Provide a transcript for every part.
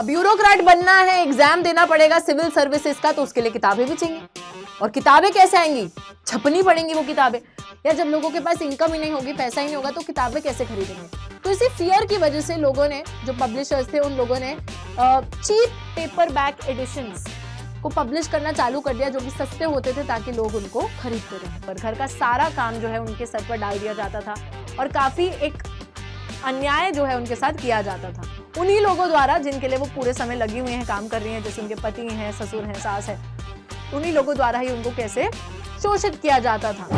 अब ब्यूरोक्रेट बनना है, एग्जाम देना पड़ेगा सिविल सर्विसेज का, तो उसके लिए किताबें भी चाहिए। और किताबें कैसे आएंगी? छपनी पड़ेंगी वो किताबें। या जब लोगों के पास इनकम ही नहीं होगी, पैसा ही नहीं होगा, तो किताबें कैसे खरीदेंगे? तो इसी फियर की वजह से लोगों ने, जो पब्लिशर्स थे, उन लोगों ने चीप पेपर बैक एडिशंस को पब्लिश करना चालू कर दिया, जो कि सस्ते होते थे ताकि लोग उनको खरीदते रहे। पर घर का सारा काम जो है उनके सर पर डाल दिया जाता था और काफी एक अन्याय जो है उनके साथ किया जाता था उन्हीं लोगों द्वारा जिनके लिए वो पूरे समय लगी हुई हैं, काम कर रही हैं, जैसे उनके पति हैं, ससुर हैं, सास है। उन्हीं लोगों द्वारा ही उनको कैसे शोषित किया जाता था।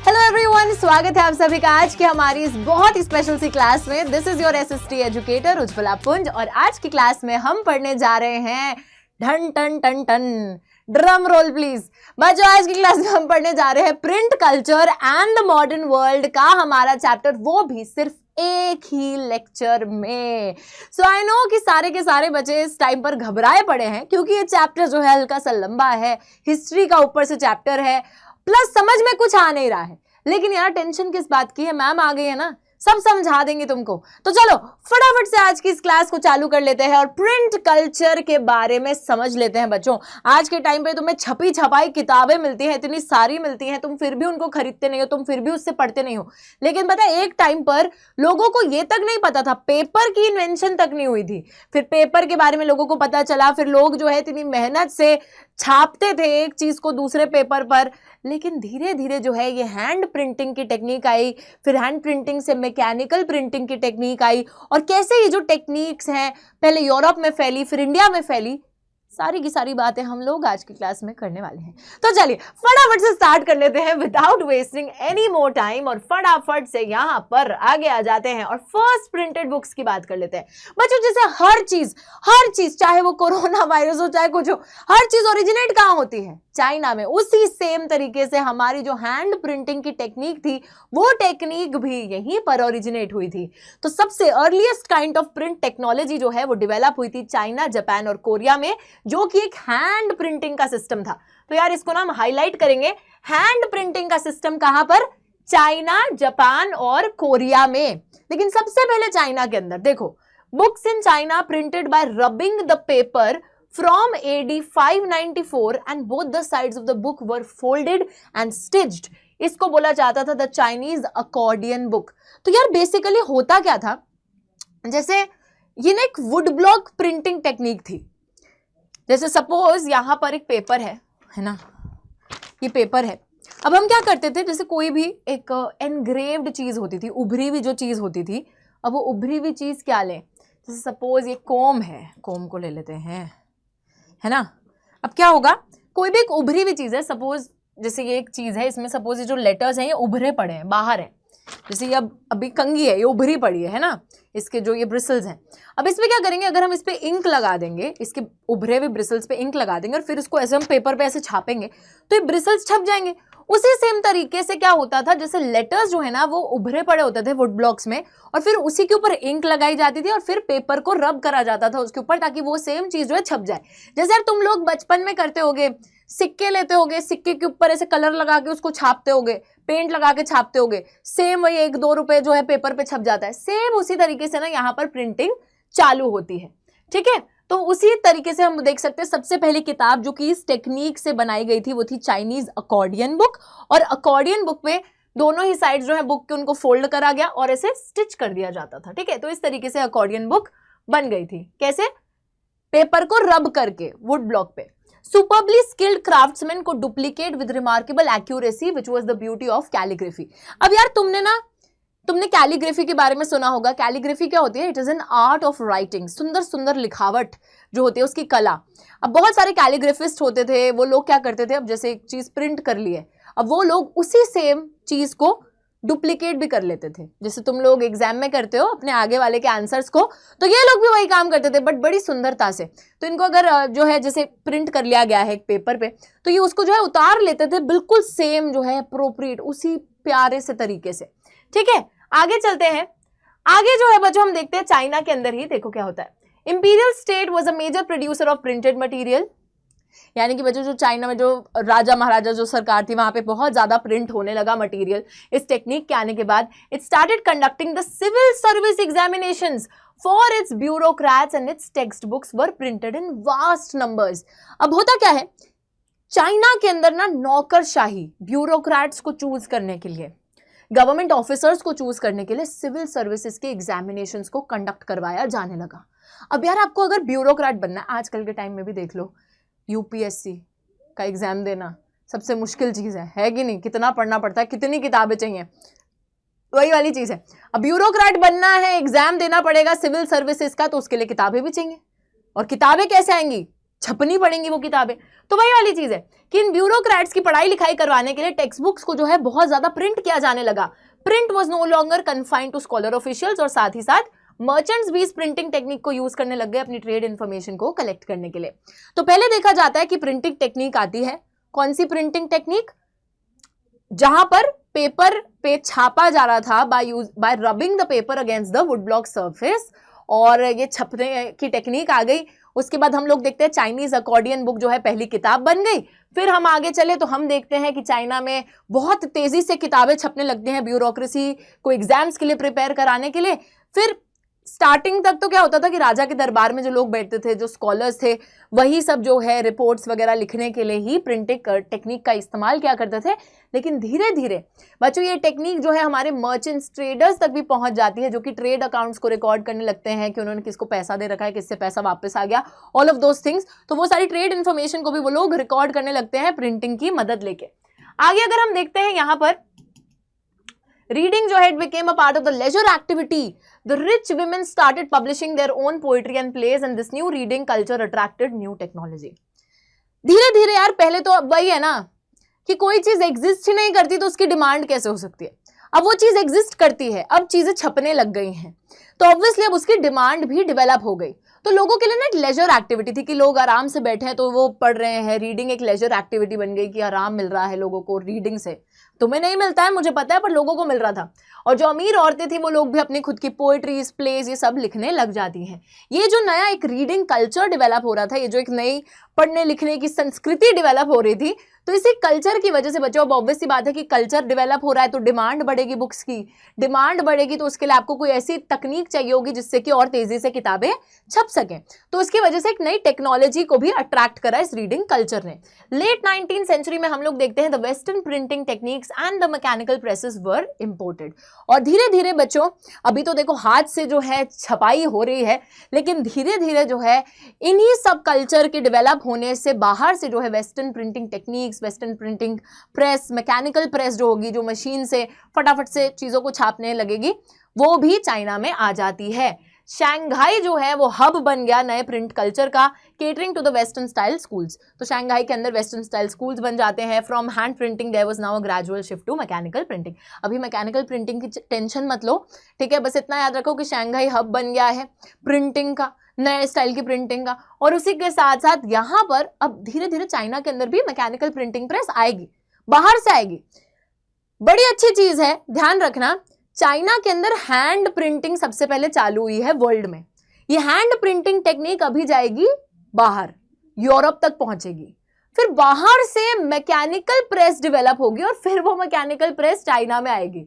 हेलो एवरीवन, स्वागत है आप सभी का आज की हमारी इस बहुत ही स्पेशल सी क्लास में। This is your SST educator Ujjwala पुंज और आज की क्लास में हम पढ़ने जा रहे हैं टन टन टन टन, ड्रम रोल प्लीज। बच्चों, आज की क्लास में हम पढ़ने जा रहे हैं print culture and the modern world का हमारा चैप्टर, वो भी सिर्फ एक ही लेक्चर में। सो आई नो कि सारे के सारे बच्चे इस टाइम पर घबराए पड़े हैं क्योंकि ये चैप्टर जो है हल्का सा लंबा है, हिस्ट्री का ऊपर से चैप्टर है, प्लस समझ में कुछ आ नहीं रहा है। लेकिन यार टेंशन किस बात की है, मैम आ गई है ना, सब समझा देंगे तुमको। तो चलो फटाफट से आज की इस क्लास को चालू कर लेते हैं और प्रिंट कल्चर के बारे में समझ लेते हैं। बच्चों, आज के टाइम पे तुम्हें छपी छपाई किताबें मिलती हैं, इतनी सारी मिलती हैं, तुम फिर भी उनको खरीदते नहीं हो, तुम फिर भी उससे पढ़ते नहीं हो। लेकिन पता है, एक टाइम पर लोगों को ये तक नहीं पता था, पेपर की इन्वेंशन तक नहीं हुई थी। फिर पेपर के बारे में लोगों को पता चला, फिर लोग जो है इतनी मेहनत से छापते थे एक चीज को दूसरे पेपर पर। लेकिन धीरे धीरे जो है ये हैंड प्रिंटिंग की टेक्निक आई, फिर हैंड प्रिंटिंग से मैकेनिकल प्रिंटिंग की टेक्निक आई, और कैसे ये जो टेक्निक्स हैं पहले यूरोप में फैली, फिर इंडिया में फैली, सारी की सारी बातें हम लोग आज की क्लास में करने वाले हैं। तो चलिए फटाफट से स्टार्ट कर लेते हैं without wasting any more time, और फटाफट से यहाँ पर आगे आ जाते हैं और फर्स्ट प्रिंटेड बुक्स की बात कर लेते हैं। बच्चों, जैसे हर चीज चाहे वो कोरोना वायरस हो चाहे कुछ हो, हर चीज ओरिजिनेट कहाँ होती है? चाइना में। उसी सेम तरीके से हमारी जो हैंड प्रिंटिंग की टेक्निक थी, वो टेक्निक भी यहीं पर ओरिजिनेट हुई थी। तो सबसे earliest kind of print technology जो है वो डेवलप हुई थी चाइना, जापान और कोरिया में, जो कि एक हैंड प्रिंटिंग का सिस्टम था। तो यार इसको ना हम हाईलाइट करेंगे, हैंड प्रिंटिंग का सिस्टम कहां पर? चाइना, जापान और कोरिया में। लेकिन सबसे पहले चाइना के अंदर देखो, books in China printed by rubbing the paper from AD 594 and both the sides of the book were folded and stitched. इसको बोला जाता था द चाइनीज अकॉर्डियन बुक। तो यार बेसिकली होता क्या था, जैसे ये ना एक वुड ब्लॉक प्रिंटिंग टेक्निक थी। जैसे सपोज यहां पर एक पेपर है ना, ये पेपर है। अब हम क्या करते थे, जैसे कोई भी एक एनग्रेव्ड चीज होती थी, उभरी हुई जो चीज होती थी, अब वो उभरी हुई चीज क्या लें, जैसे सपोज ये कोम है, कोम को ले लेते हैं, है ना। अब क्या होगा, कोई भी एक उभरी हुई चीज है, सपोज जैसे ये एक चीज है, इसमें सपोज ये जो लेटर्स हैं ये उभरे पड़े हैं, बाहर हैं। जैसे ये अब अभी कंघी है, ये उभरी पड़ी है ना, इसके जो ये ब्रिसल्स हैं। अब इसमें क्या करेंगे, अगर हम इस पे इंक लगा देंगे, इसके उभरे हुए ब्रिसल्स पे इंक लगा देंगे और फिर इसको ऐसे हम पेपर पे ऐसे छापेंगे तो ये ब्रिसल्स छप जाएंगे। उसी सेम तरीके से क्या होता था, जैसे लेटर्स जो है ना वो उभरे पड़े होते थे वुड ब्लॉक्स में, और फिर उसी के ऊपर इंक लगाई जाती थी और फिर पेपर को रब करा जाता था उसके ऊपर, ताकि वो सेम चीज जो है छप जाए। जैसे यार तुम लोग बचपन में करते होगे, सिक्के लेते होगे, सिक्के के ऊपर ऐसे कलर लगा के उसको छापते होगे, पेंट लगा के छापते होगे, सेम वही 1-2 रुपए जो है पेपर पे छप जाता है। सेम उसी तरीके से ना यहाँ पर प्रिंटिंग चालू होती है, ठीक है। तो उसी तरीके से हम देख सकते हैं, सबसे पहली किताब जो कि इस टेक्निक से बनाई गई थी वो थी चाइनीज अकॉर्डियन बुक, और अकॉर्डियन बुक में दोनों ही साइड जो है बुक के उनको फोल्ड करा गया और ऐसे स्टिच कर दिया जाता था, ठीक है। तो इस तरीके से अकॉर्डियन बुक बन गई थी। कैसे? पेपर को रब करके वुड ब्लॉक पे। सुपरबली स्किल्ड क्राफ्ट्समैन को duplicate with remarkable accuracy which was the beauty of calligraphy. अब यार तुमने कैलीग्राफी के बारे में सुना होगा। कैलीग्राफी क्या होती है? It is an art of writing, सुंदर सुंदर लिखावट जो होती है उसकी कला। अब बहुत सारे कैलीग्राफिस्ट होते थे, वो लोग क्या करते थे, अब जैसे एक चीज प्रिंट कर ली है, अब वो लोग उसी सेम चीज को डुप्लीकेट भी कर लेते थे। जैसे तुम लोग एग्जाम में करते हो अपने आगे वाले के आंसर्स को, तो ये लोग भी वही काम करते थे बट बड़ी सुंदरता से। तो इनको अगर जो है जैसे प्रिंट कर लिया गया है एक पेपर पे, तो ये उसको जो है उतार लेते थे बिल्कुल सेम जो है अप्रोप्रिएट उसी प्यारे से तरीके से, ठीक है। आगे चलते हैं। आगे जो है बच्चों हम देखते हैं चाइना के अंदर ही देखो क्या होता है। Imperial state was a major producer of printed material. यानी कि बच्चों जो चाइना में जो राजा महाराजा जो सरकार थी वहां पे बहुत ज्यादा प्रिंट होने लगा मटेरियल। इस टेक्निक के आने के बाद it started conducting the civil service examinations for its bureaucrats and its textbooks were printed in vast numbers. अब होता क्या है, चाइना के अंदर ना नौकरशाही, ब्यूरोक्रेट्स को चूज करने के लिए, गवर्नमेंट ऑफिसर्स को चूज करने के लिए सिविल सर्विसेज के एग्जामिनेशंस को कंडक्ट करवाया जाने लगा। अब यार आपको अगर ब्यूरोक्रेट बनना है, आजकल के टाइम में भी देख लो, यूपीएससी का एग्जाम देना सबसे मुश्किल चीज है कि नहीं? कितना पढ़ना पड़ता है, कितनी किताबें चाहिए, वही वाली चीज है। अब ब्यूरोक्रेट बनना है, एग्जाम देना पड़ेगा सिविल सर्विसेज का, तो उसके लिए किताबें भी चाहिए। और किताबें कैसे आएंगी? छपनी पड़ेंगी वो किताबें। तो वही वाली चीज है कि इन ब्यूरोक्रेट्स की पढ़ाई लिखाई करवाने के लिए टेक्स्ट बुक्स को जो है बहुत ज्यादा प्रिंट किया जाने लगा। Print was no longer confined to scholar officials, और साथ ही साथ मर्चेंट्स भी इस प्रिंटिंग टेक्निक को यूज करने लग गए अपनी ट्रेड इंफॉर्मेशन को कलेक्ट करने के लिए। तो पहले देखा जाता है कि प्रिंटिंग टेक्निक आती है, कौन सी प्रिंटिंग टेक्निक? जहां पर पेपर पे छापा जा रहा था bye rubbing the paper against the wood block surface, और ये छपने की टेक्निक आ गई। उसके बाद हम लोग देखते हैं चाइनीज अकॉर्डियन बुक जो है पहली किताब बन गई। फिर हम आगे चले तो हम देखते हैं कि चाइना में बहुत तेजी से किताबें छपने लगती हैं ब्यूरोक्रेसी को एग्जाम्स के लिए प्रिपेयर कराने के लिए। फिर स्टार्टिंग तक तो क्या होता था कि राजा के दरबार में जो लोग बैठते थे, जो स्कॉलर्स थे, वही सब जो है रिपोर्ट्स वगैरह लिखने के लिए ही प्रिंटिंग टेक्निक का इस्तेमाल किया करते थे। लेकिन धीरे धीरे बच्चों ये टेक्निक जो है हमारे मर्चेंट्स, ट्रेडर्स तक भी पहुंच जाती है, जो कि ट्रेड अकाउंट्स को रिकॉर्ड करने लगते हैं कि उन्होंने किसको पैसा दे रखा है, किससे पैसा वापस आ गया, ऑल ऑफ दोज थिंग्स। तो वो सारी ट्रेड इन्फॉर्मेशन को भी वो लोग रिकॉर्ड करने लगते हैं प्रिंटिंग की मदद लेके। आगे अगर हम देखते हैं यहाँ पर रीडिंग जो है it became a part of the leisure activity. The rich women started publishing their own poetry and plays, and this new reading culture attracted new technology. धीरे धीरे यार, पहले तो अब वही है ना कि कोई चीज एग्जिस्ट ही नहीं करती तो उसकी डिमांड कैसे हो सकती है? अब वो चीज एग्जिस्ट करती है, अब चीजें छपने लग गई हैं, तो ऑब्वियसली अब उसकी डिमांड भी डेवलप हो गई। तो लोगों के लिए ना एक लेजर एक्टिविटी थी कि लोग आराम से बैठे हैं तो वो पढ़ रहे हैं। रीडिंग एक लेजर एक्टिविटी बन गई कि आराम मिल रहा है लोगों को रीडिंग से। तुम्हें नहीं मिलता है मुझे पता है, पर लोगों को मिल रहा था। और जो अमीर औरतें थी वो लोग भी अपनी खुद की पोएट्रीज, प्लेज ये सब लिखने लग जाती हैं। ये जो नया एक रीडिंग कल्चर डेवलप हो रहा था, ये जो एक नई पढ़ने लिखने की संस्कृति डेवलप हो रही थी, तो इसी कल्चर की वजह से बच्चों, अब ऑब्वियस सी बात है कि कल्चर डेवलप हो रहा है तो डिमांड बढ़ेगी बुक्स की। डिमांड बढ़ेगी तो उसके लिए आपको कोई ऐसी तकनीक चाहिए होगी जिससे कि और तेजी से किताबें छप सकें। तो उसकी वजह से एक नई टेक्नोलॉजी को भी अट्रैक्ट करा इस रीडिंग कल्चर ने। लेट 19th सेंचुरी में हम लोग देखते हैं the western printing techniques and the mechanical presses were imported. और धीरे धीरे बच्चों, अभी तो देखो हाथ से जो है छपाई हो रही है, लेकिन धीरे धीरे जो है इन्हीं सब कल्चर के डेवलप होने से बाहर से जो है western printing techniques, western printing press, mechanical press जो होगी, जो मशीन से फटाफट से चीजों को छापने लगेगी, वो भी चाइना में आ जाती है। शंघाई जो है वो हब बन गया नए प्रिंट कल्चर का, catering to the western style schools. तो शंघाई के अंदर वेस्टर्न स्टाइल स्कूल्स बन जाते हैं। From hand printing there was now a gradual shift to mechanical printing. अभी मैकेनिकल प्रिंटिंग की टेंशन मत लो, ठीक है, बस इतना याद रखो कि शंघाई हब बन गया है प्रिंटिंग का, नए स्टाइल की प्रिंटिंग का। और उसी के साथ साथ यहाँ पर अब धीरे धीरे चाइना के अंदर भी मैकेनिकल प्रिंटिंग प्रेस आएगी, बाहर से आएगी। बड़ी अच्छी चीज है, ध्यान रखना, चाइना के अंदर हैंड प्रिंटिंग सबसे पहले चालू हुई है वर्ल्ड में। ये हैंड प्रिंटिंग टेक्निक अभी जाएगी बाहर, यूरोप तक पहुंचेगी, फिर बाहर से मैकेनिकल प्रेस डेवलप होगी और फिर वो मैकेनिकल प्रेस चाइना में आएगी।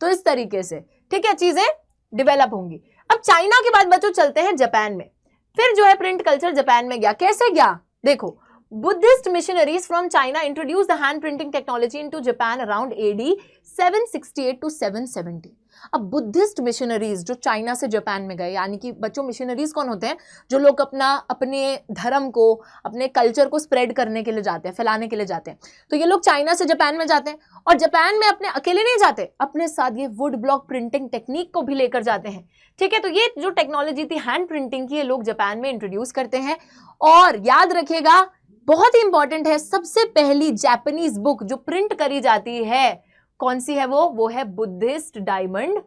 तो इस तरीके से, ठीक है, चीजें डेवलप होंगी। अब चाइना के बाद बच्चों चलते हैं जापान में। फिर जो है प्रिंट कल्चर जापान में गया। कैसे गया? देखो, Buddhist missionaries from China introduced the hand printing technology into Japan around AD 768 to 770। अब बुद्धिस्ट मिशनरीज जो चाइना से जापान में गए, यानी कि बच्चों मिशनरीज कौन होते हैं? जो लोग अपने धर्म को, अपने कल्चर को स्प्रेड करने के लिए जाते हैं, फैलाने के लिए जाते हैं। तो ये लोग चाइना से जापान में जाते हैं, और जापान में अपने अकेले नहीं जाते, अपने साथ ये वुड ब्लॉक प्रिंटिंग टेक्निक को भी लेकर जाते हैं, ठीक है। तो ये जो टेक्नोलॉजी थी हैंड प्रिंटिंग की, ये लोग जापान में इंट्रोड्यूस करते हैं। और याद रखिएगा, बहुत ही इंपॉर्टेंट है, सबसे पहली जापानीज बुक जो प्रिंट करी जाती है कौन सी है? वो है Buddhist diamond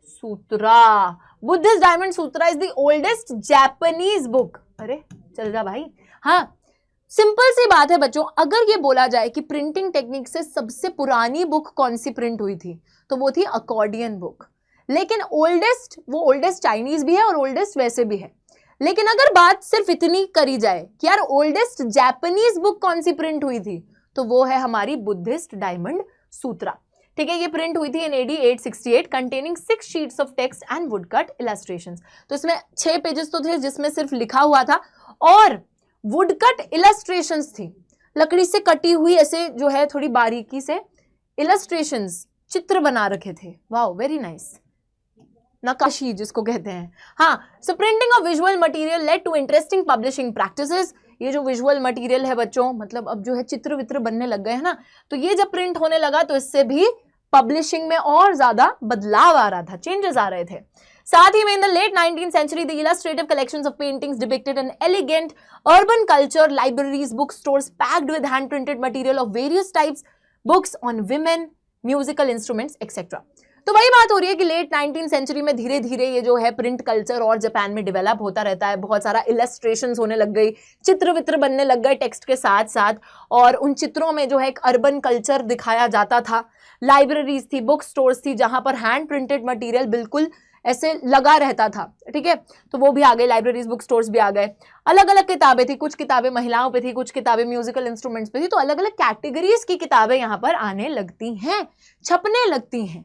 Sutra. Buddhist diamond Sutra is the oldest Japanese book. अरे चल जा भाई। हाँ, सिंपल सी बात है बच्चों, अगर ये बोला जाए कि प्रिंटिंग टेक्निक से सबसे पुरानी बुक कौन सी प्रिंट हुई थी, तो वो थी अकॉर्डियन बुक। लेकिन ओल्डेस्ट, वो ओल्डेस्ट चाइनीज भी है और ओल्डेस्ट वैसे भी है। लेकिन अगर बात सिर्फ इतनी करी जाए कि यार ओल्डेस्ट जापानीज बुक कौन सी प्रिंट हुई थी, तो वो है हमारी बुद्धिस्ट डायमंड सूत्रा। ठीक है, ये प्रिंट हुई थी इन AD 868 containing 6 sheets of text and woodcut illustrations. तो इसमें 6 पेजेस तो थे जिसमें सिर्फ लिखा हुआ था और वुडकट इलस्ट्रेशंस थी, लकड़ी से कटी हुई ऐसे जो है थोड़ी बारीकी से इलस्ट्रेशंस, चित्र बना रखे थे। वाओ, वेरी नाइस, नक्काशी जिसको कहते हैं। हाँ, so printing of visual material led to interesting publishing practices. ये जो विजुअल मटेरियल है बच्चों, मतलब अब जो है चित्र वित्र बनने लग गए हैं ना, तो ये जब प्रिंट होने लगा तो इससे भी पब्लिशिंग में और ज्यादा बदलाव आ रहा था, चेंजेस आ रहे थे। साथ ही में in the late 19th century the illustrative collections of paintings depicted an elegant urban culture, libraries, book stores packed with hand printed material of various types, books on women, musical instruments etcetera. तो वही बात हो रही है कि late 19th century में धीरे धीरे ये जो है प्रिंट कल्चर और जापान में डेवलप होता रहता है, बहुत सारा इलस्ट्रेशंस होने लग गई, चित्र वित्र बनने लग गए टेक्स्ट के साथ साथ, और उन चित्रों में जो है एक अर्बन कल्चर दिखाया जाता था। लाइब्रेरीज थी, बुक स्टोर्स थी, जहां पर हैंड प्रिंटेड मटेरियल बिल्कुल ऐसे लगा रहता था। ठीक है, तो वो भी आ गए, लाइब्रेरीज, बुक स्टोर्स भी आ गए। अलग अलग किताबें थी, कुछ किताबें महिलाओं पे थी, कुछ किताबें म्यूजिकल इंस्ट्रूमेंट्स पे थी, तो अलग अलग कैटेगरीज की किताबें यहाँ पर आने लगती हैं, छपने लगती हैं।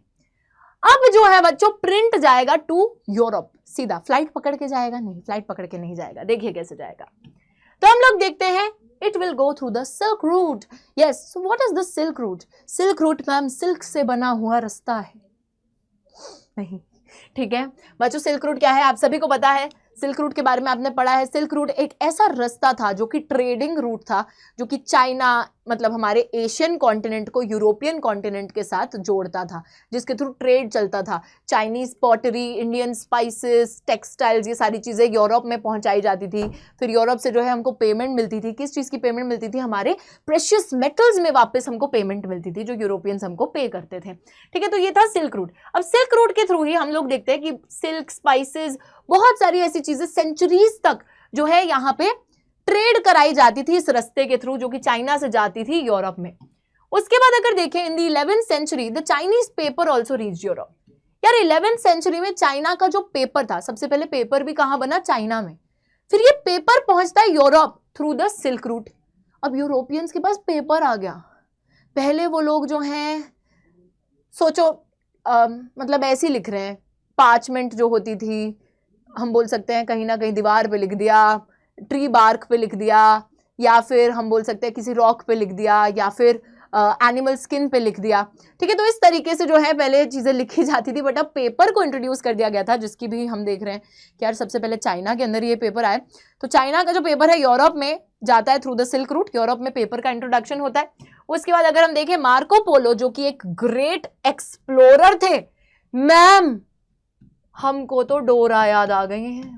अब जो है बच्चों प्रिंट जाएगा टू यूरोप, सीधा फ्लाइट पकड़ के जाएगा? नहीं, फ्लाइट पकड़ के नहीं जाएगा। देखिए कैसे जाएगा, तो हम लोग देखते हैं it will go through the silk route. Yes, so what is the silk route? Silk route ma'am silk से बना हुआ रास्ता है? नहीं, ठीक है बच्चों, सिल्क रूट क्या है आप सभी को पता है, सिल्क रूट के बारे में आपने पढ़ा है। सिल्क रूट एक ऐसा रास्ता था जो कि ट्रेडिंग रूट था, जो कि चाइना मतलब हमारे एशियन कॉन्टिनेंट को यूरोपियन कॉन्टिनेंट के साथ जोड़ता था, जिसके थ्रू ट्रेड चलता था। Chinese pottery, Indian spices, textiles, ये सारी चीज़ें यूरोप में पहुंचाई जाती थी। फिर यूरोप से जो है हमको पेमेंट मिलती थी, किस चीज़ की पेमेंट मिलती थी? हमारे प्रेशियस मेटल्स में वापस हमको पेमेंट मिलती थी, जो यूरोपियंस हमको पे करते थे। ठीक है, तो ये था सिल्क रूट। अब सिल्क रूट के थ्रू ही हम लोग देखते हैं कि सिल्क, स्पाइसेस, बहुत सारी ऐसी चीजें सेंचुरीज तक जो है यहाँ पे ट्रेड कराई जाती थी इस रास्ते के थ्रू, जो कि चाइना से जाती थी यूरोप में। उसके बाद अगर देखें in the 11th century the Chinese paper also reach Europe. यार 11th सेंचुरी में चाइना का जो पेपर था, सबसे पहले पेपर भी कहाँ बना? चाइना में। फिर ये पेपर पहुंचता है Europe through the silk route. अब यूरोपियंस के पास पेपर आ गया। पहले वो लोग जो हैं सोचो मतलब ऐसे ही लिख रहे हैं, पार्चमेंट जो होती थी, हम बोल सकते हैं कहीं ना कहीं दीवार पे लिख दिया, ट्री बार्क पे लिख दिया, या फिर हम बोल सकते हैं किसी रॉक पे लिख दिया, या फिर एनिमल स्किन पे लिख दिया। ठीक है, तो इस तरीके से जो है पहले चीज़ें लिखी जाती थी, बट अब पेपर को इंट्रोड्यूस कर दिया गया था, जिसकी भी हम देख रहे हैं कि यार सबसे पहले चाइना के अंदर ये पेपर आए। तो चाइना का जो पेपर है यूरोप में जाता है through the silk route, Europe में पेपर का इंट्रोडक्शन होता है। उसके बाद अगर हम देखें मार्को पोलो, जो कि एक ग्रेट एक्सप्लोरर थे, मैम हमको तो डोरा याद आ गई है,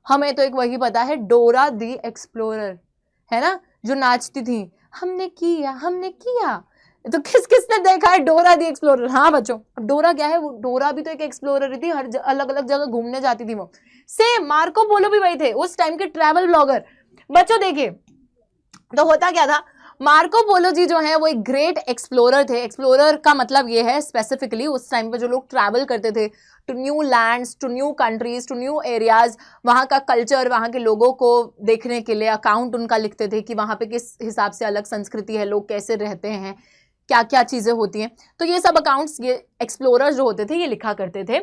हमें तो एक वही पता है, डोरा दी एक्सप्लोरर, है ना, जो नाचती थी, हमने किया हमने किया। तो किस किसने देखा है डोरा दी एक्सप्लोरर? हाँ बच्चों, अब डोरा क्या है? वो डोरा भी तो एक एक्सप्लोरर थी, हर अलग अलग जगह घूमने जाती थी वो। सेम मार्को पोलो भी वही थे, उस टाइम के ट्रैवल ब्लॉगर। बच्चों देखिए, तो होता क्या था, मार्को पोलो जी जो है वो एक ग्रेट एक्सप्लोरर थे। एक्सप्लोरर का मतलब ये है स्पेसिफिकली उस टाइम पे जो लोग ट्रैवल करते थे to new lands, to new countries, to new areas, वहाँ का कल्चर, वहाँ के लोगों को देखने के लिए अकाउंट उनका लिखते थे कि वहाँ पे किस हिसाब से अलग संस्कृति है, लोग कैसे रहते हैं, क्या क्या चीज़ें होती हैं। तो ये सब अकाउंट्स ये एक्सप्लोरर्स जो होते थे ये लिखा करते थे।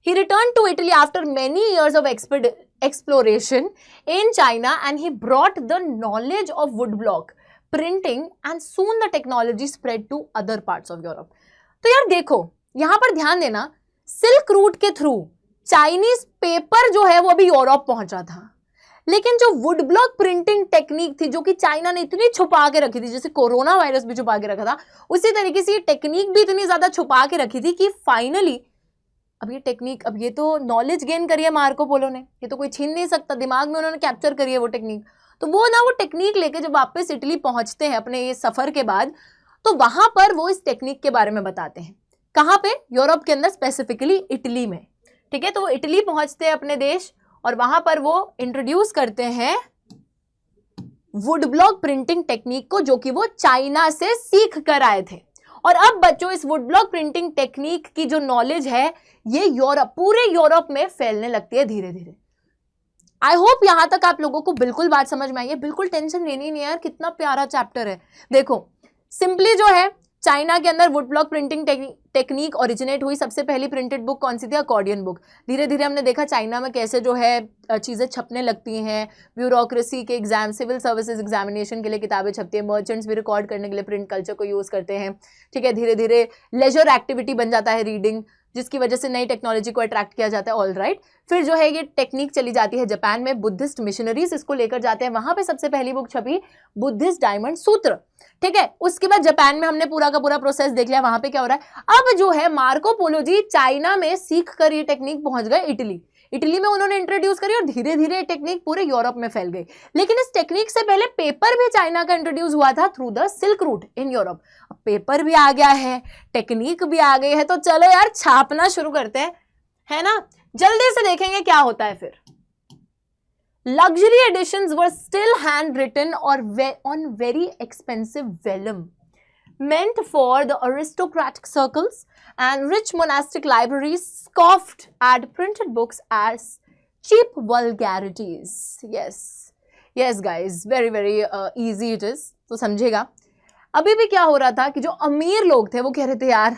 He returned to Italy after many years of exploration in China, and he brought the knowledge of woodblock printing, and soon the technology spread to other parts of Europe. तो यार देखो, यहाँ पर ध्यान देना, सिल्क रूट के through Chinese paper जो है वो अभी यूरोप पहुंचा था, लेकिन जो वुड ब्लॉक प्रिंटिंग टेक्निक थी जो कि चाइना ने इतनी छुपा के रखी थी, जैसे कोरोना वायरस भी छुपा के रखा था, उसी तरीके से ये टेक्निक भी इतनी ज्यादा छुपा के रखी थी कि फाइनली अब ये टेक्निक, अब ये तो नॉलेज गेन करी है मार्को पोलो ने, ये तो कोई छीन नहीं सकता, दिमाग में उन्होंने कैप्चर करी है वो टेक्निक। तो वो टेक्निक लेके जब वापस इटली पहुंचते हैं अपने ये सफर के बाद, तो वहां पर वो इस टेक्निक के बारे में बताते हैं। कहाँ पे? यूरोप के अंदर, स्पेसिफिकली इटली में। ठीक है, तो वो इटली पहुंचते हैं अपने देश, और वहां पर वो इंट्रोड्यूस करते हैं वुड ब्लॉक प्रिंटिंग टेक्निक को, जो कि वो चाइना से सीख कर आए थे। और अब बच्चों इस वुड ब्लॉक प्रिंटिंग टेक्निक की जो नॉलेज है ये यूरोप, पूरे यूरोप में फैलने लगती है धीरे धीरे। आई होप यहां तक आप लोगों को बिल्कुल बात समझ में आई है। बिल्कुल टेंशन लेनी नहीं है यार, कितना प्यारा चैप्टर है। देखो सिंपली जो है, चाइना के अंदर would block printing technique originate हुई। सबसे पहली प्रिंटेड बुक कौन सी थी? Accordion book. धीरे धीरे हमने देखा चाइना में कैसे जो है चीज़ें छपने लगती हैं। ब्यूरोक्रेसी के एग्जाम, सिविल सर्विसेज एग्जामिनेशन के लिए किताबें छपती हैं। मर्चेंट्स भी रिकॉर्ड करने के लिए प्रिंट कल्चर को यूज़ करते हैं। ठीक है, धीरे धीरे लेजर एक्टिविटी बन जाता है रीडिंग, जिसकी वजह से नई टेक्नोलॉजी को अट्रैक्ट किया जाता है। ऑल राइट, फिर जो है ये टेक्निक चली जाती है जापान में। बुद्धिस्ट मिशनरीज इसको लेकर जाते हैं, वहां पे सबसे पहली बुक छपी बुद्धिस्ट डायमंड सूत्र। ठीक है, उसके बाद जापान में हमने पूरा का पूरा प्रोसेस देख लिया, वहां पे क्या हो रहा है। अब जो है मार्को पोलो जी चाइना में सीख कर ये टेक्निक पहुंच गए इटली। इटली में उन्होंने इंट्रोड्यूस करी और धीरे धीरे टेक्निक पूरे यूरोप में फैल गई। लेकिन इस टेक्निक से पहले पेपर भी चाइना का इंट्रोड्यूस हुआ था through the silk route in Europe. Paper भी आ गया है, टेक्निक भी आ गई है, तो चलो यार छापना शुरू करते हैं, है ना। जल्दी से देखेंगे क्या होता है फिर। Luxury editions were still handwritten or on very expensive vellum, meant for the aristocratic circles, and rich monastic libraries scoffed at printed books as cheap vulgarities. Yes guys, very easy it is. तो समझेगा। अभी भी क्या हो रहा था कि जो अमीर लोग थे वो कह रहे थे यार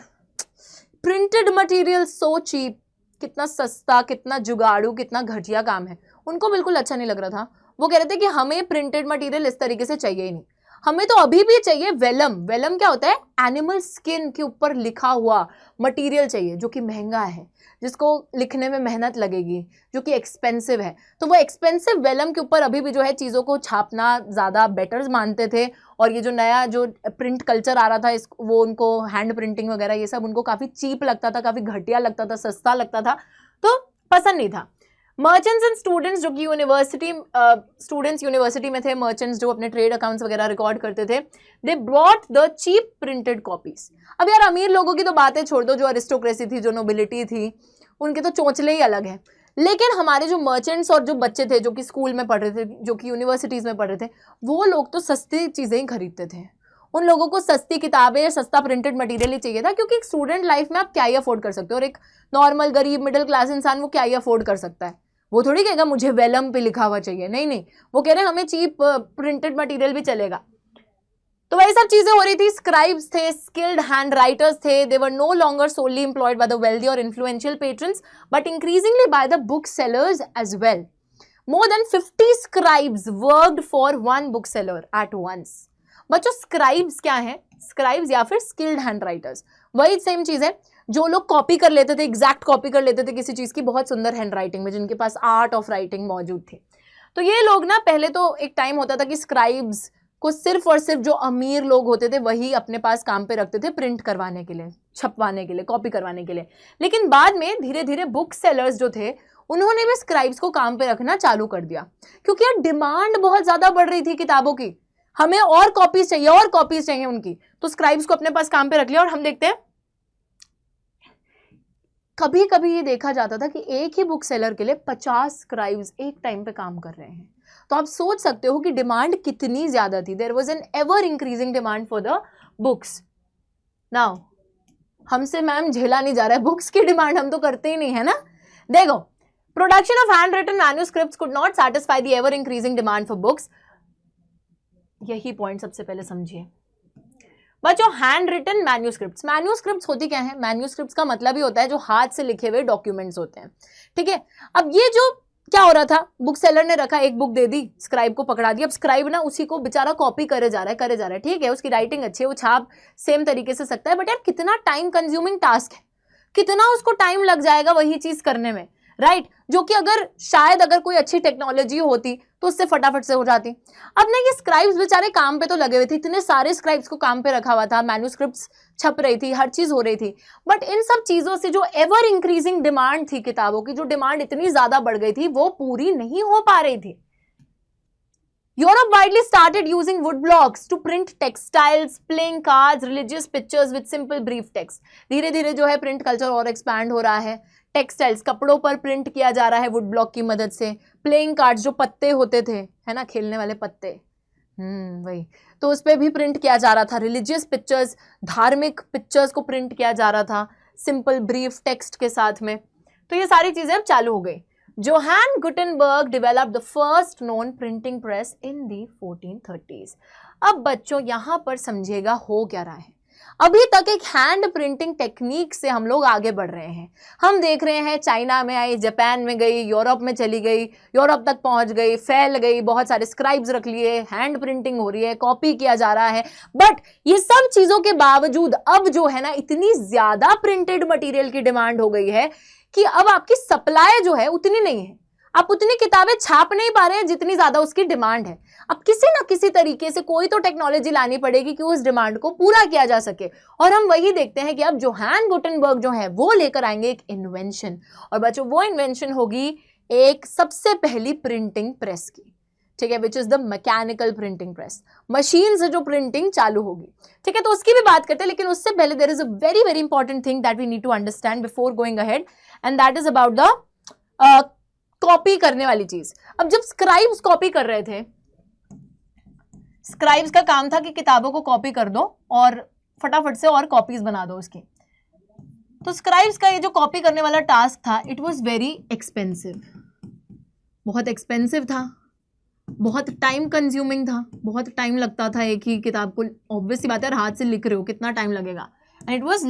प्रिंटेड मटेरियल सो चीप, कितना सस्ता, कितना जुगाड़ू, कितना घटिया काम है। उनको बिल्कुल अच्छा नहीं लग रहा था। वो कह रहे थे कि हमें प्रिंटेड मटेरियल इस तरीके से चाहिए ही नहीं, हमें तो अभी भी चाहिए वेलम। वेलम क्या होता है? एनिमल स्किन के ऊपर लिखा हुआ मटेरियल चाहिए, जो कि महंगा है, जिसको लिखने में मेहनत लगेगी, जो कि एक्सपेंसिव है। तो वो एक्सपेंसिव वेलम के ऊपर अभी भी जो है चीज़ों को छापना ज़्यादा बेटर मानते थे। और ये जो नया जो प्रिंट कल्चर आ रहा था वो उनको हैंड प्रिंटिंग वगैरह ये सब उनको काफ़ी चीप लगता था, काफ़ी घटिया लगता था, सस्ता लगता था, तो पसंद नहीं था। मर्चेंट्स एंड स्टूडेंट्स जो कि यूनिवर्सिटी में थे, मर्चेंट्स जो अपने ट्रेड अकाउंट्स वगैरह रिकॉर्ड करते थे, they brought the cheap printed copies. अब यार अमीर लोगों की तो बातें छोड़ दो, जो अरिस्टोक्रेसी थी, जो नोबिलिटी थी, उनके तो चोंचले ही अलग हैं। लेकिन हमारे जो मर्चेंट्स और जो बच्चे थे जो कि स्कूल में पढ़ रहे थे, जो कि यूनिवर्सिटीज़ में पढ़ रहे थे, वो लोग तो सस्ती चीज़ें ही खरीदते थे। उन लोगों को सस्ती किताबें, सस्ता प्रिंटेड मटेरियल ही चाहिए था, क्योंकि एक स्टूडेंट लाइफ में आप क्या ही अफोर्ड कर सकते हो, और एक नॉर्मल गरीब मिडिल क्लास इंसान वो क्या ही अफोर्ड कर सकता है। वो थोड़ी कहेगा मुझे वेलम पे लिखा हुआ चाहिए, नहीं, वो कह रहे हैं हमें चीप प्रिंटेड मटेरियल भी चलेगा। तो वही सब चीजें हो रही थी। स्क्राइब्स थे, स्किल्ड हैंड राइटर्स थे, they were no longer solely employed by the wealthy और influential patrons, but increasingly by the book sellers as well. More than 50 scribes worked for one bookseller at once. बच्चों scribes क्या है? Scribes या फिर skilled hand writers, वही same चीज है। जो लोग कॉपी कर लेते थे, एग्जैक्ट कॉपी कर लेते थे किसी चीज की बहुत सुंदर हैंड राइटिंग में, जिनके पास आर्ट ऑफ राइटिंग मौजूद थी। तो ये लोग ना, पहले तो एक टाइम होता था कि स्क्राइब्स को सिर्फ और सिर्फ जो अमीर लोग होते थे वही अपने पास काम पे रखते थे, प्रिंट करवाने के लिए, छपवाने के लिए, कॉपी करवाने के लिए। लेकिन बाद में धीरे धीरे बुक सेलर्स जो थे उन्होंने भी स्क्राइब्स को काम पे रखना चालू कर दिया, क्योंकि यार डिमांड बहुत ज्यादा बढ़ रही थी किताबों की, हमें और कॉपीज चाहिए, और कॉपीज चाहिए उनकी। तो स्क्राइब्स को अपने पास काम पे रख लिया। और हम देखते हैं कभी कभी ये देखा जाता था कि एक ही बुक सेलर के लिए 50 स्क्राइब्स एक टाइम पे काम कर रहे हैं। तो आप सोच सकते हो कि डिमांड कितनी ज्यादा थी। There was an ever increasing demand for the books. Now हमसे मैम झेला नहीं जा रहा है, बुक्स की डिमांड हम तो करते ही नहीं है ना। देखो, production of handwritten manuscripts could not satisfy the ever increasing demand for books. यही पॉइंट सबसे पहले समझिए बच्चों। हैंड रिटन मैन्यूस्क्रिप्ट्स, मैन्यूस्क्रिप्ट्स होती क्या है? मैन्यूस्क्रिप्ट्स का मतलब ही होता है जो हाथ से लिखे हुए डॉक्यूमेंट्स होते हैं, ठीक है। अब ये जो क्या हो रहा था, बुक सेलर ने रखा, एक बुक दे दी, स्क्राइब को पकड़ा दिया। अब स्क्राइब ना उसी को बेचारा कॉपी करे जा रहा है, ठीक है, उसकी राइटिंग अच्छी है, वो छाप सेम तरीके से सकता है, बट यार कितना टाइम कंज्यूमिंग टास्क है, कितना उसको टाइम लग जाएगा वही चीज करने में, राइट। जो कि शायद कोई अच्छी टेक्नोलॉजी होती तो उससे फटाफट से हो जाती। अब ना ये स्क्राइब्स बेचारे काम पे तो लगे हुए थे, इतने सारे स्क्राइब्स को काम पे रखा हुआ था, मैन्यूस्क्रिप्ट्स छप रही थी, हर चीज हो रही थी, बट इन सब चीजों से जो एवर इंक्रीजिंग डिमांड थी किताबों की, जो डिमांड इतनी ज्यादा बढ़ गई थी, वो पूरी नहीं हो पा रही थी। Europe widely started using wood blocks to print textiles, playing cards, religious pictures with simple brief text. धीरे धीरे जो है प्रिंट कल्चर और एक्सपैंड हो रहा है। टेक्सटाइल्स, कपड़ों पर प्रिंट किया जा रहा है वुड ब्लॉक की मदद से। प्लेइंग कार्ड्स, जो पत्ते होते थे, है ना, खेलने वाले पत्ते, वही, तो उस पर भी प्रिंट किया जा रहा था। रिलीजियस पिक्चर्स, धार्मिक पिक्चर्स को प्रिंट किया जा रहा था सिंपल ब्रीफ टेक्स्ट के साथ में। तो ये सारी चीजें अब चालू हो गई। Johann Gutenberg developed the first known printing press in the 1430s। अब बच्चों यहां पर समझिएगा हो क्या रहा है। अभी तक एक हैंड प्रिंटिंग टेक्निक से हम लोग आगे बढ़ रहे हैं। हम देख रहे हैं चाइना में आई, जापान में गई, यूरोप में चली गई, यूरोप तक पहुंच गई, फैल गई, बहुत सारे स्क्राइब्स रख लिए, हैंड प्रिंटिंग हो रही है, कॉपी किया जा रहा है। बट ये सब चीजों के बावजूद अब जो है ना इतनी ज्यादा प्रिंटेड मटेरियल की डिमांड हो गई है कि अब आपकी सप्लाई जो है उतनी नहीं है। आप उतनी किताबें छाप नहीं पा रहे हैं जितनी ज्यादा उसकी डिमांड है। अब किसी ना किसी तरीके से कोई तो टेक्नोलॉजी लानी पड़ेगी कि उस डिमांड को पूरा किया जा सके। और हम वही देखते हैं कि अब जोहान गुटेनबर्ग जो है वो लेकर आएंगे एक इन्वेंशन। और बच्चों वो इन्वेंशन होगी एक सबसे पहली प्रिंटिंग प्रेस की, ठीक है, which is the mechanical printing press. Machine से जो प्रिंटिंग चालू होगी, ठीक है, तो उसकी भी बात करते हैं। लेकिन उससे पहले there is a very very important thing that we need to understand before going ahead, and that is about the copy करने वाली चीज। अब जब स्क्राइब्स कॉपी कर रहे थे, स्क्राइब्स का काम था कि किताबों को कॉपी कर दो और फटाफट से और कॉपीज बना दो उसकी। तो स्क्राइब्स का ये जो कॉपी करने वाला टास्क था, इट वाज वेरी एक्सपेंसिव, बहुत एक्सपेंसिव था, बहुत टाइम कंज्यूमिंग था, बहुत टाइम लगता था एक ही किताब को। ऑब्वियसली बात है, हाथ से लिख रहे हो, कितना टाइम लगेगा। And it was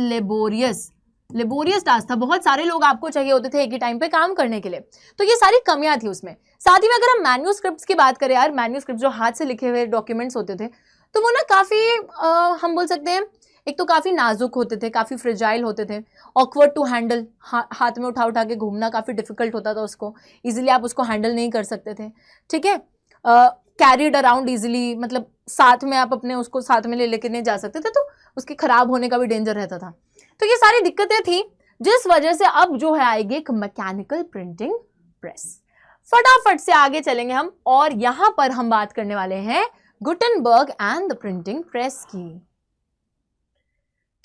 laborious task था। बहुत सारे लोग आपको चाहिए होते थे एक ही टाइम पे काम करने के लिए। तो ये सारी कमियां थी उसमें। साथ ही में अगर हम मैन्यूस्क्रिप्ट्स की बात करें यार, मैन्यूस्क्रिप्ट जो हाथ से लिखे हुए डॉक्यूमेंट्स होते थे, तो वो ना काफी हम बोल सकते हैं, एक तो काफी नाजुक होते थे, काफी फ्रेजाइल होते थे, ऑकवर्ड टू हैंडल, हाथ में उठा उठा के घूमना काफी डिफिकल्ट होता था उसको, इजिली आप उसको हैंडल नहीं कर सकते थे, ठीक है। कैरिड अराउंड इजिली, मतलब साथ में आप अपने उसको साथ में ले लेके नहीं जा सकते थे, तो उसके खराब होने का भी डेंजर रहता था। तो ये सारी दिक्कतें थी, जिस वजह से अब जो है आएगी एक मैकेनिकल प्रिंटिंग प्रेस। फटाफट से आगे चलेंगे हम, और यहां पर हम बात करने वाले हैं Gutenberg and the printing press की।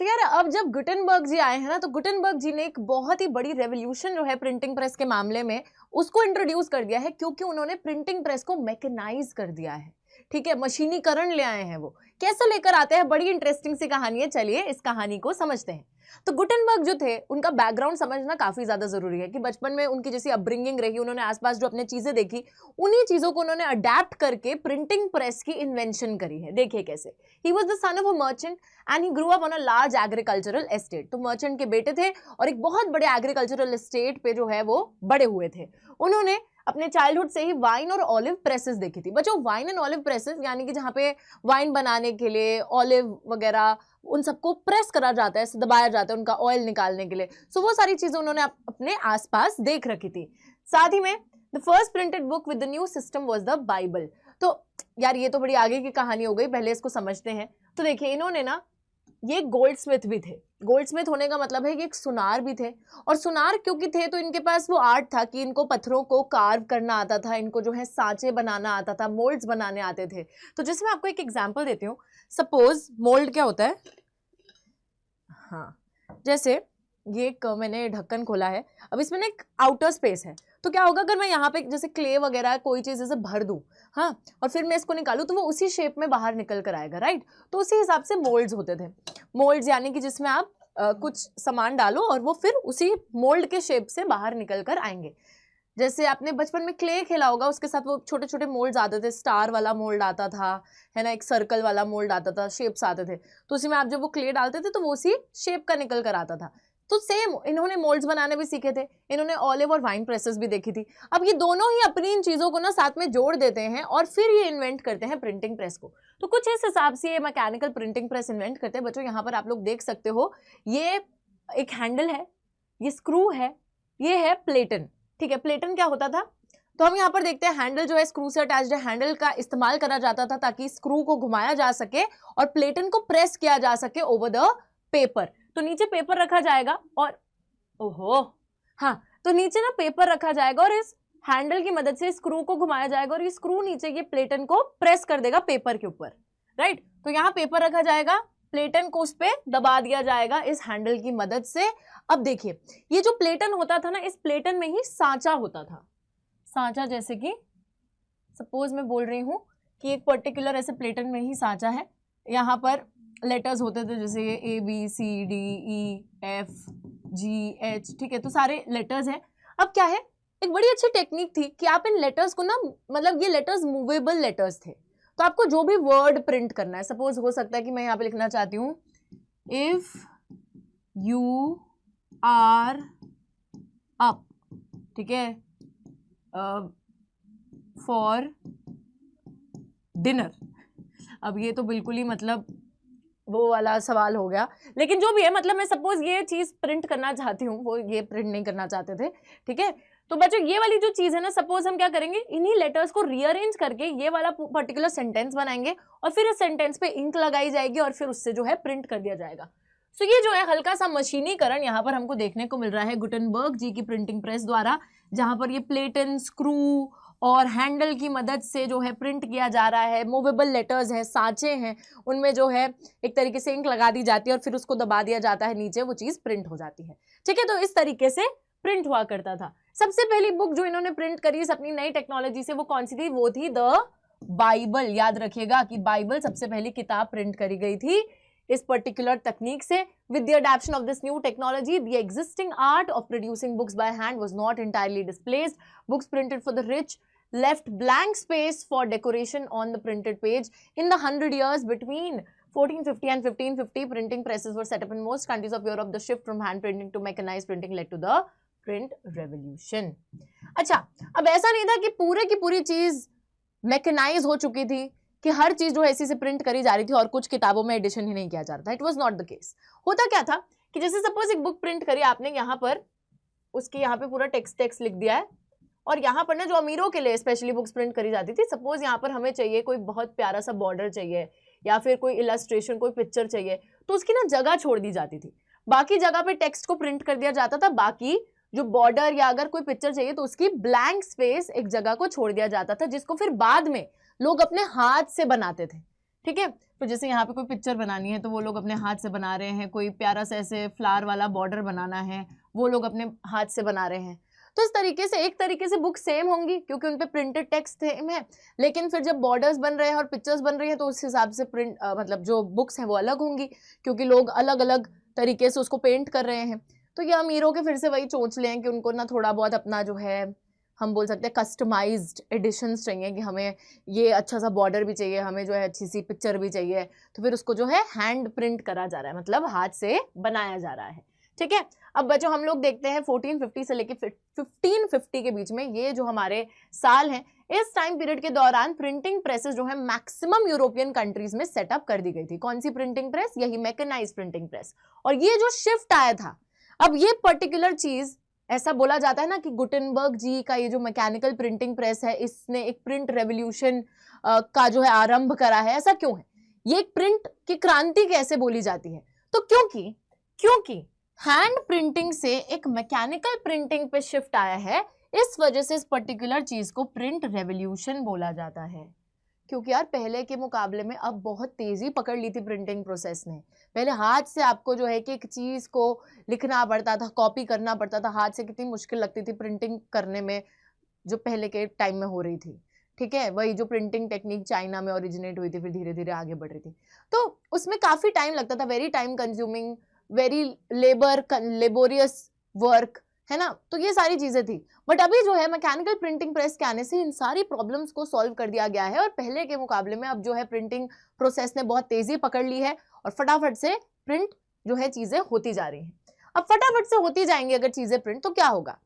तो यार अब जब गुटेनबर्ग जी आए हैं ना, तो गुटेनबर्ग जी ने एक बहुत ही बड़ी रेवोल्यूशन जो है प्रिंटिंग प्रेस के मामले में उसको इंट्रोड्यूस कर दिया है, क्योंकि उन्होंने प्रिंटिंग प्रेस को मैकेनाइज कर दिया है, ठीक है, मशीनीकरण ले आए हैं। वो कैसे लेकर आते हैं, बड़ी इंटरेस्टिंग सी कहानी है, चलिए इस कहानी को समझते हैं। तो गुटेनबर्ग जो थे, उनका बैकग्राउंड समझना काफी ज्यादा जरूरी है कि बचपन में उनकी जैसी अपब्रिंगिंग रही, उन्होंने आसपास जो अपने चीजें देखी, उन्हीं चीजों को उन्होंने अडेप्ट करके प्रिंटिंग प्रेस की इन्वेंशन करी है। देखिए कैसे। He was the son of a merchant and he grew up on a large agricultural estate. तो मर्चेंट के बेटे थे और एक बहुत बड़े एग्रीकल्चरल एस्टेट पे जो है वो बड़े हुए थे। उन्होंने अपने चाइल्डहुड से ही वाइन और ऑलिव प्रेसेस देखी थी। बच्चों वाइन एंड ऑलिव प्रेसेस यानी कि जहाँ पे वाइन बनाने के लिए ऑलिव वगैरह उन सबको प्रेस करा जाता है, दबाया जाता है उनका ऑयल निकालने के लिए। सो वो सारी चीजें उन्होंने अपने आसपास देख रखी थी। साथ ही में the first printed book with the new system was the Bible. तो यार ये तो बड़ी आगे की कहानी हो गई, पहले इसको समझते हैं। तो देखिए इन्होंने ना, ये गोल्ड स्मिथ भी थे। गोल्ड स्मिथ होने का मतलब है कि एक सुनार भी थे, और सुनार क्योंकि थे तो इनके पास वो आर्ट था कि इनको पत्थरों को कार्व करना आता था, इनको जो है सांचे बनाना आता था, मोल्ड्स बनाने आते थे। तो जैसे मैं आपको एक एग्जांपल देती हूँ, सपोज मोल्ड क्या होता है, हाँ, जैसे ये एक मैंने ढक्कन खोला है, अब इसमें ना एक आउटर स्पेस है, तो क्या होगा अगर मैं यहाँ पे जैसे क्ले वगैरह कोई चीज जैसे भर दूं, हाँ, और फिर मैं इसको निकालूं, तो वो उसी शेप में बाहर निकल कर आएगा, राइट। तो उसी हिसाब से मोल्ड्स होते थे। मोल्ड्स यानी कि जिसमें आप कुछ सामान डालो और वो फिर उसी मोल्ड के शेप से बाहर निकल कर आएंगे। जैसे आपने बचपन में क्ले खेला होगा, उसके साथ वो छोटे छोटे मोल्ड्स आते थे, स्टार वाला मोल्ड आता था, है ना, एक सर्कल वाला मोल्ड आता था, शेप्स आते थे, तो उसी में आप जब वो क्ले डालते थे तो वो उसी शेप का निकल कर आता था। तो सेम इन्होंने मोल्ड्स बनाने भी सीखे थे, इन्होंने ऑलिव और वाइन प्रेसेस भी देखी थी। अब ये दोनों ही अपनी इन चीजों को ना साथ में जोड़ देते हैं और फिर ये इन्वेंट करते हैं प्रिंटिंग प्रेस को। तो कुछ इस हिसाब से ये मैकेनिकल प्रिंटिंग प्रेस इन्वेंट करते हैं। बच्चों यहाँ पर आप लोग देख सकते हो, ये एक हैंडल है, ये स्क्रू है, ये है प्लेटन, ठीक है। प्लेटन क्या होता था, तो हम यहाँ पर देखते हैं हैंडल जो है स्क्रू से अटैच्ड है। हैंडल का इस्तेमाल करा जाता था ताकि स्क्रू को घुमाया जा सके और प्लेटन को प्रेस किया जा सके ओवर द पेपर। तो नीचे पेपर रखा जाएगा और ओहो हाँ, तो नीचे ना पेपर रखा जाएगा और इस हैंडल की मदद से स्क्रू को घुमाया जाएगा और ये स्क्रू नीचे ये प्लेटन को प्रेस कर देगा पेपर के ऊपर, राइट। तो यहाँ पेपर रखा जाएगा, प्लेटन को उस पे दबा दिया जाएगा इस हैंडल की मदद से। अब देखिए ये जो प्लेटन होता था ना, इस प्लेटन में ही सांचा होता था। सांचा जैसे कि सपोज मैं बोल रही हूँ कि एक पर्टिकुलर ऐसे प्लेटन में ही सांचा है, यहाँ पर लेटर्स होते थे जैसे ABCDEFGH, ठीक है, तो सारे लेटर्स हैं। अब क्या है, एक बड़ी अच्छी टेक्निक थी कि आप इन लेटर्स को ना, मतलब ये लेटर्स मूवेबल लेटर्स थे, तो आपको जो भी वर्ड प्रिंट करना है, सपोज हो सकता है कि मैं यहाँ पे लिखना चाहती हूँ इफ यू आर अप, ठीक है, फॉर डिनर। अब ये तो बिल्कुल ही मतलब वो वाला सवाल हो गया, लेकिन जो भी है, मतलब मैं सपोज ये चीज प्रिंट करना चाहती हूँ, वो ये प्रिंट नहीं करना चाहते थे, ठीक है। तो बच्चों ये वाली जो चीज है ना, सपोज हम क्या करेंगे, इन्हीं लेटर्स को रीअरेंज करके ये वाला पर्टिकुलर सेंटेंस बनाएंगे और फिर इस सेंटेंस पे इंक लगाई जाएगी और फिर उससे जो है प्रिंट कर दिया जाएगा। सो ये जो है हल्का सा मशीनीकरण यहाँ पर हमको देखने को मिल रहा है गुटेनबर्ग जी की प्रिंटिंग प्रेस द्वारा, जहां पर ये प्लेटन, स्क्रू और हैंडल की मदद से जो है प्रिंट किया जा रहा है। मूवेबल लेटर्स है, सांचे हैं, उनमें जो है एक तरीके से इंक लगा दी जाती है और फिर उसको दबा दिया जाता है नीचे, वो चीज प्रिंट हो जाती है, ठीक है। तो इस तरीके से प्रिंट हुआ करता था। सबसे पहली बुक जो इन्होंने प्रिंट करी इस अपनी नई टेक्नोलॉजी से, वो कौन सी थी? वो थी द बाइबल। याद रखिएगा कि बाइबल सबसे पहली किताब प्रिंट करी गई थी इस पर्टिकुलर तकनीक से। With the adoption of this new technology, the existing art of producing books by hand was not entirely displaced. Books printed for the rich left blank space for decoration on the printed page. In the 100 years between 1450 and 1550, printing presses were set up in most countries of Europe. The shift from hand printing to mechanized printing led to the print revolution. अच्छा, अब ऐसा नहीं था कि पूरे की पूरी चीज मैकेनाइज हो चुकी थी, कि हर चीज जो है इसी से प्रिंट करी जा रही थी और कुछ किताबों में एडिशन ही नहीं किया जा रहा था। It was not the case. होता क्या था कि जैसे सपोज एक बुक प्रिंट करी आपने, यहाँ पर उसके यहाँ पे पूरा टेक्स्ट लिख दिया है, और यहाँ पर ना जो अमीरों के लिए स्पेशली बुक्स प्रिंट करी जाती थी, सपोज यहाँ पर हमें चाहिए कोई बहुत प्यारा सा बॉर्डर चाहिए या फिर कोई इलस्ट्रेशन, कोई पिक्चर चाहिए, तो उसकी ना जगह छोड़ दी जाती थी, बाकी जगह पे टेक्स्ट को प्रिंट कर दिया जाता था, बाकी जो बॉर्डर या अगर कोई पिक्चर चाहिए तो उसकी ब्लैंक स्पेस एक जगह को छोड़ दिया जाता था, जिसको फिर बाद में लोग अपने हाथ से बनाते थे, ठीक है। तो जैसे यहाँ पे कोई पिक्चर बनानी है तो वो लोग अपने हाथ से बना रहे हैं, कोई प्यारा सा ऐसे फ्लावर वाला बॉर्डर बनाना है, वो लोग अपने हाथ से बना रहे हैं। तो इस तरीके से एक तरीके से बुक सेम होंगी क्योंकि उन पे प्रिंटेड टेक्स्ट सेम है, लेकिन फिर जब बॉर्डर्स बन रहे हैं और पिक्चर्स बन रही हैं तो उस हिसाब से प्रिंट मतलब जो बुक्स हैं वो अलग होंगी, क्योंकि लोग अलग अलग तरीके से उसको पेंट कर रहे हैं। तो ये अमीरों के फिर से वही सोच लें कि उनको ना थोड़ा बहुत अपना जो है, हम बोल सकते हैं कस्टमाइज्ड एडिशंस चाहिए, कि हमें ये अच्छा सा बॉर्डर भी चाहिए, हमें जो है अच्छी सी पिक्चर भी चाहिए, तो फिर उसको जो है हैंड प्रिंट करा जा रहा है, मतलब हाथ से बनाया जा रहा है, ठीक है। अब बच्चों हम लोग देखते हैं 1450 से लेके 1550 के बीच में, ये जो हमारे साल हैं, इस टाइम पीरियड के दौरान प्रिंटिंग प्रेसेस जो है मैक्सिमम यूरोपियन कंट्रीज में सेटअप कर दी गई थी। कौन सी प्रिंटिंग प्रेस? यही मैकेनाइज्ड प्रिंटिंग प्रेस। और ये जो शिफ्ट आया था, अब ये पर्टिकुलर चीज, ऐसा बोला जाता है ना कि गुटेनबर्ग जी का ये जो मैकेनिकल प्रिंटिंग प्रेस है, इसने एक प्रिंट रेवोल्यूशन का जो है आरंभ करा है। ऐसा क्यों है? ये एक प्रिंट की क्रांति कैसे बोली जाती है? तो क्योंकि हैंड प्रिंटिंग से एक मैकेनिकल प्रिंटिंग पे शिफ्ट आया है, इस वजह से इस पर्टिकुलर चीज को प्रिंट रेवोल्यूशन बोला जाता है। क्योंकि यार पहले के मुकाबले में अब बहुत तेजी पकड़ ली थी प्रिंटिंग प्रोसेस ने। पहले हाथ से आपको जो है कि एक चीज को लिखना पड़ता था, कॉपी करना पड़ता था, हाथ से कितनी मुश्किल लगती थी प्रिंटिंग करने में, जो पहले के टाइम में हो रही थी, ठीक है। वही जो प्रिंटिंग टेक्निक चाइना में ओरिजिनेट हुई थी, फिर धीरे धीरे आगे बढ़ रही थी, तो उसमें काफी टाइम लगता था, very time consuming, very laborious work, है ना। तो ये सारी चीजें थी। बट अभी जो है मैकेनिकल प्रिंटिंग प्रेस के आने से इन सारी प्रॉब्लम्स को सॉल्व कर दिया गया है, और पहले के मुकाबले में अब जो है प्रिंटिंग प्रोसेस ने बहुत तेजी पकड़ ली है और फटाफट से प्रिंट जो है चीजें होती जा रही हैं। अब फटाफट से होती जाएंगी अगर चीजें प्रिंट, तो क्या होगा?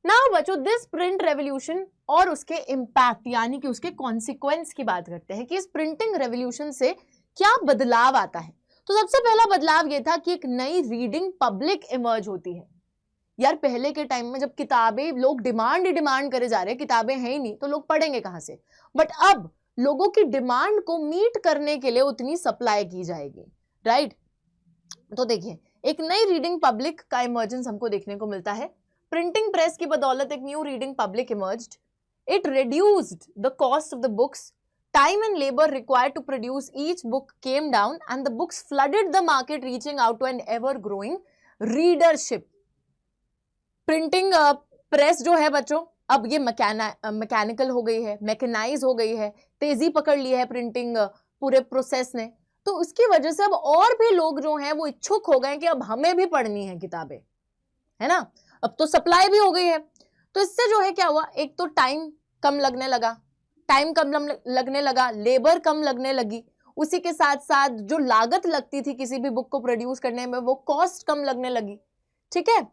नाउ बच्चों, दिस प्रिंट रेवोल्यूशन और उसके इम्पैक्ट यानी कि उसके कॉन्सिक्वेंस की बात करते हैं कि इस प्रिंटिंग रेवोल्यूशन से क्या बदलाव आता है। तो सबसे पहला बदलाव यह था कि एक नई रीडिंग पब्लिक इमर्ज होती है। यार पहले के टाइम में जब किताबें लोग डिमांड करे जा रहे हैं, किताबें हैं ही नहीं तो लोग पढ़ेंगे कहां से। बट अब लोगों की डिमांड को मीट करने के लिए उतनी सप्लाई की जाएगी, राइट। तो देखिए, एक नई रीडिंग पब्लिक का इमर्जेंस हमको देखने को मिलता है। प्रिंटिंग प्रेस की बदौलत एक new reading public emerged. It reduced the cost of the books, time and labor required to produce each book came down, and the books flooded the market, reaching out to an ever growing readership. Printing press जो है बच्चों, अब ये mechanical हो गई है, mechanise हो गई है, तेजी पकड़ ली है प्रिंटिंग पूरे प्रोसेस ने। तो उसकी वजह से अब और भी लोग जो हैं वो इच्छुक हो गए कि अब हमें भी पढ़नी है किताबें, है ना। अब तो सप्लाई भी हो गई है, तो इससे जो है क्या हुआ, एक तो टाइम कम लगने लगा, लेबर कम लगने लगी, उसी के साथ साथ जो लागत लगती थी किसी भी बुक को प्रोड्यूस करने में वो कॉस्ट कम लगने लगी। ठीक है,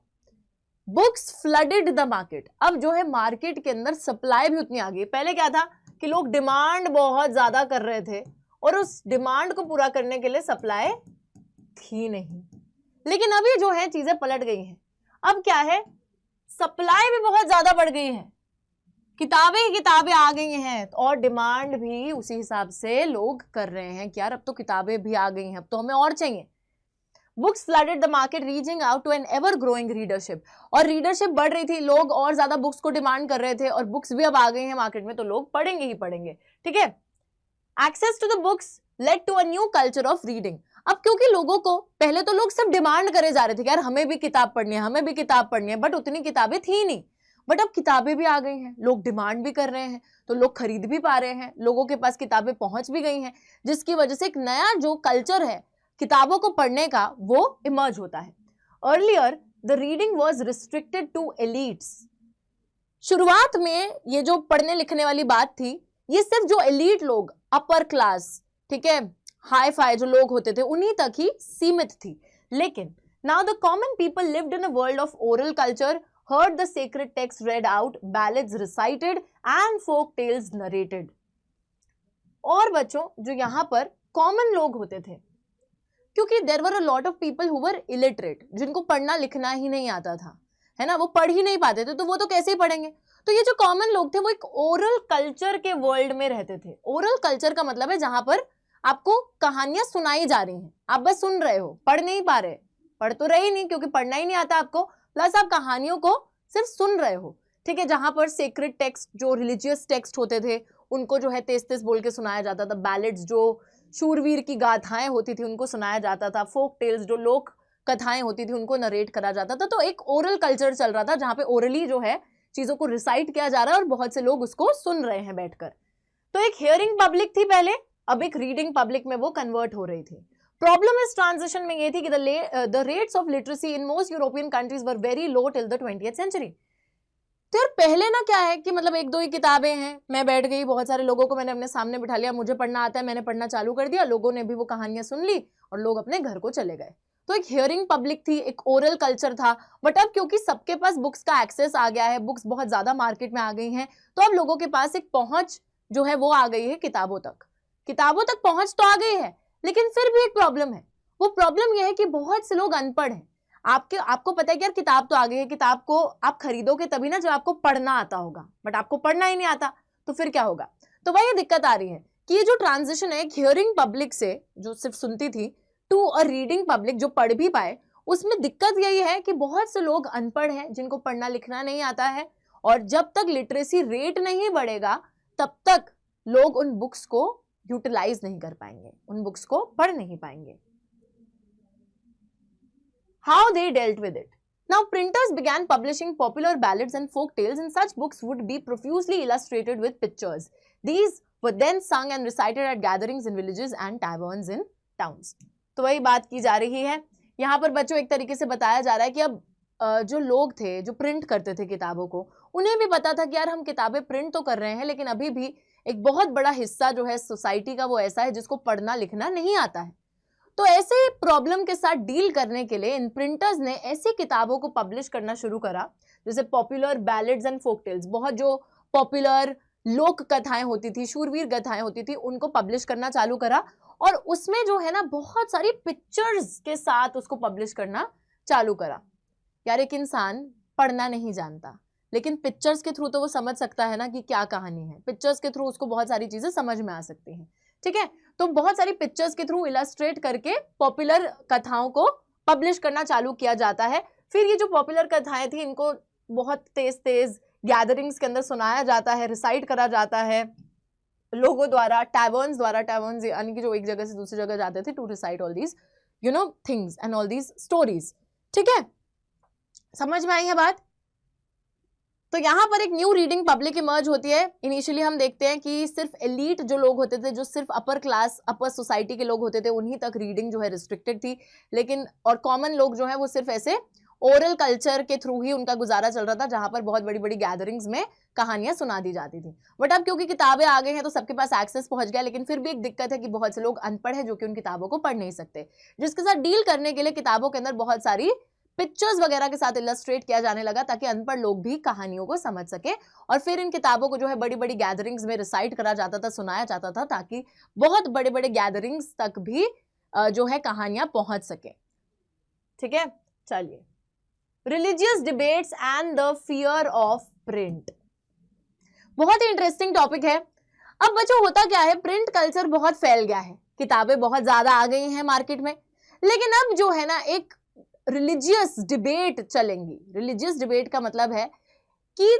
बुक्स फ्लडेड द मार्केट। अब जो है मार्केट के अंदर सप्लाई भी उतनी आ गई। पहले क्या था कि लोग डिमांड बहुत ज्यादा कर रहे थे और उस डिमांड को पूरा करने के लिए सप्लाई थी नहीं, लेकिन अभी जो है चीजें पलट गई हैं। अब क्या है, सप्लाई भी बहुत ज्यादा बढ़ गई है, किताबें ही किताबें आ गई हैं और डिमांड भी उसी हिसाब से लोग कर रहे हैं कि यार अब तो किताबें भी आ गई हैं, अब तो हमें और चाहिए। Books flooded the market reaching out to an ever growing readership. और रीडरशिप बढ़ रही थी, लोग और ज्यादा बुक्स को डिमांड कर रहे थे और बुक्स भी अब आ गई हैं मार्केट में, तो लोग पढ़ेंगे ही पढ़ेंगे। ठीक है, access to the books led to a new culture of reading. अब क्योंकि लोगों को, पहले तो लोग सिर्फ डिमांड करे जा रहे थे कि यार हमें भी किताब पढ़नी है, हमें भी किताब पढ़नी है, बट उतनी किताबें थी नहीं। बट अब किताबें भी आ गई हैं, लोग डिमांड भी कर रहे हैं, तो लोग खरीद भी पा रहे हैं, लोगों के पास किताबें पहुंच भी गई हैं, जिसकी वजह से एक नया जो कल्चर है किताबों को पढ़ने का वो इमर्ज होता है। Earlier the reading was restricted to elites. शुरुआत में ये जो पढ़ने लिखने वाली बात थी, ये सिर्फ जो एलीट लोग, अपर क्लास, ठीक है, हाई फाई जो लोग होते थे, उन्हीं तक ही सीमित थी। लेकिन now the common people lived in a world of oral culture, heard the sacred text read out, ballads recited and folk tales narrated। और बच्चों जो यहाँ पर कॉमन लोग होते थे, क्योंकि there were a lot of people who were illiterate, जिनको पढ़ना लिखना ही नहीं आता था, है ना, वो पढ़ ही नहीं पाते थे, तो वो तो कैसे ही पढ़ेंगे। तो ये जो कॉमन लोग थे वो एक ओरल कल्चर के वर्ल्ड में रहते थे। ओरल कल्चर का मतलब है जहां पर आपको कहानियां सुनाई जा रही हैं, आप बस सुन रहे हो, पढ़ नहीं पा रहे, पढ़ तो रहे ही नहीं क्योंकि पढ़ना ही नहीं आता आपको, प्लस आप कहानियों को सिर्फ सुन रहे हो। ठीक है, जहां पर सेक्रेड टेक्स्ट, जो रिलीजियस टेक्स्ट होते थे, उनको जो है तेज तेज बोल के सुनाया जाता था। बैलेड्स, जो शूरवीर की गाथाएं होती थी, उनको सुनाया जाता था। फोक टेल्स, जो लोक कथाएं होती थी, उनको नरेट करा जाता था। तो एक ओरल कल्चर चल रहा था जहां पे ओरली जो है चीजों को रिसाइट किया जा रहा है और बहुत से लोग उसको सुन रहे हैं बैठकर। तो एक हियरिंग पब्लिक थी पहले, अब एक रीडिंग पब्लिक में वो कन्वर्ट हो रही थी। प्रॉब्लम इस ट्रांजिशन में ये थी कि the rates of literacy in most European countries were very low till the 20th century. तो यार पहले ना क्या है कि मतलब एक दो ही किताबें हैं, मैं बैठ गई, बहुत सारे लोगों को मैंने अपने सामने बिठा लिया, मुझे पढ़ना आता है, मैंने पढ़ना चालू कर दिया, लोगों ने भी वो कहानियां सुन ली और लोग अपने घर को चले गए। तो एक हियरिंग पब्लिक थी, एक ओरल कल्चर था। बट अब क्योंकि सबके पास बुक्स का एक्सेस आ गया है, बुक्स बहुत ज्यादा मार्केट में आ गई हैं, तो अब लोगों के पास एक पहुंच जो है वो आ गई है किताबों तक। किताबों तक पहुंच तो आ गई है, लेकिन फिर भी एक प्रॉब्लम है। वो प्रॉब्लम यह है कि बहुत से लोग अनपढ़ हैं। आपको पता है कि यार किताब तो आ गई है, किताब को आप खरीदोगे तभी ना जब आपको पढ़ना आता होगा, बट आपको पढ़ना ही नहीं आता, तो फिर क्या होगा। तो वही दिक्कत आ रही है कि ये जो ट्रांजिशन है हियरिंग पब्लिक से, जो सिर्फ सुनती थी, टू अ रीडिंग पब्लिक जो पढ़ भी पाए, उसमें दिक्कत यही है कि बहुत से लोग अनपढ़ हैं, जिनको पढ़ना लिखना नहीं आता है, और जब तक लिटरेसी रेट नहीं बढ़ेगा तब तक लोग उन बुक्स को यूटिलाइज नहीं कर पाएंगे, उन बुक्स को पढ़ नहीं पाएंगे। How they dealt with it. Now printers began publishing popular ballads and folk tales, and such books would be profusely illustrated with pictures. These were then sung and recited at gatherings in villages and taverns in towns. तो वही बात की जा रही है यहाँ पर बच्चों, एक तरीके से बताया जा रहा है कि अब जो लोग थे जो प्रिंट करते थे किताबों को, उन्हें भी पता था कि यार हम किताबें प्रिंट तो कर रहे हैं, लेकिन अभी भी एक बहुत बड़ा हिस्सा जो है सोसाइटी का वो ऐसा है जिसको पढ़ना लिखना नहीं आता है। तो ऐसे प्रॉब्लम के साथ डील करने के लिए इन प्रिंटर्स ने ऐसी किताबों को पब्लिश करना शुरू करा, जैसे popular ballads and folk tales, बहुत जो पॉपुलर लोक कथाएं होती थी, शूरवीर गाथाएं होती थी, उनको पब्लिश करना चालू करा। और उसमें जो है ना बहुत सारी पिक्चर्स के साथ उसको पब्लिश करना चालू करा। यार एक इंसान पढ़ना नहीं जानता, लेकिन पिक्चर्स के थ्रू तो वो समझ सकता है ना कि क्या कहानी है, पिक्चर्स के थ्रू उसको बहुत सारी चीजें समझ में आ सकती हैं। ठीक है, तो बहुत सारी पिक्चर्स के थ्रू इलस्ट्रेट करके पॉपुलर कथाओं को पब्लिश करना चालू किया जाता है। फिर ये जो पॉपुलर कथाएं थी, इनको बहुत तेज तेज गैदरिंग्स के अंदर सुनाया जाता है, रिसाइट करा जाता है लोगों द्वारा, टैवर्न्स यानी कि जो एक जगह से दूसरी जगह जाते थे to recite all these things and all these stories. ठीक है, समझ में आई है बात। तो यहाँ पर एक न्यू रीडिंग पब्लिक इमर्ज होती है। इनिशियली हम देखते हैं कि सिर्फ एलीट जो लोग होते थे, जो सिर्फ अपर क्लास, अपर सोसाइटी के लोग होते थे, उन्हीं तक रीडिंग जो है रिस्ट्रिक्टेड थी, लेकिन और कॉमन लोग जो है वो सिर्फ ऐसे ओरल कल्चर के थ्रू ही उनका गुजारा चल रहा था, जहां पर बहुत बड़ी बड़ी गैदरिंग्स में कहानियां सुना दी जाती थी। बट अब क्योंकि किताबें आ गई हैं तो सबके पास एक्सेस पहुंच गया, लेकिन फिर भी एक दिक्कत है कि बहुत से लोग अनपढ़ हैं जो कि उन किताबों को पढ़ नहीं सकते, जिसके साथ डील करने के लिए किताबों के अंदर बहुत सारी पिक्चर्स वगैरह के साथ इलस्ट्रेट किया जाने लगा, ताकि अनपढ़ लोग भी कहानियों को समझ सके। और फिर इन किताबों को जो है बड़ी बड़ी गैदरिंग्स में रिसाइट करा जाता था, सुनाया जाता था, ताकि बहुत बड़े बड़े गैदरिंग्स तक भी जो है कहानियां पहुंच सके। ठीक है, चलिए, religious debates and the fear of print, बहुत ही इंटरेस्टिंग टॉपिक है। अब बच्चों होता क्या है, प्रिंट कल्चर बहुत फैल गया है, किताबें बहुत ज्यादा आ गई हैं मार्केट में, लेकिन अब जो है ना एक रिलीजियस डिबेट चलेंगी। रिलीजियस डिबेट का मतलब है कि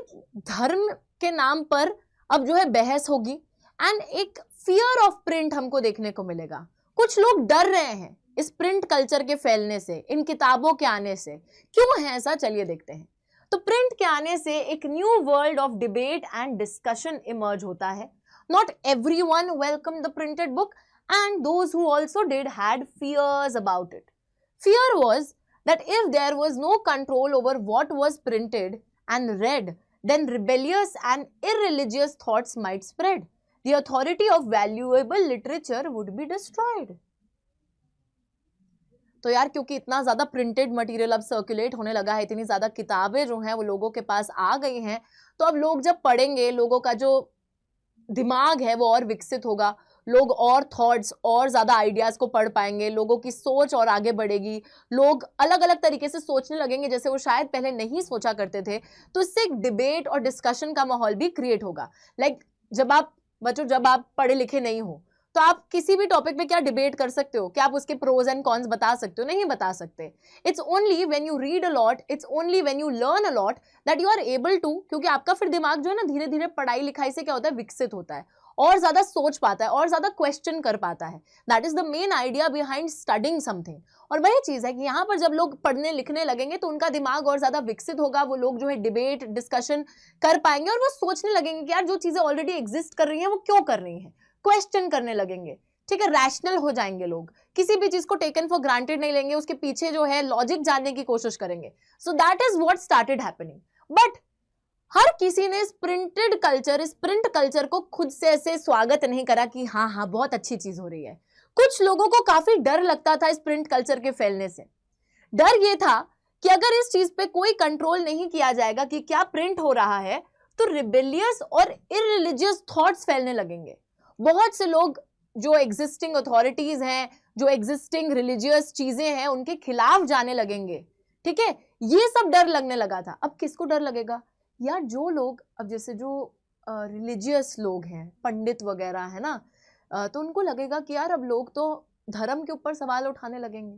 धर्म के नाम पर अब जो है बहस होगी, एंड एक फियर ऑफ प्रिंट हमको देखने को मिलेगा। कुछ लोग डर रहे हैं इस प्रिंट कल्चर के फैलने से, इन किताबों के आने से। क्यों है ऐसा, चलिए देखते हैं। तो प्रिंट के आने से एक new world of debate and discussion emerge होता है। Not everyone welcome the printed book, and those who also did had fears about it. Fear was that if there was no control over what was printed and read, then rebellious and irreligious thoughts might spread. The authority of valuable literature would be destroyed. तो यार क्योंकि इतना ज्यादा printed material अब circulate होने लगा है, इतनी ज्यादा किताबें जो हैं वो लोगों के पास आ गई हैं, तो अब लोग जब पढ़ेंगे, लोगों का जो दिमाग है वो और विकसित होगा, लोग और थॉट्स और ज्यादा आइडियाज को पढ़ पाएंगे, लोगों की सोच और आगे बढ़ेगी, लोग अलग अलग तरीके से सोचने लगेंगे जैसे वो शायद पहले नहीं सोचा करते थे। तो इससे एक डिबेट और डिस्कशन का माहौल भी क्रिएट होगा। लाइक जब आप पढ़े लिखे नहीं हो तो आप किसी भी टॉपिक पे क्या डिबेट कर सकते हो? क्या आप उसके प्रोज एंड कॉन्स बता सकते हो? नहीं बता सकते। It's only when you read a lot, it's only when you learn a lot that you are able to, क्योंकि आपका फिर दिमाग जो है ना धीरे धीरे पढ़ाई लिखाई से क्या होता है, विकसित होता है, और ज्यादा सोच पाता है और ज्यादा क्वेश्चन कर पाता है। That is the main idea behind studying something. और वही चीज है कि यहाँ पर जब लोग पढ़ने लिखने लगेंगे तो उनका दिमाग और ज्यादा विकसित होगा, वो लोग जो है डिबेट डिस्कशन कर पाएंगे, और वो सोचने लगेंगे कि यार जो चीजें ऑलरेडी एग्जिस्ट कर रही हैं वो क्यों कर रही हैं, क्वेश्चन करने लगेंगे। ठीक है, रैशनल हो जाएंगे लोग, किसी भी चीज को टेकन फॉर ग्रांटेड नहीं लेंगे, उसके पीछे जो है लॉजिक जानने की कोशिश करेंगे। So that is what started happening. But हर किसी ने इस प्रिंटेड कल्चर, इस प्रिंट कल्चर को खुद से ऐसे स्वागत नहीं करा कि हाँ हाँ बहुत अच्छी चीज हो रही है। कुछ लोगों को काफी डर लगता था इस प्रिंट कल्चर के फैलने से। डर ये था कि अगर इस चीज पे कोई कंट्रोल नहीं किया जाएगा कि क्या प्रिंट हो रहा है, तो रिबेलियस और इररिलीजियस थॉट्स फैलने लगेंगे। बहुत से लोग जो एग्जिस्टिंग अथॉरिटीज हैं, जो एग्जिस्टिंग रिलीजियस चीजें हैं, उनके खिलाफ जाने लगेंगे। ठीक है, ये सब डर लगने लगा था। अब किसको डर लगेगा यार? जो लोग, अब जैसे जो रिलीजियस लोग हैं, पंडित वगैरह है ना, तो उनको लगेगा कि यार अब लोग तो धर्म के ऊपर सवाल उठाने लगेंगे।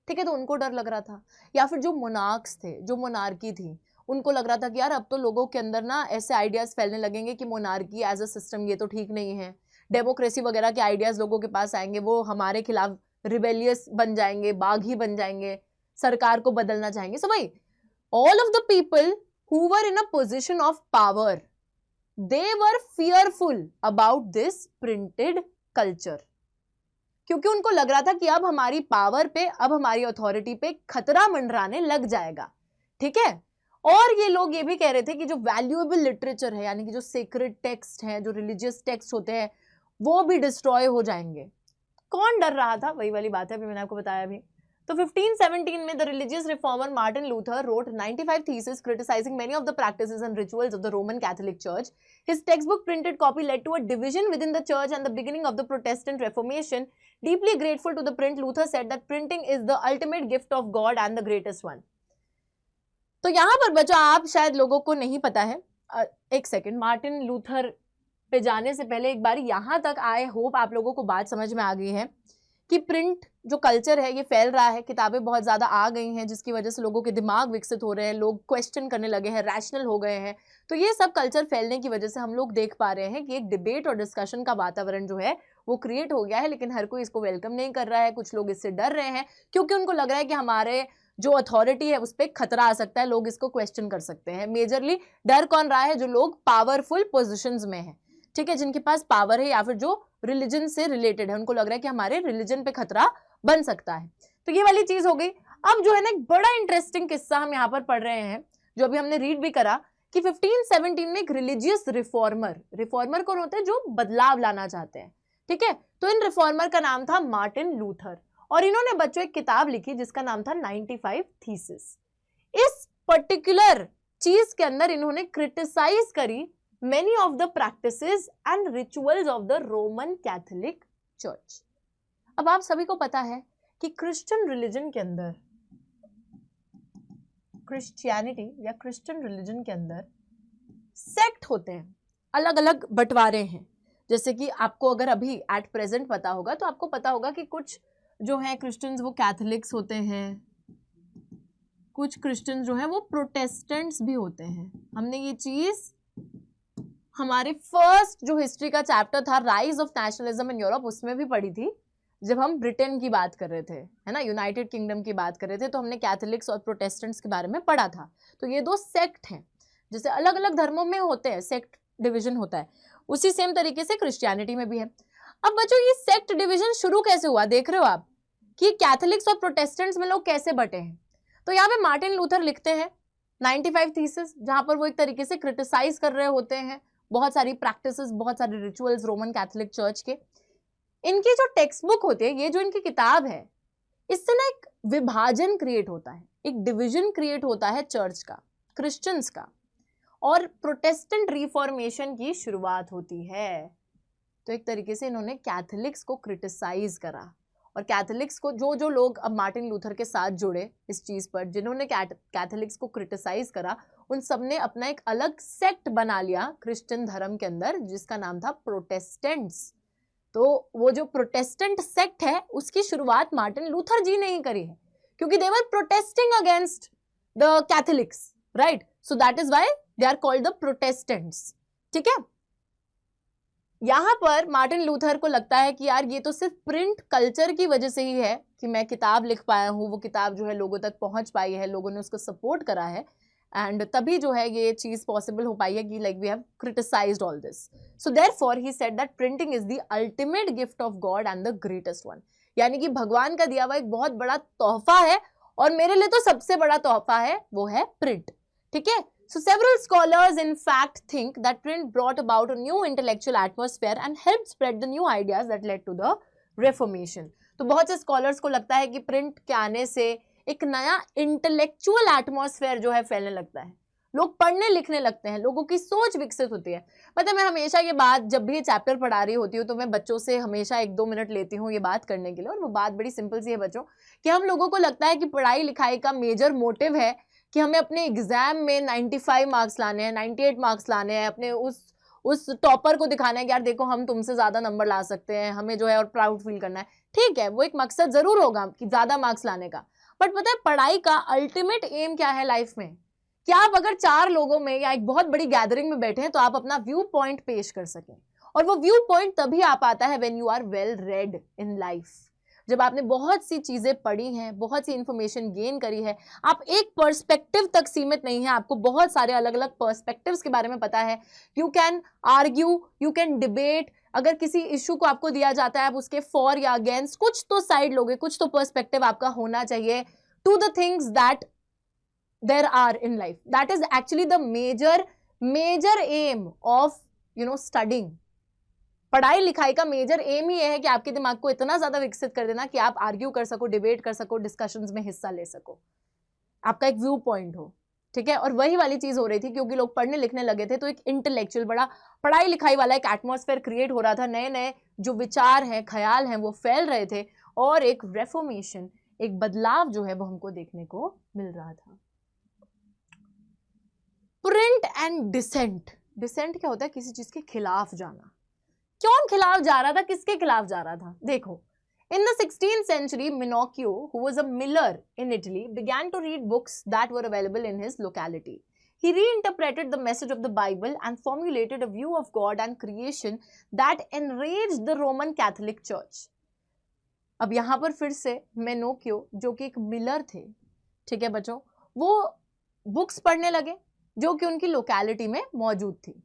ठीक है, तो उनको डर लग रहा था। या फिर जो मोनार्क्स थे, जो मोनार्की थी, उनको लग रहा था कि यार अब तो लोगों के अंदर ना ऐसे आइडियाज फैलने लगेंगे कि मोनार्की एज अ सिस्टम ये तो ठीक नहीं है, डेमोक्रेसी वगैरह के आइडियाज लोगों के पास आएंगे, वो हमारे खिलाफ रिबेलियस बन जाएंगे, बागी बन जाएंगे, सरकार को बदलना चाहेंगे। सो भाई all of the people who were in a position of power, they were fearful about this printed culture, क्योंकि उनको लग रहा था कि अब हमारी पावर पे, अब हमारी अथॉरिटी पे खतरा मंडराने लग जाएगा। ठीक है, और ये लोग ये भी कह रहे थे कि जो वैल्यूएबल लिटरेचर है, यानी कि जो सेक्रेड टेक्स्ट हैं, जो रिलीजियस टेक्स्ट होते हैं, वो भी डिस्ट्रॉय हो जाएंगे। कौन डर रहा था? वही वाली बात है, अभी मैंने आपको बताया भी। तो 1517 में the religious reformer Martin Luther wrote 95 theses criticizing many of the practices and rituals of the Roman Catholic Church. His textbook printed copy led to a division within the church and the beginning of the Protestant Reformation. Deeply grateful to the print, Luther said that printing is the ultimate gift of God and the greatest one. तो यहाँ पर बच्चा, आप शायद लोगों को नहीं पता है, एक सेकेंड, मार्टिन लूथर पे जाने से पहले एक बार यहाँ तक आए, होप आप लोगों को बात समझ में आ गई है कि प्रिंट जो कल्चर है ये फैल रहा है, किताबें बहुत ज़्यादा आ गई हैं जिसकी वजह से लोगों के दिमाग विकसित हो रहे हैं, लोग क्वेश्चन करने लगे हैं, रैशनल हो गए हैं। तो ये सब कल्चर फैलने की वजह से हम लोग देख पा रहे हैं कि एक डिबेट और डिस्कशन का वातावरण जो है वो क्रिएट हो गया है, लेकिन हर कोई इसको वेलकम नहीं कर रहा है। कुछ लोग इससे डर रहे हैं क्योंकि उनको लग रहा है कि हमारे जो अथॉरिटी है उस पर खतरा आ सकता है, लोग इसको क्वेश्चन कर सकते हैं। मेजरली डर कौन रहा है? जो लोग पावरफुल पोजिशंस में है, ठीक है, जिनके पास पावर है या फिर जो रिलीजन से रिलेटेड है, उनको लग रहा है कि हमारे रिलीजन पे खतरा बन सकता है। तो ये वाली चीज हो गई। अब जो है ना एक बड़ा इंटरेस्टिंग किस्सा हम यहाँ पर पढ़ रहे हैं, जो अभी हमने रीड भी करा कि 1517 में एक रिलीजियस रिफॉर्मर कौन होते हैं? जो बदलाव लाना चाहते हैं, ठीक है। तो इन रिफॉर्मर का नाम था मार्टिन लूथर, और इन्होंने बच्चों एक किताब लिखी जिसका नाम था 95 थीसिस। इस पर्टिकुलर चीज के अंदर इन्होंने क्रिटिसाइज करी many of the practices and rituals of the Roman Catholic Church। अब आप सभी को पता है कि क्रिश्चियन रिलीजन के अंदर, क्रिश्चियनिटी या क्रिश्चियन रिलीजन के अंदर सेक्ट होते हैं, अलग अलग बंटवारे हैं। जैसे कि आपको अगर अभी एट प्रेजेंट पता होगा तो आपको पता होगा कि कुछ जो है क्रिश्चियंस वो कैथोलिक्स होते हैं, कुछ क्रिश्चियंस जो है वो प्रोटेस्टेंट्स भी होते हैं। हमने ये चीज हमारे फर्स्ट जो हिस्ट्री का चैप्टर था rise of nationalism in Europe उसमें भी पढ़ी थी, जब हम ब्रिटेन की बात कर रहे थे, है ना, यूनाइटेड किंगडम की बात कर रहे थे, तो हमने कैथोलिक्स और प्रोटेस्टेंट्स के बारे में पढ़ा था। तो ये दो सेक्ट हैं, जैसे अलग अलग धर्मों में होते हैं सेक्ट डिवीजन होता है, उसी सेम तरीके से क्रिश्चियनिटी में भी है। अब बच्चों ये सेक्ट डिवीजन शुरू कैसे हुआ, देख रहे हो आप कि कैथोलिक्स और प्रोटेस्टेंट्स में लोग कैसे बटे हैं। तो यहाँ पे मार्टिन लूथर लिखते हैं 95 थीसिस, जहां पर वो एक तरीके से क्रिटिसाइज कर रहे होते हैं बहुत सारी प्रैक्टिसेस, बहुत सारे रिचुअल्स रोमन कैथोलिक चर्च के। इनकी जो टेक्स्ट बुक होती है, ये जो इनकी किताब है, इससे ना एक विभाजन क्रिएट होता है, एक डिवीजन क्रिएट होता है चर्च का, क्रिश्चियंस का, और प्रोटेस्टेंट रिफॉर्मेशन की शुरुआत होती है। तो एक तरीके से इन्होंने कैथोलिक्स को क्रिटिसाइज करा, और कैथोलिक्स को जो जो लोग अब मार्टिन लूथर के साथ जुड़े इस चीज पर, जिन्होंने कैथोलिक्स को क्रिटिसाइज करा, उन सब ने अपना एक अलग सेक्ट बना लिया क्रिश्चियन धर्म के अंदर, जिसका नाम था प्रोटेस्टेंट्स। तो वो जो प्रोटेस्टेंट सेक्ट है उसकी शुरुआत मार्टिन लूथर जी ने ही करी है, क्योंकि they were protesting against the Catholics, right. So that is why they are called the Protestants, ठीक है। यहां पर मार्टिन लूथर को लगता है कि यार ये तो सिर्फ प्रिंट कल्चर की वजह से ही है कि मैं किताब लिख पाया हूं, वो किताब जो है लोगों तक पहुंच पाई है, लोगों ने उसको सपोर्ट करा है, एंड तभी जो है ये चीज पॉसिबल हो पाई है कि like we have criticized all this. So therefore he said that printing is the ultimate gift of God and the greatest one, यानी कि भगवान का दिया हुआ एक बहुत बड़ा तोहफा है, और मेरे लिए तो सबसे बड़ा तोहफा है वो है प्रिंट, ठीक है। So several scholars in fact think that print brought about a new intellectual atmosphere and helped spread the new ideas that led to the Reformation। तो बहुत से स्कॉलर्स को लगता है कि प्रिंट के आने से एक नया इंटेलेक्चुअल एटमॉस्फेयर जो है फैलने लगता है, लोग पढ़ने लिखने लगते हैं, लोगों की सोच विकसित होती है। मतलब मैं हमेशा ये बात, जब भी ये चैप्टर पढ़ा रही होती हूँ तो मैं बच्चों से हमेशा 1-2 मिनट लेती हूँ ये बात करने के लिए, और वो बात बड़ी सिंपल सी है बच्चों, कि हम लोगों को लगता है कि पढ़ाई लिखाई का मेजर मोटिव है कि हमें अपने एग्जाम में 95 मार्क्स लाने हैं, 98 मार्क्स लाने हैं, अपने उस टॉपर को दिखाना है कि यार देखो हम तुमसे ज्यादा नंबर ला सकते हैं, हमें जो है और प्राउड फील करना है। ठीक है, वो एक मकसद जरूर होगा कि ज्यादा मार्क्स लाने का, बट पता है पढ़ाई का अल्टीमेट एम क्या है लाइफ में, कि आप अगर 4 लोगों में या एक बहुत बड़ी गैदरिंग में बैठे हैं तो आप अपना व्यू पॉइंट पेश कर सकें, और वो व्यू पॉइंट तभी आ पाता है when you are well read in life, जब आपने बहुत सी चीजें पढ़ी हैं, बहुत सी इंफॉर्मेशन गेन करी है, आप एक पर्सपेक्टिव तक सीमित नहीं है, आपको बहुत सारे अलग अलग पर्सपेक्टिव्स के बारे में पता है। You can argue, you can debate, अगर किसी इशू को आपको दिया जाता है आप उसके फॉर या अगेंस्ट कुछ तो साइड लोगे, कुछ तो पर्सपेक्टिव आपका होना चाहिए to the things that there are in life. That is actually the major aim of studying. पढ़ाई लिखाई का मेजर एम ही है कि आपके दिमाग को इतना ज्यादा विकसित कर देना कि आप आर्ग्यू कर सको, डिबेट कर सको, डिस्कशंस में हिस्सा ले सको, आपका एक व्यू पॉइंट हो, ठीक है। और वही वाली चीज हो रही थी, क्योंकि लोग पढ़ने लिखने लगे थे तो एक इंटेलेक्चुअल बड़ा पढ़ाई लिखाई वाला एक एटमॉस्फेयर क्रिएट हो रहा था, नए नए जो विचार हैं, ख्याल हैं वो फैल रहे थे, और एक रेफॉर्मेशन, एक बदलाव जो है वो हमको देखने को मिल रहा था। Print and decent. डिसेंट क्या होता है? किसी चीज के खिलाफ जाना। कौन खिलाफ जा रहा था, किसके खिलाफ जा रहा था? देखो, in the 16th century, Minocchio, who was a miller in Italy, began to read books that were available in his locality. He reinterpreted the message of the Bible and formulated a view of God and creation that enraged the Roman Catholic Church. अब यहाँ पर फिर से मेनोकियो, जो कि एक Miller थे, ठीक है बच्चों, वो बुक्स पढ़ने लगे जो कि उनकी लोकेलिटी में मौजूद थी।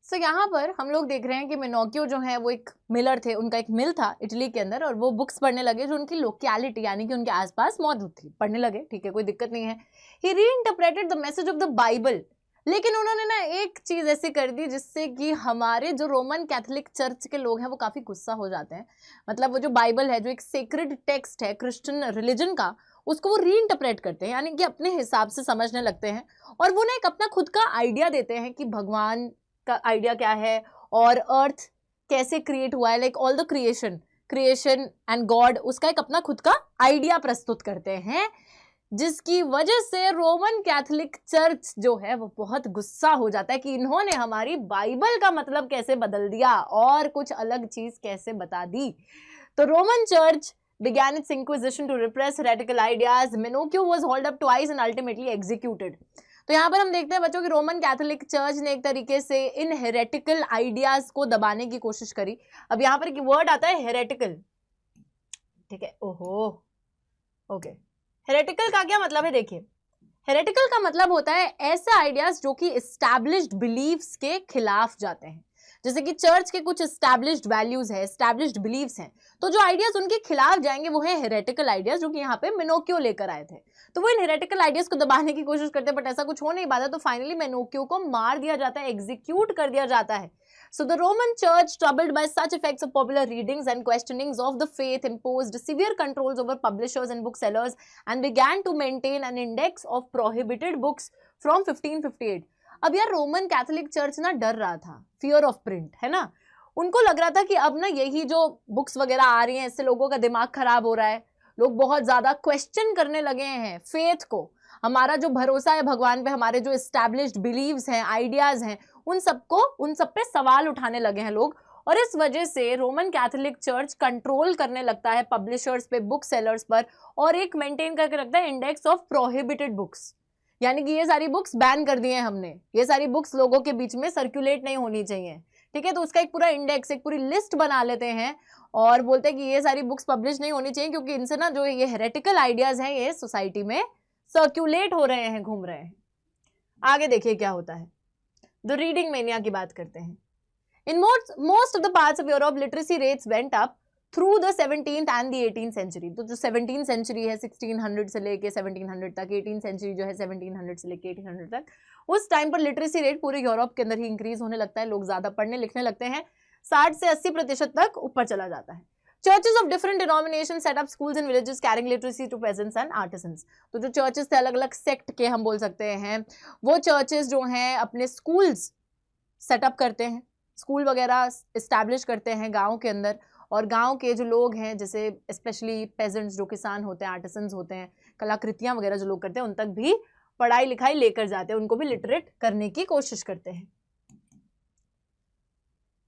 सो यहाँ पर हम लोग देख रहे हैं कि मेनोकियो जो है वो एक मिलर थे, उनका एक मिल था इटली के अंदर, और वो बुक्स पढ़ने लगे जो उनकी लोकेलिटी यानी कि उनके आसपास मौजूद थी, पढ़ने लगे, ठीक है, कोई दिक्कत नहीं है। He reinterpreted the message of the Bible, लेकिन उन्होंने ना एक चीज ऐसी कर दी जिससे कि हमारे जो रोमन कैथोलिक चर्च के लोग हैं वो काफी गुस्सा हो जाते हैं। मतलब वो जो बाइबल है, जो एक सेक्रेड टेक्स्ट है क्रिश्चियन रिलीजन का, उसको वो रीइंटरप्रेट करते हैं, यानी कि अपने हिसाब से समझने लगते हैं, और वो ना एक अपना खुद का आइडिया देते हैं कि भगवान का आइडिया क्या है और अर्थ कैसे क्रिएट हुआ है, like all the creation and God, उसका एक अपना खुद का आइडिया प्रस्तुत करते हैं, जिसकी वजह से रोमन कैथोलिक चर्च जो है वो बहुत गुस्सा हो जाता है कि इन्होंने हमारी बाइबल का मतलब कैसे बदल दिया और कुछ अलग चीज कैसे बता दी। तो Roman church began its inquisition to repress heretical ideas. Menocchio was hauled up twice and ultimately executed. तो यहाँ पर हम देखते हैं बच्चों की रोमन कैथोलिक चर्च ने एक तरीके से इन हेरेटिकल आइडियाज को दबाने की कोशिश करी। अब यहाँ पर एक वर्ड आता है हेरेटिकल, ठीक है, ओहो, ओके। हेरेटिकल का क्या मतलब है? देखिए, हेरेटिकल का मतलब होता है ऐसे आइडियाज जो कि एस्टैब्लिश्ड बिलीव्स के खिलाफ जाते हैं। जैसे कि चर्च के कुछ एस्टैब्लिश्ड वैल्यूज है, एस्टैब्लिश्ड बिलीव्स हैं, तो जो आइडियाज उनके खिलाफ जाएंगे वो है हेरेटिकल आइडियाज, जो कि यहाँ पे मेनोकियो लेकर आए थे। तो वो इन हेरेटिकल आइडियाज को दबाने की कोशिश करते हैं, बट ऐसा कुछ हो नहीं पाता, तो फाइनली मेनोकियो को मार दिया जाता है, एग्जीक्यूट कर दिया जाता है। So the Roman Church, troubled by such effects of popular readings and questionings of the faith, imposed severe controls over publishers and booksellers and began to maintain an index of prohibited books from 1558. अब यार Roman Catholic church ना डर रहा था, fear of print, है ना, उनको लग रहा था कि अब ना यही जो बुक्स वगैरह आ रही हैं इससे लोगों का दिमाग खराब हो रहा है, लोग बहुत ज्यादा क्वेश्चन करने लगे हैं फेथ को, हमारा जो भरोसा है भगवान पे, हमारे जो एस्टैब्लिश्ड बिलीव्स हैं, आइडियाज हैं, उन सब पे सवाल उठाने लगे हैं लोग। और इस वजह से रोमन कैथोलिक चर्च कंट्रोल करने लगता है पब्लिशर्स पे, बुक सेलर्स पर, और एक मेंटेन करके रखता है इंडेक्स ऑफ प्रोहिबिटेड बुक्स, यानी कि ये सारी बुक्स बैन कर दी हैं हमने, ये सारी बुक्स लोगों के बीच में सर्कुलेट नहीं होनी चाहिए, ठीक है। तो उसका एक पूरा इंडेक्स, एक पूरी लिस्ट बना लेते हैं और बोलते हैं कि ये सारी बुक्स पब्लिश नहीं होनी चाहिए, क्योंकि इनसे ना जो ये हेरेटिकल आइडियाज हैं ये सोसाइटी में सर्कुलेट हो रहे हैं, घूम रहे हैं। आगे देखिए क्या होता है। द रीडिंग मेनिया की बात करते हैं। In most of the parts of Europe literacy rates went up through the 17th and the 18th century. तो जो 17th सेंचुरी है 1600 से लेके 1700 तक, 18th सेंचुरी जो है 1700 से लेके 1800 तक, उस टाइम पर लिटरेसी रेट पूरे यूरोप के अंदर ही इंक्रीज होने लगता है, लोग ज्यादा पढ़ने लिखने लगते हैं, 60 से 80% तक ऊपर चला जाता है। Churches of different denominations set up schools in villages carrying literacy to peasants and artisans. तो जो churches थे अलग अलग सेक्ट के हम बोल सकते हैं, वो churches जो हैं अपने schools सेटअप करते हैं, स्कूल वगैरह इस्टेब्लिश करते हैं गाँव के अंदर, और गांव के जो लोग हैं, जैसे स्पेशली पेजेंट्स जो किसान होते हैं, आर्टिसंस होते हैं, कलाकृतियां वगैरह जो लोग करते हैं, उन तक भी पढ़ाई लिखाई लेकर जाते हैं, उनको भी लिटरेट करने की कोशिश करते हैं।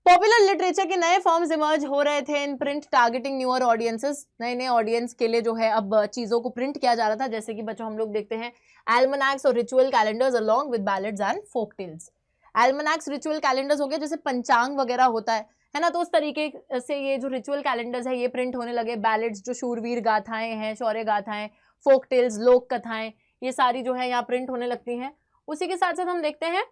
पॉपुलर लिटरेचर के नए फॉर्म्स इमर्ज हो रहे थे in print, targeting newer audiences, नए नए ऑडियंस के लिए जो है अब चीजों को प्रिंट किया जा रहा था। जैसे कि बच्चों हम लोग देखते हैं एल्मनैक्स और ritual calendars along with ballads and folk tales. Almanacs ritual calendars हो गए, जैसे पंचांग वगैरह होता है ना, तो उस तरीके से ये जो रिचुअल कैलेंडर्स है ये प्रिंट होने लगे। बैलेड्स जो शूरवीर गाथाएं हैं, शौर्य गाथाएं, फोक टेल्स लोक कथाएं, ये सारी जो है यहाँ प्रिंट होने लगती हैं। उसी के साथ साथ हम देखते हैं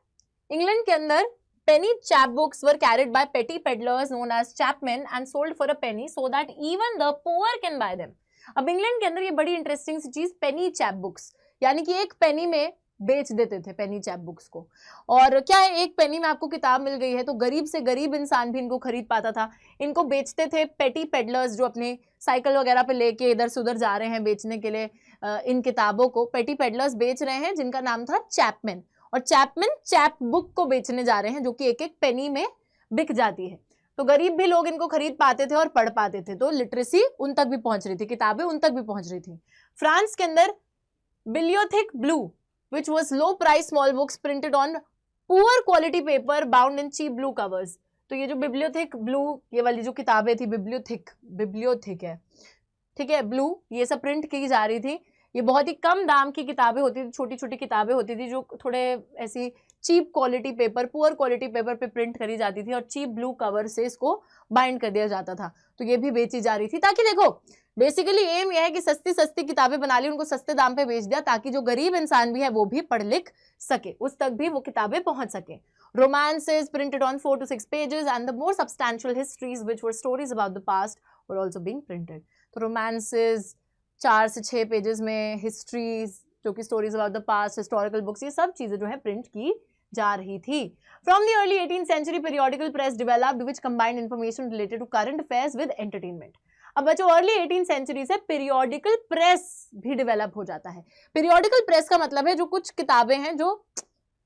इंग्लैंड के अंदर penny chapbooks were carried by petty peddlers known as chapmen and sold for a penny so that even the poor can buy them. अब इंग्लैंड के अंदर ये बड़ी इंटरेस्टिंग सी चीज पेनी चैपबुक्स, यानी कि एक पेनी में बेच देते थे पेनी चैपबुक्स को। और क्या है, एक पेनी में आपको किताब मिल गई है तो गरीब से गरीब इंसान भी इनको खरीद पाता था। इनको बेचते थे पेटी पेडलर्स, जो अपने साइकिल वगैरह पे लेके इधर से उधर जा रहे हैं बेचने के लिए इन किताबों को, पेटी पेडलर्स बेच रहे हैं, जिनका नाम था चैपमैन। और चैपमैन चैप बुक को बेचने जा रहे हैं जो कि एक एक पेनी में बिक जाती है। तो गरीब भी लोग इनको खरीद पाते थे और पढ़ पाते थे, तो लिटरेसी उन तक भी पहुंच रही थी, किताबें उन तक भी पहुंच रही थी। फ्रांस के अंदर बिलियोथिक blue which was low price small books printed on poor quality paper bound in cheap blue covers। तो ये जो बिब्लियोथिक ब्लू, ये वाली जो किताबें थी, बिब्लियोथिक है, ठीक है, ब्लू, ये सब प्रिंट की जा रही थी। ये बहुत ही कम दाम की किताबें होती थी, छोटी छोटी किताबें होती थी जो थोड़े ऐसी cheap quality paper, poor quality paper पे प्रिंट करी जाती थी और चीप ब्लू कवर से इसको बाइंड कर दिया जाता था। तो ये भी बेची जा रही थी, ताकि देखो बेसिकली एम यह है कि सस्ती सस्ती किताबें बना ली, उनको सस्ते दाम पे बेच दिया, ताकि जो गरीब इंसान भी है वो भी पढ़ लिख सके, उस तक भी वो किताबें पहुंच सके। Romances printed on 4 to 6 pages and the more substantial histories which were stories about the past were also being printed. तो romances 4 से 6 पेजेस में, histories जो कि stories about the past, historical books, ये सब चीजें जो है प्रिंट की जा रही थी. From the early 18th century, periodical press developed which combined information related to current affairs with entertainment. अब बच्चों अर्ली 18th सेंचुरी से पीरियोडिकल प्रेस भी डेवलप हो जाता है. पीरियोडिकल प्रेस का मतलब है जो कुछ किताबें हैं जो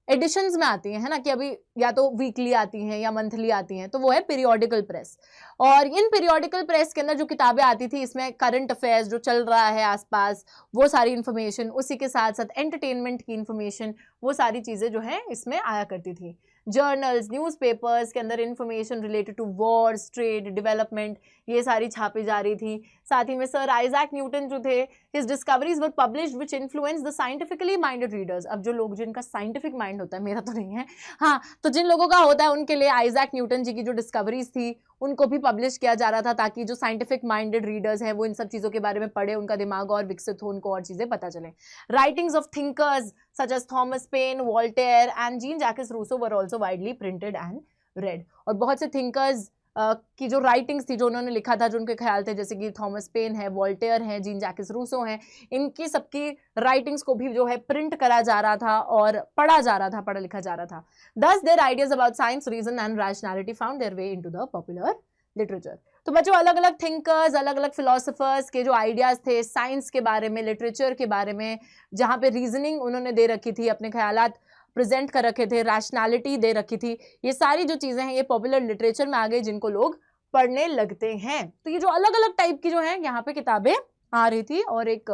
एडिशंस में आती हैं, है ना, कि अभी या तो वीकली आती हैं या मंथली आती हैं, तो वो है पीरियोडिकल प्रेस. और इन पीरियोडिकल प्रेस के अंदर जो किताबें आती थी इसमें करंट अफेयर्स जो चल रहा है आसपास वो सारी इन्फॉर्मेशन, उसी के साथ साथ एंटरटेनमेंट की इन्फॉर्मेशन, वो सारी चीज़ें जो है इसमें आया करती थी. जर्नल्स, न्यूज़पेपर्स के अंदर information related to wars, trade, development, ये सारी छापी जा रही थी. साथ ही में सर आइजैक न्यूटन जो थे, his discoveries were published which influence the scientifically minded readers. अब जो लोग जिनका साइंटिफिक माइंड होता है, मेरा तो नहीं है, हाँ, तो जिन लोगों का होता है उनके लिए आइजैक न्यूटन जी की जो डिस्कवरीज थी उनको भी पब्लिश किया जा रहा था ताकि जो साइंटिफिक माइंडेड रीडर्स हैं वो इन सब चीज़ों के बारे में पढ़े, उनका दिमाग और विकसित हो, उनको और चीज़ें पता चलें. Writings of thinkers such as Thomas Paine, Voltaire and Jean Jacques Rousseau were also widely printed and read. और बहुत से थिंकर्स की जो राइटिंग्स थी जो उन्होंने लिखा था, जो उनके ख्याल थे, जैसे कि थॉमस पेन है, वॉल्टेयर हैं, जीन जैकिस रूसो हैं, इनकी सबकी राइटिंग्स को भी जो है प्रिंट करा जा रहा था और पढ़ा जा रहा था, पढ़ा लिखा जा रहा था. Thus their ideas about science, reason and rationality found their way into the popular literature. तो बच्चों अलग अलग थिंकर्स, अलग अलग फिलोसफर्स के जो आइडियाज थे साइंस के बारे में, लिटरेचर के बारे में, जहाँ पे रीजनिंग उन्होंने दे रखी थी, अपने ख्यालात प्रेजेंट कर रखे थे, रैशनैलिटी दे रखी थी, ये सारी जो चीज़ें हैं ये पॉपुलर लिटरेचर में आ गई जिनको लोग पढ़ने लगते हैं. तो ये जो अलग अलग टाइप की जो है यहाँ पे किताबें आ रही थी और एक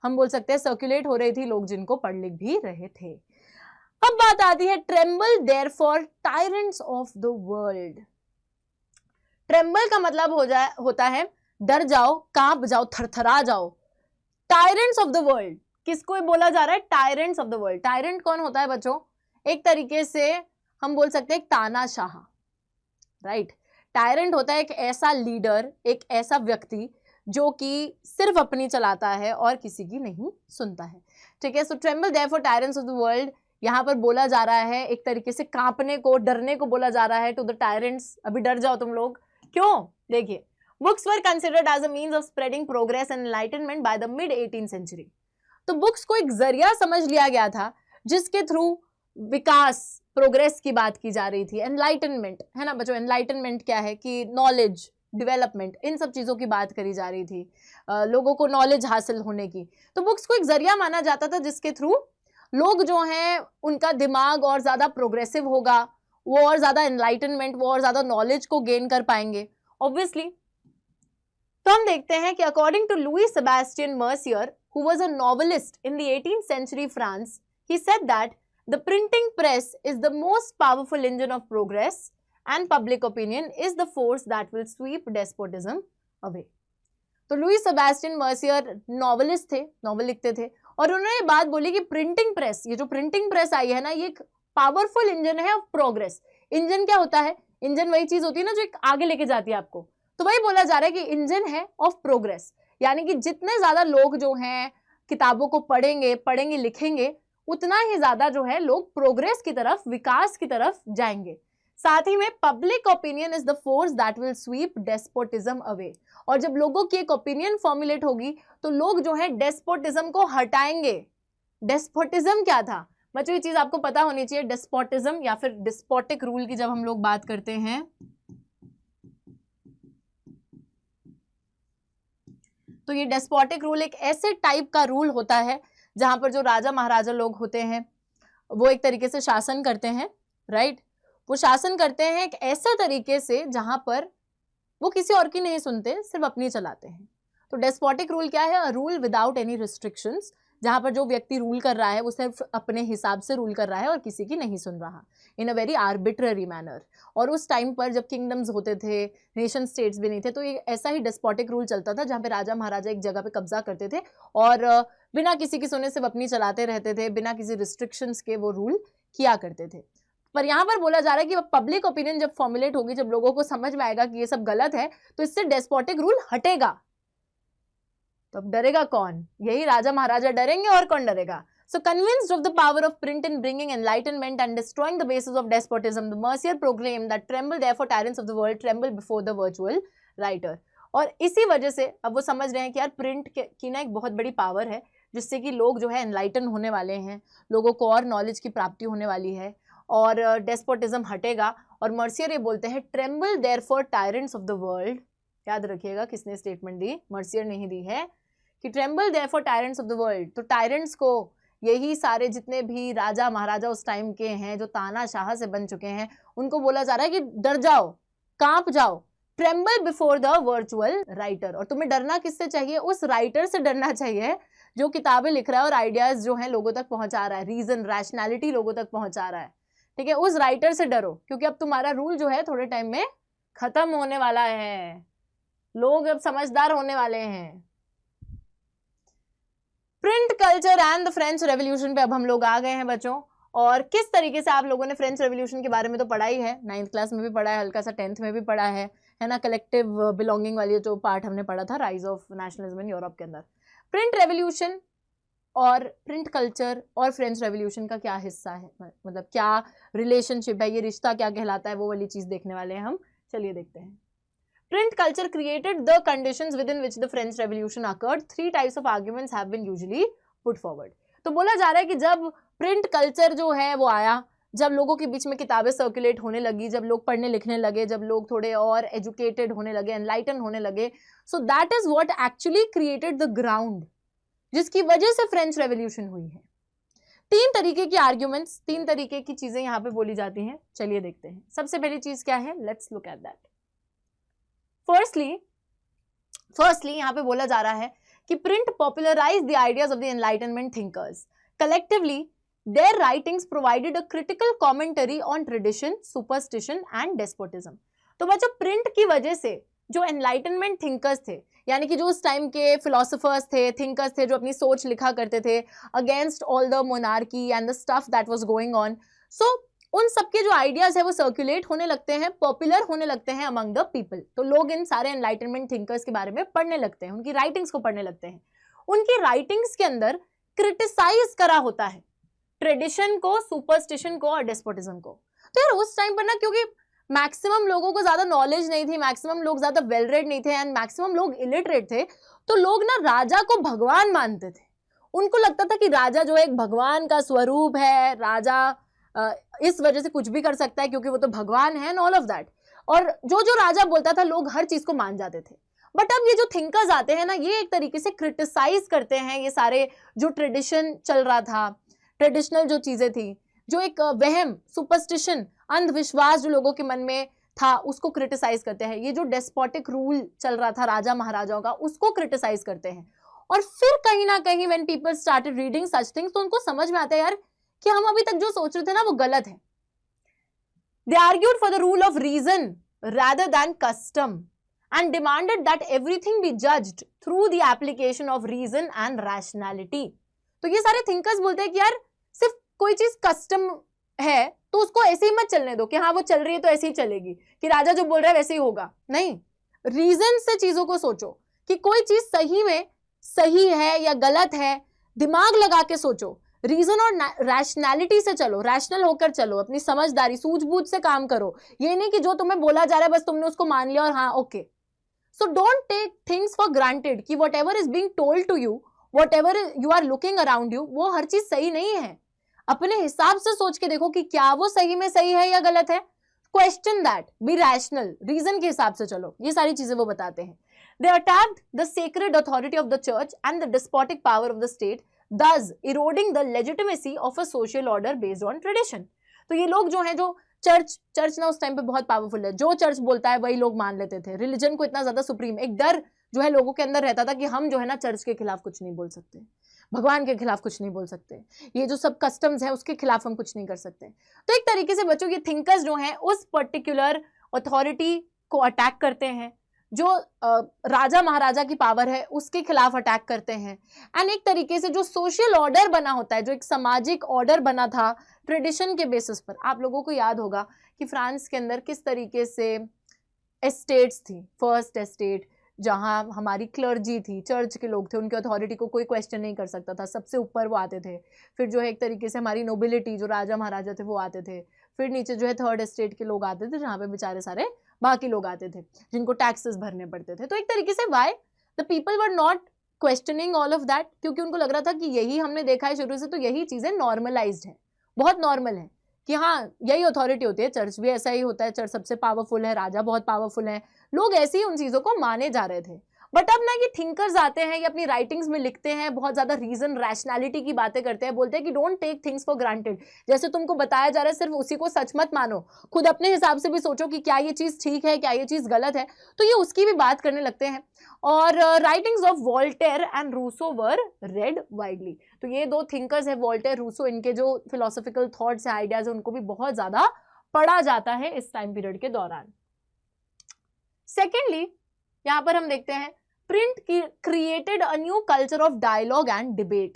हम बोल सकते हैं सर्कुलेट हो रही थी, लोग जिनको पढ़ लिख भी रहे थे. अब बात आती है tremble therefore tyrants of the world. Tremble का मतलब होता है डर जाओ, कांप जाओ, थरथरा जाओ. टायरेंट्स ऑफ द वर्ल्ड किसको बोला जा रहा है? Tyrants of the world. Tyrant कौन होता है बच्चों? एक तरीके से हम बोल सकते हैं एक तानाशाह, राइट. टायरेंट होता है एक ऐसा लीडर, एक ऐसा व्यक्ति जो कि सिर्फ अपनी चलाता है और किसी की नहीं सुनता है. ठीक है, so tremble therefore tyrants of the world यहाँ पर बोला जा रहा है, एक तरीके से कांपने को, डरने को बोला जा रहा है टू द टायरेंट्स. अभी डर जाओ तुम लोग. क्यों? देखिए, books were considered as a means of spreading progress and enlightenment by the mid 18th century. तो बुक्स को एक जरिया समझ लिया गया था जिसके थ्रू विकास, प्रोग्रेस की बात की जा रही थी. एनलाइटनमेंट है ना बच्चों, एनलाइटनमेंट क्या है कि नॉलेज, डेवलपमेंट, इन सब चीज़ों की बात करी जा रही थी, लोगों को नॉलेज हासिल होने की. तो बुक्स को एक जरिया माना जाता था जिसके थ्रू लोग जो हैं उनका दिमाग और ज़्यादा प्रोग्रेसिव होगा, वो और ज़्यादा एनलाइटनमेंट, वो और ज़्यादा नॉलेज को गेन कर पाएंगे ऑब्वियसली. तो हम देखते हैं कि according to Louis Sebastien Mercier, who was a novelist in the 18th century France, he said that the printing press is the most powerful engine of progress and public opinion is the force that will sweep despotism away. तो Louis Sebastien Mercier novelist थे, novel लिखते थे, और उन्होंने ये बात बोली कि प्रिंटिंग प्रेस, ये जो प्रिंटिंग प्रेस आई है ना, ये एक पावरफुल इंजन है ऑफ प्रोग्रेस. इंजन क्या होता है? इंजन वही चीज होती है ना जो एक आगे लेके जाती है आपको. तो वही बोला जा रहा है कि इंजन है ऑफ प्रोग्रेस, यानी कि जितने ज्यादा लोग जो हैं किताबों को पढ़ेंगे लिखेंगे, उतना ही ज्यादा जो है लोग प्रोग्रेस की तरफ, विकास की तरफ जाएंगे. साथ ही में public opinion is the force that will sweep despotism away. और जब लोगों की एक ओपिनियन फॉर्मुलेट होगी तो लोग जो है डेस्पोटिज्म को हटाएंगे. डेस्पोटिज्म क्या था बच्चों? ये चीज आपको पता होनी चाहिए. डेस्पोटिज्म या फिर डिस्पोटिक रूल की जब हम लोग बात करते हैं तो ये डेस्पोटिक रूल एक ऐसे टाइप का रूल होता है जहां पर जो राजा महाराजा लोग होते हैं वो एक तरीके से शासन करते हैं, राइट. वो शासन करते हैं एक ऐसे तरीके से जहां पर वो किसी और की नहीं सुनते, सिर्फ अपनी चलाते हैं. तो डेस्पोटिक रूल क्या है? A rule without any restrictions, जहां पर जो व्यक्ति रूल कर रहा है वो सिर्फ अपने हिसाब से रूल कर रहा है और किसी की नहीं सुन रहा, इन अ वेरी आर्बिट्ररी मैनर. और उस टाइम पर जब किंगडम्स होते थे, नेशन स्टेट्स भी नहीं थे, तो ये ऐसा ही डेस्पोटिक रूल चलता था जहाँ पे राजा महाराजा एक जगह पे कब्जा करते थे और बिना किसी की सुने सिर्फ अपनी चलाते रहते थे, बिना किसी रिस्ट्रिक्शंस के वो रूल किया करते थे. पर यहाँ पर बोला जा रहा है कि पब्लिक ओपिनियन जब फॉर्मुलेट होगी, जब लोगों को समझ में आएगा कि ये सब गलत है, तो इससे डेस्पोटिक रूल हटेगा. तो अब डरेगा कौन? यही राजा महाराजा डरेंगे, और कौन डरेगा? So convinced of the power of print in bringing enlightenment and destroying the basis of despotism, the Mercier proclaimed that tremble therefore tyrants of the world, tremble before the virtual writer. और इसी वजह से अब वो समझ रहे हैं कि यार प्रिंट की ना एक बहुत बड़ी पावर है जिससे कि लोग जो है एनलाइटन होने वाले हैं, लोगों को और नॉलेज की प्राप्ति होने वाली है और डेस्पोटिज्म हटेगा। और मर्सियर ये बोलते हैं tremble therefore tyrants of the world. याद रखिएगा किसने स्टेटमेंट दी, मर्सियर ने ही दी है कि tremble therefore tyrants of the world. तो टायरेंट्स को यही सारे जितने भी राजा महाराजा उस टाइम के हैं जो तानाशाह से बन चुके हैं उनको बोला जा रहा है कि डर जाओ, कांप जाओ, tremble before the virtual writer. और तुम्हें डरना किससे चाहिए? उस राइटर से डरना चाहिए जो किताबें लिख रहा है और आइडियाज जो है लोगों तक पहुंचा रहा है, रीजन रैशनैलिटी लोगों तक पहुंचा रहा है। ठीक है, उस राइटर से डरो क्योंकि अब तुम्हारा रूल जो है थोड़े टाइम में खत्म होने वाला है, लोग अब समझदार होने वाले हैं। Print culture and the French revolution पे अब हम लोग आ गए हैं बच्चों। और किस तरीके से आप लोगों ने फ्रेंच रेवोल्यूशन के बारे में तो पढ़ा ही है, 9th क्लास में भी पढ़ा है, हल्का सा 10th में भी पढ़ा है ना, कलेक्टिव बिलोंगिंग वाली जो पार्ट हमने पढ़ा था, rise of nationalism in Europe के अंदर। प्रिंट रेवोल्यूशन और प्रिंट कल्चर और फ्रेंच रेवोल्यूशन का क्या हिस्सा है, मतलब क्या रिलेशनशिप है, ये रिश्ता क्या कहलाता है, वो वाली चीज देखने वाले हैं हम। चलिए देखते हैं। Print culture created the conditions within which the French Revolution occurred. 3 types of arguments have been usually put forward. तो बोला जा रहा है कि जब प्रिंट कल्चर जो है वो आया, जब लोगों के बीच में किताबें सर्कुलेट होने लगी, जब लोग पढ़ने लिखने लगे, जब लोग थोड़े और एजुकेटेड होने लगे, एनलाइटन होने लगे, सो that is what actually created the ground जिसकी वजह से फ्रेंच रेवोल्यूशन हुई है। 3 तरीके की आर्ग्यूमेंट्स, 3 तरीके की चीजें यहाँ पे बोली जाती हैं। चलिए देखते हैं। सबसे पहली चीज क्या है, let's look at that. Firstly यहाँ पे बोला जा रहा है कि print popularize the ideas of the enlightenment thinkers. Collectively their writings provided a critical commentary on tradition, superstition and despotism. तो बच्चों प्रिंट की वजह से जो एनलाइटनमेंट थिंकर्स थे, यानी कि जो उस टाइम के फिलोसोफर्स थे, थिंकर्स थे, जो अपनी सोच लिखा करते थे against all the monarchy and the stuff that was going on, so उन सबके जो आइडियाज है वो सर्कुलेट होने लगते हैं, पॉपुलर होने लगते हैं अमंग द पीपल। तो लोग इन सारे एनलाइटनमेंट थिंकर्स के बारे में पढ़ने लगते हैं, उनकी राइटिंग्स को पढ़ने लगते हैं। उनकी राइटिंग्स के अंदर क्रिटिसाइज करा होता है ट्रेडिशन को, सुपरस्टिशन को और डेस्पोटिज्म को। तो यार उस टाइम पर ना, क्योंकि मैक्सिमम लोगों को ज्यादा नॉलेज नहीं थी, मैक्सिमम लोग ज्यादा वेल रेड नहीं थे एंड मैक्सिमम लोग इलिटरेट थे, तो लोग ना राजा को भगवान मानते थे। उनको लगता था कि राजा जो है एक भगवान का स्वरूप है, राजा इस वजह से कुछ भी कर सकता है क्योंकि वो तो भगवान है, ऑल ऑफ दैट। और जो जो राजा बोलता था लोग हर चीज को मान जाते थे। बट अब ये जो थिंकर्स आते हैं ना, ये एक तरीके से क्रिटिसाइज करते हैं ये सारे जो ट्रेडिशन चल रहा था, ट्रेडिशनल जो चीजें थी, जो एक वहम, सुपरस्टिशन, अंधविश्वास जो लोगों के मन में था, उसको क्रिटिसाइज करते हैं। ये जो डेस्पोटिक रूल चल रहा था राजा महाराजाओं का, उसको क्रिटिसाइज करते हैं। और फिर कहीं ना कहीं when people started reading such things, तो उनको समझ में आता है यार कि हम अभी तक जो सोच रहे थे ना वो गलत है। They argued for the rule of reason rather than custom and demanded that everything be judged through the application of reason and rationality. तो ये सारे थिंकर्स बोलते हैं कि यार सिर्फ कोई चीज कस्टम है तो उसको ऐसे ही मत चलने दो कि हाँ वो चल रही है तो ऐसे ही चलेगी, कि राजा जो बोल रहा है वैसे ही होगा। नहीं, रीजन से चीजों को सोचो कि कोई चीज सही में सही है या गलत है, दिमाग लगा के सोचो, रीजन और रैशनैलिटी से चलो, रैशनल होकर चलो, अपनी समझदारी सूझबूझ से काम करो। ये नहीं कि जो तुम्हें बोला जा रहा है बस तुमने उसको मान लिया और हाँ okay. So don't take things for granted कि whatever is being told to you, whatever you are looking around you, वो हर चीज सही नहीं है। अपने हिसाब से सोच के देखो कि क्या वो सही में सही है या गलत है। Question that, be rational, reason के हिसाब से चलो। ये सारी चीजें वो बताते हैं। They attacked the sacred authority of the church and the despotic power of the state, thus eroding the legitimacy of a social order based on tradition. तो ये लोग जो हैं, जो चर्च ना उस टाइम पे बहुत पावरफुल है, जो चर्च बोलता है वही लोग मान लेते थे। रिलीजन को इतना ज्यादा सुप्रीम, एक डर जो है लोगों के अंदर रहता था कि हम जो है ना चर्च के खिलाफ कुछ नहीं बोल सकते, भगवान के खिलाफ कुछ नहीं बोल सकते, ये जो सब कस्टम्स है उसके खिलाफ हम कुछ नहीं कर सकते। तो एक तरीके से बच्चों ये थिंकर्स जो हैं उस पर्टिकुलर अथॉरिटी को अटैक करते हैं, जो राजा महाराजा की पावर है उसके खिलाफ अटैक करते हैं। एंड एक तरीके से जो सोशल ऑर्डर बना होता है, जो एक सामाजिक ऑर्डर बना था ट्रेडिशन के बेसिस पर, आप लोगों को याद होगा कि फ्रांस के अंदर किस तरीके से एस्टेट्स थी, फर्स्ट एस्टेट, जहाँ हमारी क्लर्जी थी, चर्च के लोग थे, उनके अथॉरिटी को कोई क्वेश्चन नहीं कर सकता था, सबसे ऊपर वो आते थे। फिर जो है एक तरीके से हमारी नोबिलिटी, जो राजा महाराजा थे, वो आते थे। फिर नीचे जो है थर्ड एस्टेट के लोग आते थे, जहाँ पे बेचारे सारे बाकी लोग आते थे जिनको टैक्सेस भरने पड़ते थे। तो एक तरीके से why the people were not questioning all of that, क्योंकि उनको लग रहा था कि यही हमने देखा है शुरू से, तो यही चीजें नॉर्मलाइज्ड है, बहुत नॉर्मल है कि हाँ यही अथॉरिटी होती है। चर्च भी ऐसा ही होता है, चर्च सबसे पावरफुल है, राजा बहुत पावरफुल है, लोग ऐसे ही उन चीजों को माने जा रहे थे। बट अब ना ये थिंकर्स आते हैं, ये अपनी राइटिंग्स में लिखते हैं, बहुत ज्यादा रीजन रैशनैलिटी की बातें करते हैं, बोलते हैं कि don't take things for granted, जैसे तुमको बताया जा रहा है सिर्फ उसी को सच मत मानो, खुद अपने हिसाब से भी सोचो कि क्या ये चीज ठीक है, क्या ये चीज गलत है। तो ये उसकी भी बात करने लगते हैं। और writings of Voltaire and Rousseau were read widely. तो ये दो थिंकर्स है, वॉल्टेयर, रूसो, इनके जो फिलोसॉफिकल थॉट्स है, आइडियाज है, उनको भी बहुत ज्यादा पढ़ा जाता है इस टाइम पीरियड के दौरान। सेकेंडली यहां पर हम देखते हैं print created a new culture of dialogue and debate.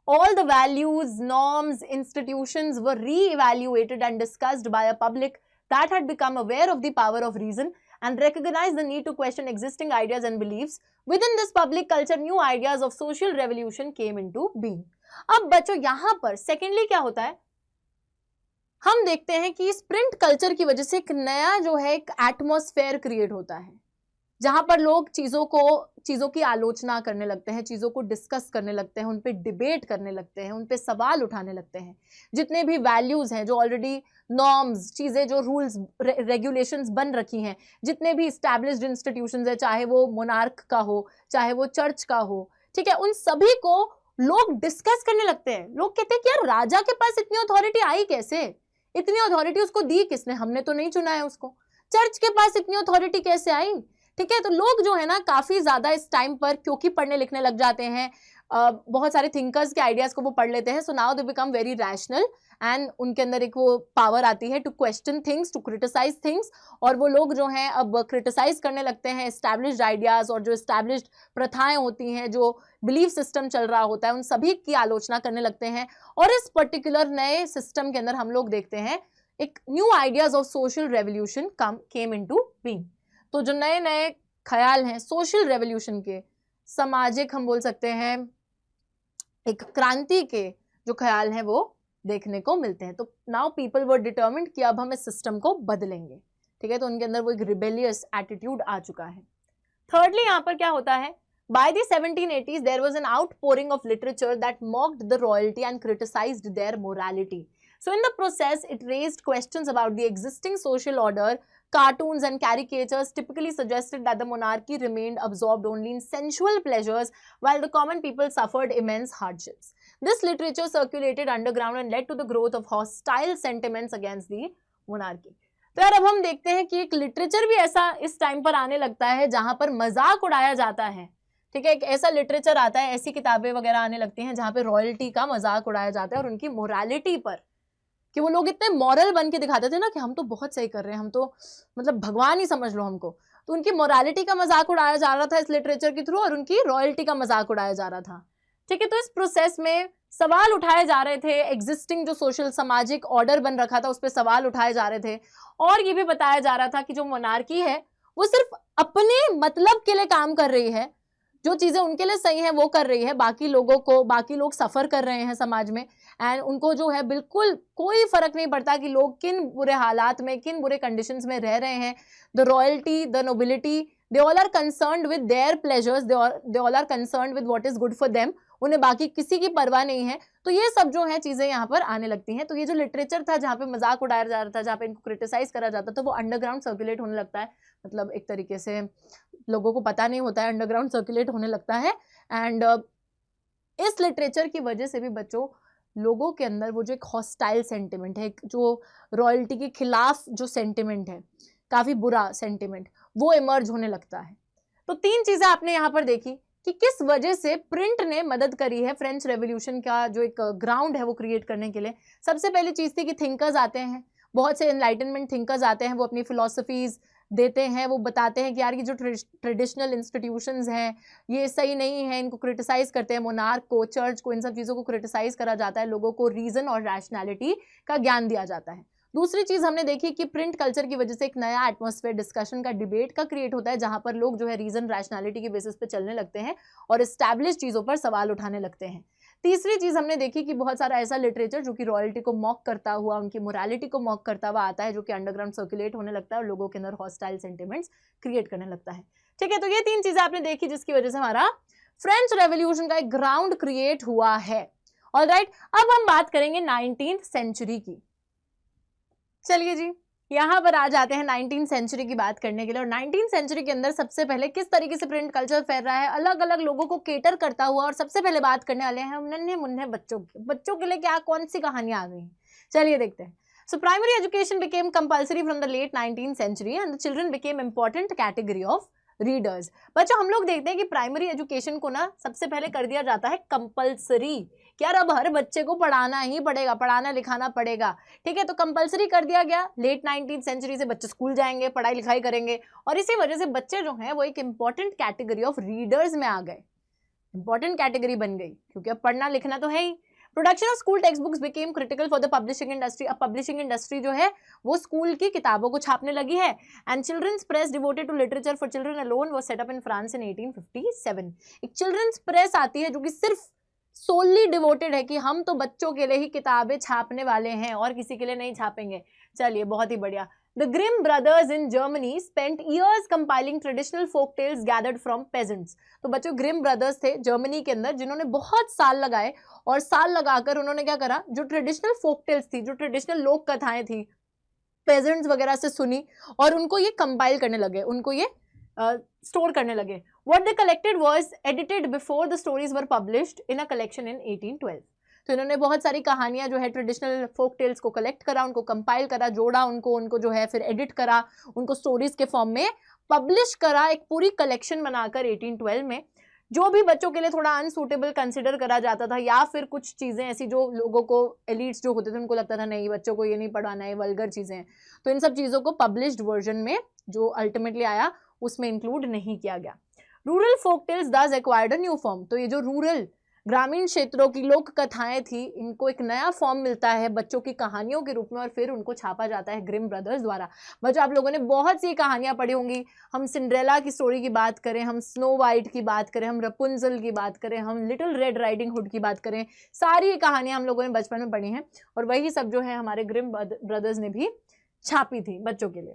All the values, norms, institutions were re-evaluated and discussed by a public that had become aware of the power of reason and recognized the need to question existing ideas and beliefs. Within this public culture, new ideas of social revolution came into being. अब बच्चों यहां पर secondly क्या होता है, हम देखते हैं कि इस प्रिंट कल्चर की वजह से एक नया जो है एक एटमॉस्फेयर क्रिएट होता है, जहां पर लोग चीजों की आलोचना करने लगते हैं, चीजों को डिस्कस करने लगते हैं, उन पे डिबेट करने लगते हैं, उन पे सवाल उठाने लगते हैं। जितने भी वैल्यूज हैं, जो ऑलरेडी नॉर्म्स, चीजें जो रूल्स रेगुलेशंस बन रखी हैं, जितने भी इस्टेब्लिश्ड इंस्टीट्यूशंस है, चाहे वो मोनार्क का हो, चाहे वो चर्च का हो, ठीक है, उन सभी को लोग डिस्कस करने लगते हैं। लोग कहते हैं कि यार राजा के पास इतनी अथॉरिटी आई कैसे, इतनी अथॉरिटी उसको दी किसने, हमने तो नहीं चुना है उसको। चर्च के पास इतनी अथॉरिटी कैसे आई, ठीक है। तो लोग जो है ना काफी ज्यादा इस टाइम पर क्योंकि पढ़ने लिखने लग जाते हैं, बहुत सारे थिंकर्स के आइडियाज को वो पढ़ लेते हैं, so now they become very rational and उनके अंदर एक वो पावर आती है to question things, to criticize things. और वो लोग जो हैं अब क्रिटिसाइज करने लगते हैं एस्टैब्लिश्ड आइडियाज और जो एस्टैब्लिश्ड प्रथाएं होती हैं, जो बिलीफ सिस्टम चल रहा होता है, उन सभी की आलोचना करने लगते हैं। और इस पर्टिकुलर नए सिस्टम के अंदर हम लोग देखते हैं एक new ideas of social revolution came into being. तो जो नए नए ख्याल हैं सोशल रेवोल्यूशन के, सामाजिक हम बोल सकते हैं एक क्रांति के जो ख्याल हैं वो देखने को मिलते हैं। तो नाउ पीपल वर डिटर्मिन्ड कि अब हम इस सिस्टम को बदलेंगे, ठीक है। तो उनके अंदर वो एक रिबेलियस एटीट्यूड आ चुका है। थर्डली यहाँ पर क्या होता है, by the 1780s there was an outpouring of literature that mocked the royalty and criticized their morality. So in the process it raised questions about the existing social order. Cartoons and caricatures typically suggested that the monarchy remained absorbed only in sensual pleasures while the common people suffered immense hardships. This literature circulated underground and led to the growth of hostile sentiments against the monarchy. तो यार अब हम देखते हैं कि एक literature भी ऐसा इस टाइम पर आने लगता है जहां पर मजाक उड़ाया जाता है, ठीक है। एक ऐसा लिटरेचर आता है, ऐसी किताबें वगैरह आने लगती हैं जहां पे रॉयल्टी का मजाक उड़ाया जाता है और उनकी मोरालिटी पर, कि वो लोग इतने मॉरल बन के दिखाते थे ना कि हम तो बहुत सही कर रहे हैं, हम तो मतलब भगवान ही समझ लो हमको। तो उनकी मोरालिटी का मजाक उड़ाया जा रहा था इस लिटरेचर के थ्रू और उनकी रॉयल्टी का मजाक उड़ाया जा रहा था, ठीक है। तो इस प्रोसेस में सवाल उठाए जा रहे थे, एग्जिस्टिंग जो सोशल सामाजिक ऑर्डर बन रखा था उस पर सवाल उठाए जा रहे थे। और ये भी बताया जा रहा था कि जो मोनार्की है वो सिर्फ अपने मतलब के लिए काम कर रही है, जो चीजें उनके लिए सही है वो कर रही है, बाकी लोग सफर कर रहे हैं समाज में एंड उनको जो है बिल्कुल कोई फर्क नहीं पड़ता कि लोग किन बुरे हालात में, किन बुरे कंडीशंस में रह रहे हैं। The royalty, the nobility, they all are concerned with their pleasures, they all are concerned with what is good for them, उन्हें बाकी किसी की परवाह नहीं है। तो ये सब जो है चीजें यहाँ पर आने लगती हैं। तो ये जो लिटरेचर था जहाँ पे मजाक उड़ाया जा रहा था, जहाँ पे इनको क्रिटिसाइज करा जाता था, वो अंडरग्राउंड सर्कुलेट होने लगता है। मतलब एक तरीके से लोगों को पता नहीं होता है, अंडरग्राउंड सर्कुलेट होने लगता है। एंड इस लिटरेचर की वजह से भी बच्चों लोगों के अंदर वो जो एक हॉस्टाइल सेंटिमेंट है, जो रॉयल्टी के खिलाफ जो सेंटिमेंट है, काफी बुरा सेंटिमेंट, वो इमर्ज होने लगता है। तो तीन चीजें आपने यहाँ पर देखी कि किस वजह से प्रिंट ने मदद करी है फ्रेंच रेवोल्यूशन का जो एक ग्राउंड है वो क्रिएट करने के लिए। सबसे पहली चीज थी कि थिंकर्स आते हैं, बहुत से एनलाइटनमेंट थिंकर्स आते हैं, वो अपनी फिलोसफीज देते हैं, वो बताते हैं कि यार ये जो ट्रेडिशनल इंस्टीट्यूशंस हैं ये सही नहीं है, इनको क्रिटिसाइज करते हैं, मोनार्क को, चर्च को, इन सब चीज़ों को क्रिटिसाइज करा जाता है, लोगों को रीजन और रैशनैलिटी का ज्ञान दिया जाता है। दूसरी चीज हमने देखी कि प्रिंट कल्चर की वजह से एक नया एटमॉस्फेयर डिस्कशन का, डिबेट का क्रिएट होता है, जहां पर लोग जो है रीजन रैशनैलिटी के बेसिस पे चलने लगते हैं और एस्टैब्लिश चीजों पर सवाल उठाने लगते हैं। तीसरी चीज हमने देखी कि बहुत सारा ऐसा लिटरेचर जो कि रॉयल्टी को मॉक करता हुआ, उनकी मोरालिटी को मॉक करता हुआ आता है, जो कि अंडरग्राउंड सर्कुलेट होने लगता है और लोगों के अंदर हॉस्टाइल सेंटिमेंट्स क्रिएट करने लगता है। ठीक है, तो ये 3 चीजें आपने देखी जिसकी वजह से हमारा फ्रेंच रेवोल्यूशन का एक ग्राउंड क्रिएट हुआ है। ऑलराइट, अब हम बात करेंगे 19th सेंचुरी की। चलिए जी, यहां पर आ जाते हैं 19th सेंचुरी की बात करने के लिए। और 19th सेंचुरी के अंदर सबसे पहले किस तरीके से प्रिंट कल्चर फैल रहा है, अलग अलग लोगों को केटर करता हुआ। और सबसे पहले बात करने वाले हैं हम नन्हे मुन्ने बच्चों के लिए क्या कौन सी कहानियां आ गई। चलिए देखते हैं। So primary education became compulsory from the late 19th century and the children became important category of readers। बच्चों, हम लोग देखते हैं कि प्राइमरी एजुकेशन को ना सबसे पहले कर दिया जाता है कंपलसरी, कि यार अब हर बच्चे को पढ़ाना ही पड़ेगा, पढ़ाना लिखाना पड़ेगा। ठीक है, तो कंपलसरी कर दिया गया। लेट 19th सेंचुरी से बच्चे स्कूल जाएंगे, पढ़ाई लिखाई करेंगे, और इसी वजह से बच्चे जो हैं वो एक इंपॉर्टेंट कैटेगरी ऑफ रीडर्स में आ गए, इंपॉर्टेंट कैटेगरी बन गई, क्योंकि अब पढ़ना लिखना तो है ही। Production of school text books became critical for the publishing industry. अब पब्लिशिंग इंडस्ट्री जो है वो स्कूल की किताबों को छापने लगी है। And children's press devoted to literature for children alone was set up in France in 1857। एक चिल्ड्रंस प्रेस आती है जो कि सिर्फ सोली डिवोटेड है कि हम तो बच्चों के लिए ही किताबें छापने वाले हैं और किसी के लिए नहीं छापेंगे। चलिए, बहुत ही बढ़िया। The Grimm brothers in Germany spent years compiling traditional folk tales gathered from peasants। तो बच्चों, ग्रिम ब्रदर्स थे जर्मनी के अंदर जिन्होंने बहुत साल लगाए, और साल लगाकर उन्होंने क्या करा, जो ट्रेडिशनल फोक टेल्स थी, जो ट्रेडिशनल लोक कथाएं थी, पेजेंट्स वगैरह से सुनी और उनको ये कंपाइल करने लगे, उनको ये स्टोर करने लगे। What they collected was edited before the stories were published in a collection in 1812। तो इन्होंने बहुत सारी कहानियां जो है ट्रेडिशनल फोक टेल्स को कलेक्ट करा, उनको कंपाइल करा, जोड़ा उनको जो है फिर एडिट करा, उनको स्टोरीज के फॉर्म में पब्लिश करा, एक पूरी कलेक्शन बनाकर 1812 में। जो भी बच्चों के लिए थोड़ा अनसूटेबल कंसिडर करा जाता था, या फिर कुछ चीजें ऐसी जो लोगों को, एलिट्स जो होते थे, उनको लगता था नहीं बच्चों को ये नहीं पढ़ाना है, वल्गर चीजें हैं, तो इन सब चीजों को पब्लिश्ड वर्जन में जो अल्टीमेटली आया उसमें इंक्लूड नहीं किया गया। रूरल फोक टेल्स दस एक्वायर्ड अ न्यू फॉर्म। तो ये जो रूरल ग्रामीण क्षेत्रों की लोक कथाएं थी, इनको एक नया फॉर्म मिलता है बच्चों की कहानियों के रूप में, और फिर उनको छापा जाता है ग्रिम ब्रदर्स द्वारा। बच्चों, आप लोगों ने बहुत सी कहानियां पढ़ी होंगी। हम सिंड्रेला की स्टोरी की बात करें, हम स्नो वाइट की बात करें, हम रपुंजल की बात करें, हम लिटिल रेड राइडिंग हुड की बात करें, सारी कहानियां हम लोगों ने बचपन में पढ़ी हैं, और वही सब जो है हमारे ग्रिम ब्रदर्स ने भी छापी थी बच्चों के लिए।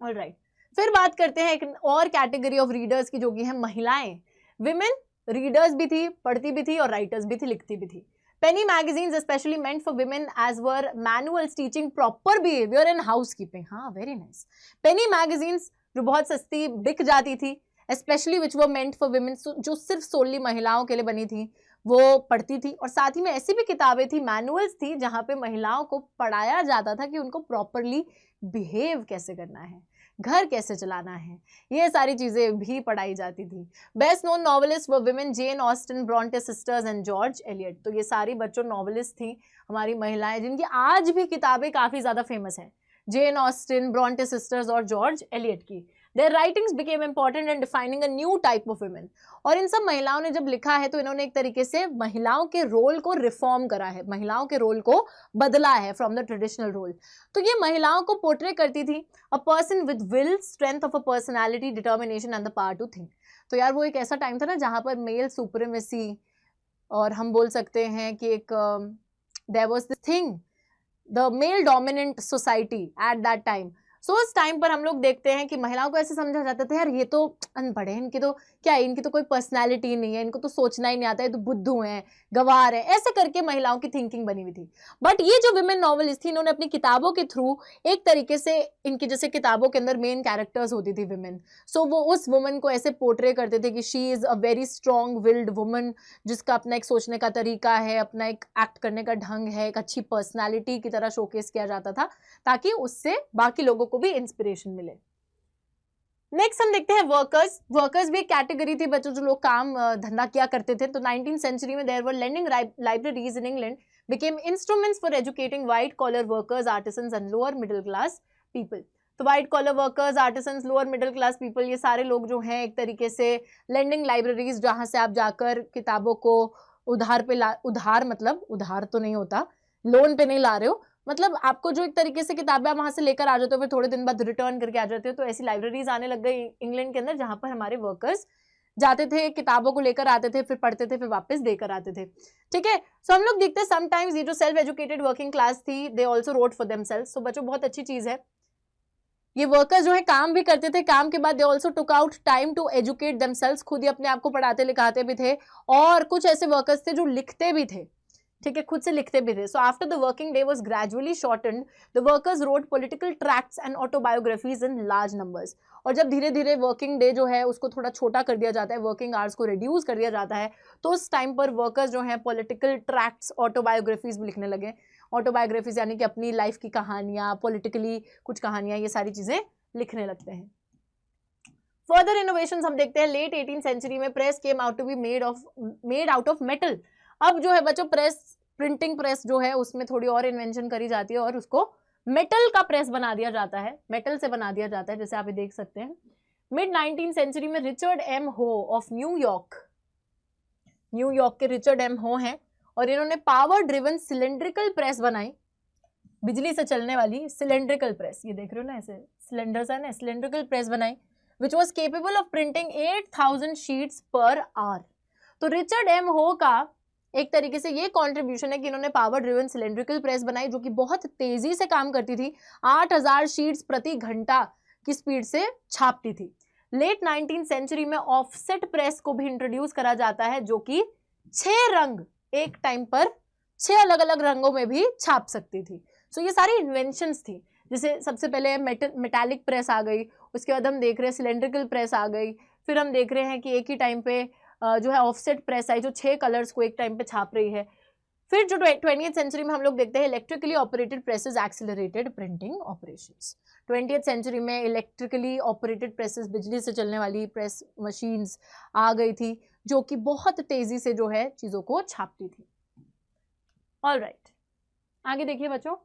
ऑलराइट, फिर बात करते हैं एक और कैटेगरी ऑफ रीडर्स की, जो कि है महिलाएं। विमेन रीडर्स भी थी, पढ़ती भी थी, और राइटर्स भी थी, लिखती भी थी। Penny magazines specially meant for women as were manuals teaching proper behaviour and housekeeping. हाँ, वेरी नाइस। पेनी मैगजीन्स जो बहुत सस्ती बिक जाती थी, specially which were meant for women, जो सिर्फ सोली महिलाओं के लिए बनी थी, वो पढ़ती थी। और साथ ही में ऐसी भी किताबें थी, मैनुअल्स थी, जहाँ पे महिलाओं को पढ़ाया जाता था कि उनको प्रॉपरली बिहेव कैसे करना है, घर कैसे चलाना है, ये सारी चीजें भी पढ़ाई जाती थी। Best known novelist were women Jane Austen, Brontë sisters and George Eliot. तो ये सारी बच्चों नॉवेलिस्ट थी, हमारी महिलाएं, जिनकी आज भी किताबें काफी ज्यादा फेमस हैं, जेन ऑस्टन, ब्रॉन्टे सिस्टर्स और जॉर्ज एलियट की। Their writings became important in defining a new type of women। और इन सब महिलाओं ने जब लिखा है तो इन्होंने एक तरीके से महिलाओं के रोल को रिफॉर्म करा है, महिलाओं के रोल को बदला है फ्रॉम द ट्रेडिशनल रोल। तो ये महिलाओं को पोर्ट्रे करती थी, a person with will, strength of a personality, determination and the power to think. तो यार वो एक ऐसा टाइम था ना जहाँ पर मेल सुप्रीमेसी, और हम बोल सकते हैं कि एक there was this thing, the male dominant society at that time. So उस टाइम पर हम लोग देखते हैं कि महिलाओं को ऐसे समझा जाता था, यार ये तो अनपढ़ है, इनकी तो क्या है, इनकी तो कोई पर्सनालिटी नहीं है, इनको तो सोचना ही नहीं आता है, तो बुद्धू हैं, गवार है, ऐसे करके महिलाओं की थिंकिंग बनी हुई थी। बट ये जो विमेन नॉवेलिस्ट थी, इन्होंने अपनी किताबों के थ्रू एक तरीके से, इनकी जैसे किताबों के अंदर मेन कैरेक्टर्स होती थी विमेन, सो वो उस वुमन को ऐसे पोर्ट्रे करते थे कि she is a very strong willed woman, जिसका अपना एक सोचने का तरीका है, अपना एक एक्ट करने का ढंग है, एक अच्छी पर्सनैलिटी की तरह शोकेस किया जाता था, ताकि उससे बाकी लोगों को भी इंस्पिरेशन मिले। नेक्स्ट हम देखते हैं वर्कर्स। वर्कर्स भी एक कैटेगरी थी बच्चों, जो लोग काम धंधा किया करते थे। तो 19th सेंचुरी में there were lending libraries in England became instruments for educating white collar workers, artisans and lower middle class people. तो white collar workers, artisans, lower middle class people, ये सारे लोग जो हैं एक तरीके से लेंडिंग लाइब्रेरीज, जहां से आप जाकर किताबों को उधार पे उधार मतलब उधार तो नहीं होता, लोन पे नहीं ला रहे हो, मतलब आपको जो एक तरीके से किताबें आप वहां से लेकर आ जाते हो, फिर थोड़े दिन बाद रिटर्न करके आ जाते हो, तो ऐसी लाइब्रेरीज आने लग गई इंग्लैंड के अंदर, जहां पर हमारे वर्कर्स जाते थे, किताबों को लेकर आते थे, फिर पढ़ते थे, फिर वापस देकर आते थे। ठीक है, सो हम लोग देखते हैं समटाइम्स ये जो सेल्फ एजुकेटेड वर्किंग क्लास थी, they also wrote for themselves. So बच्चों बहुत अच्छी चीज है, ये वर्कर्स जो है काम भी करते थे, काम के बाद they also took out time to educate themselves, खुद ही अपने आप को पढ़ाते लिखाते भी थे। और कुछ ऐसे वर्कर्स थे जो लिखते भी थे, ठीक है, खुद से लिखते भी थे। So after the working day was gradually shortened, the workers wrote political tracts and autobiographies in large numbers. और जब धीरे धीरे वर्किंग डे जो है उसको थोड़ा छोटा कर दिया जाता है, वर्किंग आवर्स को रिड्यूस कर दिया जाता है, तो उस टाइम पर वर्कर्स जो है पॉलिटिकल ट्रैक्ट्स, ऑटोबायोग्राफीज भी लिखने लगे। ऑटोबायोग्राफीज यानी कि अपनी लाइफ की कहानियां, पॉलिटिकली कुछ कहानियां, ये सारी चीजें लिखने लगते हैं। फर्दर इनोवेशंस हम देखते हैं, लेट 18th सेंचुरी में press came out to be made out of metal. अब जो है बच्चों प्रेस, प्रिंटिंग प्रेस जो है उसमें थोड़ी और इन्वेंशन करी जाती है और उसको मेटल का प्रेस बना दिया जाता है, मेटल से बना दिया जाता है, जैसे आप ये देख सकते हैं। मिड 19th सेंचुरी में रिचर्ड एम हो ऑफ न्यूयॉर्क के रिचर्ड एम हो हैं, और इन्होंने पावर ड्रिवन सिलेंड्रिकल प्रेस बनाई, बिजली से चलने वाली सिलेंड्रिकल प्रेस, ये देख रहे हो ना ऐसे सिलेंडर्स है ना, सिलेंड्रिकल प्रेस बनाई, which was capable of printing 8000 sheets per hour. तो रिचर्ड एम हो का एक तरीके से ये कॉन्ट्रीब्यूशन है कि इन्होंने पावर ड्रिवन सिलेंड्रिकल प्रेस बनाई, जो कि बहुत तेजी से काम करती थी, 8000 शीट्स प्रति घंटा की स्पीड से छापती थी। लेट 19th सेंचुरी में ऑफसेट प्रेस को भी इंट्रोड्यूस करा जाता है, जो कि 6 रंग एक टाइम पर 6 अलग अलग रंगों में भी छाप सकती थी। सो ये सारी इन्वेंशंस थी, जैसे सबसे पहले मेटालिक प्रेस आ गई, उसके बाद हम देख रहे हैं सिलेंड्रिकल प्रेस आ गई, फिर हम देख रहे हैं कि एक ही टाइम पे जो है ऑफसेट प्रेस आई, जो 6 कलर्स को एक टाइम पे छाप रही है। फिर जो 20th सेंचुरी में हम लोग देखते हैं electrically operated presses accelerated printing operations. 20th century में इलेक्ट्रिकली ऑपरेटेड प्रेसेस, बिजली से चलने वाली प्रेस मशीन्स आ गई थी, जो कि बहुत तेजी से जो है चीजों को छापती थी। ऑलराइट, आगे देखिए बच्चों,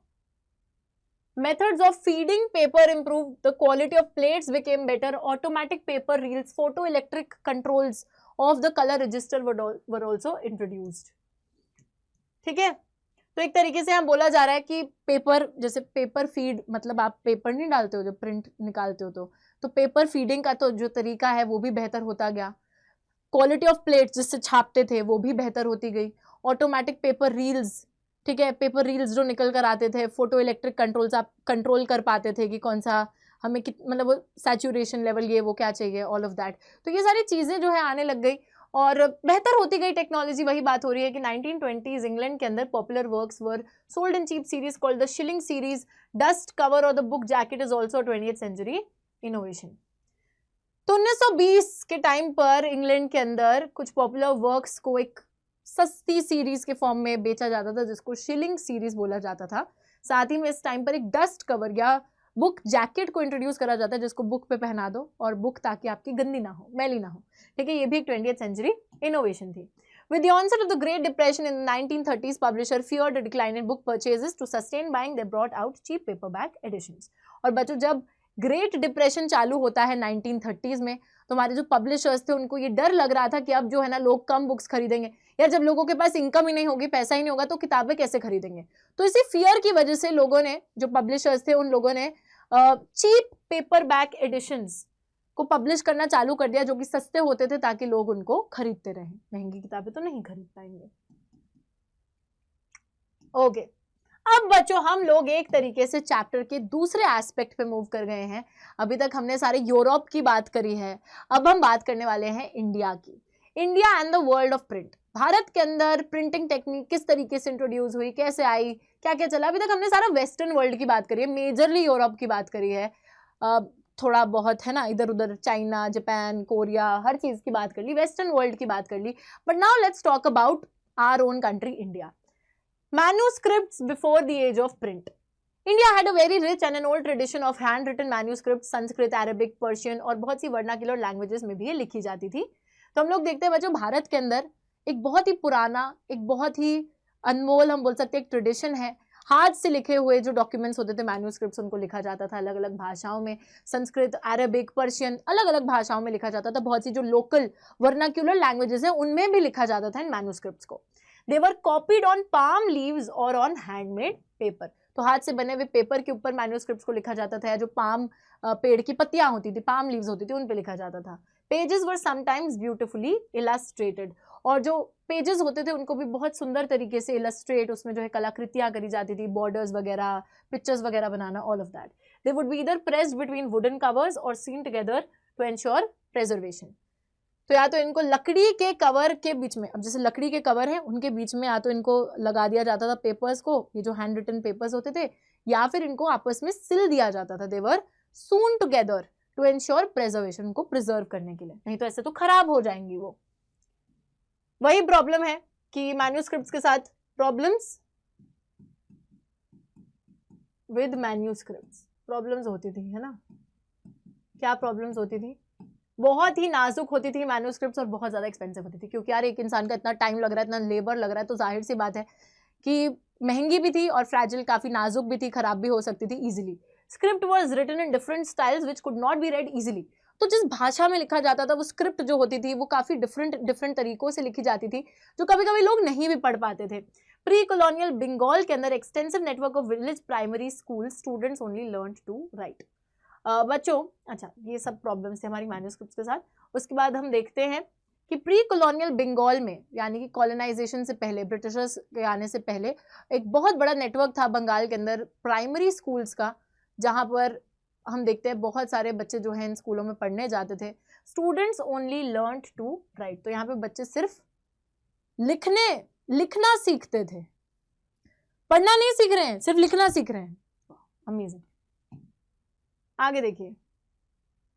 methods of feeding paper improved, the quality of plates became better, automatic paper reels, photoelectric controls of the color register were also introduced। ठीक है, तो एक तरीके से हम बोला जा रहा है कि पेपर, जैसे पेपर फीड, मतलब आप पेपर नहीं डालते हो जब प्रिंट निकालते हो, तो पेपर फीडिंग का तो जो तरीका है वो भी बेहतर होता गया, क्वालिटी ऑफ प्लेट्स जिससे छापते थे वो भी बेहतर होती गई, ऑटोमेटिक पेपर रील्स, ठीक है, पेपर रील्स जो निकल कर आते थे, फोटो इलेक्ट्रिक कंट्रोल्स, आप कंट्रोल कर पाते थे कि कौन सा हमें मतलब वो सैचुरेशन लेवल ये वो क्या चाहिए, ऑल ऑफ दैट। तो ये सारी चीज़ें जो है आने लग गई और बेहतर होती गई टेक्नोलॉजी। वही बात हो रही है कि 1920s इंग्लैंड के अंदर popular works were sold in cheap series called the shilling series, dust cover और the book jacket is also 20th century innovation. तो 1920 के टाइम पर इंग्लैंड के अंदर कुछ पॉपुलर वर्क्स को एक सस्ती सीरीज के फॉर्म में बेचा जाता था, जिसको शिलिंग सीरीज बोला जाता था। साथ ही में इस टाइम पर एक डस्ट कवर या बुक जैकेट को इंट्रोड्यूस करा जाता है, जिसको बुक पे पहना दो और बुक ताकि आपकी गंदी ना हो, मैली ना हो। ठीक है, ये भी एक 20th सेंचुरी इनोवेशन थी। With the onset of the Great Depression in the 1930s, publisher feared a decline in book purchases. To sustain buying, they brought out cheap paperback editions. और बच्चों जब ग्रेट डिप्रेशन चालू होता है 1930s में, तो हमारे जो पब्लिशर्स थे उनको ये डर लग रहा था कि अब जो है ना लोग कम बुक्स खरीदेंगे। यार जब लोगों के पास इनकम ही नहीं होगी, पैसा ही नहीं होगा, तो किताबें कैसे खरीदेंगे। तो इसी फियर की वजह से लोगों ने, जो पब्लिशर्स थे उन लोगों ने चीप पेपर बैक एडिशंस को पब्लिश करना चालू कर दिया, जो कि सस्ते होते थे ताकि लोग उनको खरीदते रहें। महंगी किताबें तो नहीं खरीद पाएंगे। ओके, अब बच्चों हम लोग एक तरीके से चैप्टर के दूसरे एस्पेक्ट पे मूव कर गए हैं। अभी तक हमने सारे यूरोप की बात करी है, अब हम बात करने वाले हैं इंडिया की। India and the world of print. Bharat के अंदर प्रिंटिंग टेक्निक किस तरीके से इंट्रोड्यूस हुई, कैसे आई, क्या क्या चला। अभी तक हमने सारा वेस्टर्न वर्ल्ड की बात करी है, मेजरली यूरोप की बात करी है, थोड़ा बहुत है ना इधर उधर चाइना, जापान, कोरिया, हर चीज की बात कर ली, वेस्टर्न वर्ल्ड की बात कर ली। But now let's talk about our own country India. Manuscripts before the age of print. India had a very rich and an old tradition of handwritten manuscripts, Sanskrit, Arabic, Persian और बहुत सी vernacular languages में भी ये लिखी जाती थी। तो हम लोग देखते हैं बच्चों भारत के अंदर एक बहुत ही पुराना, एक बहुत ही अनमोल, हम बोल सकते हैं एक ट्रेडिशन है। हाथ से लिखे हुए जो डॉक्यूमेंट्स होते थे, मैन्यूस्क्रिप्ट्स, उनको लिखा जाता था अलग अलग भाषाओं में, संस्कृत, अरबिक, पर्शियन, अलग अलग भाषाओं में लिखा जाता था। बहुत सी जो लोकल वर्नाक्युलर लैंग्वेजेस हैं उनमें भी लिखा जाता था इन मैन्यूस्क्रिप्ट्स को। They were copied on palm leaves or on handmade paper. तो हाथ से बने हुए पेपर के ऊपर मैन्यूस्क्रिप्ट्स को लिखा जाता था, या जो पाम पेड़ की पत्तियां होती थी, पाम लीव्स होती थी, उन पे लिखा जाता था। पेजेस वर समटाइम्स ब्यूटिफुली इलस्ट्रेटेड, और जो पेजेस होते थे उनको भी बहुत सुंदर तरीके से इलस्ट्रेट, उसमें जो है कलाकृतियां करी जाती थी, बॉर्डर्स वगैरह, पिक्चर्स वगैरह बनाना, all of that. They would be either pressed between wooden covers और sewn together to ensure preservation. तो या तो इनको लकड़ी के कवर के बीच में, अब जैसे लकड़ी के कवर है उनके बीच में या तो इनको लगा दिया जाता था पेपर्स को, ये जो हैंड रिटन पेपर्स होते थे, या फिर इनको आपस में सिल दिया जाता था। दे वर सून टुगेदर टू एंश्योर प्रेजर्वेशन, को प्रिजर्व करने के लिए, नहीं तो ऐसे तो खराब हो जाएंगी वो। वही प्रॉब्लम है कि मैन्यूस्क्रिप्ट्स के साथ प्रॉब्लम्स विद मैन्यूस्क्रिप्ट्स, प्रॉब्लम्स होती थी, है ना। क्या प्रॉब्लम्स होती थी? बहुत ही नाजुक होती थी मैन्यूस्क्रिप्ट्स और बहुत ज्यादा एक्सपेंसिव होती थी, क्योंकि यार एक इंसान का इतना टाइम लग रहा है, इतना लेबर लग रहा है, तो जाहिर सी बात है कि महंगी भी थी और फ्रैजिल, काफी नाजुक भी थी, खराब भी हो सकती थी easily. Script was written in different styles which could not be read easily. तो जिस भाषा में लिखा जाता था वो स्क्रिप्ट जो होती थी वो काफी डिफरेंट तरीकों से लिखी जाती थी, जो कभी कभी लोग नहीं भी पढ़ पाते थे। प्री कॉलोनियल बंगाल के अंदर extensive network of village primary school students only learn to write. बच्चों, अच्छा ये सब प्रॉब्लम्स थे हमारी मैन्यूस्क्रिप्ट्स के साथ। उसके बाद हम देखते हैं कि प्री कॉलोनियल बंगाल में, यानी कि कॉलोनाइजेशन से पहले, ब्रिटिशर्स के आने से पहले, एक बहुत बड़ा नेटवर्क था बंगाल के अंदर प्राइमरी स्कूल्स का, जहां पर हम देखते हैं बहुत सारे बच्चे जो हैं इन स्कूलों में पढ़ने जाते थे। Students only learn to write, तो यहाँ पे बच्चे सिर्फ लिखना सीखते थे, पढ़ना नहीं सीख रहे हैं, सिर्फ लिखना सीख रहे हैं। अमेजिंग। आगे देखिए,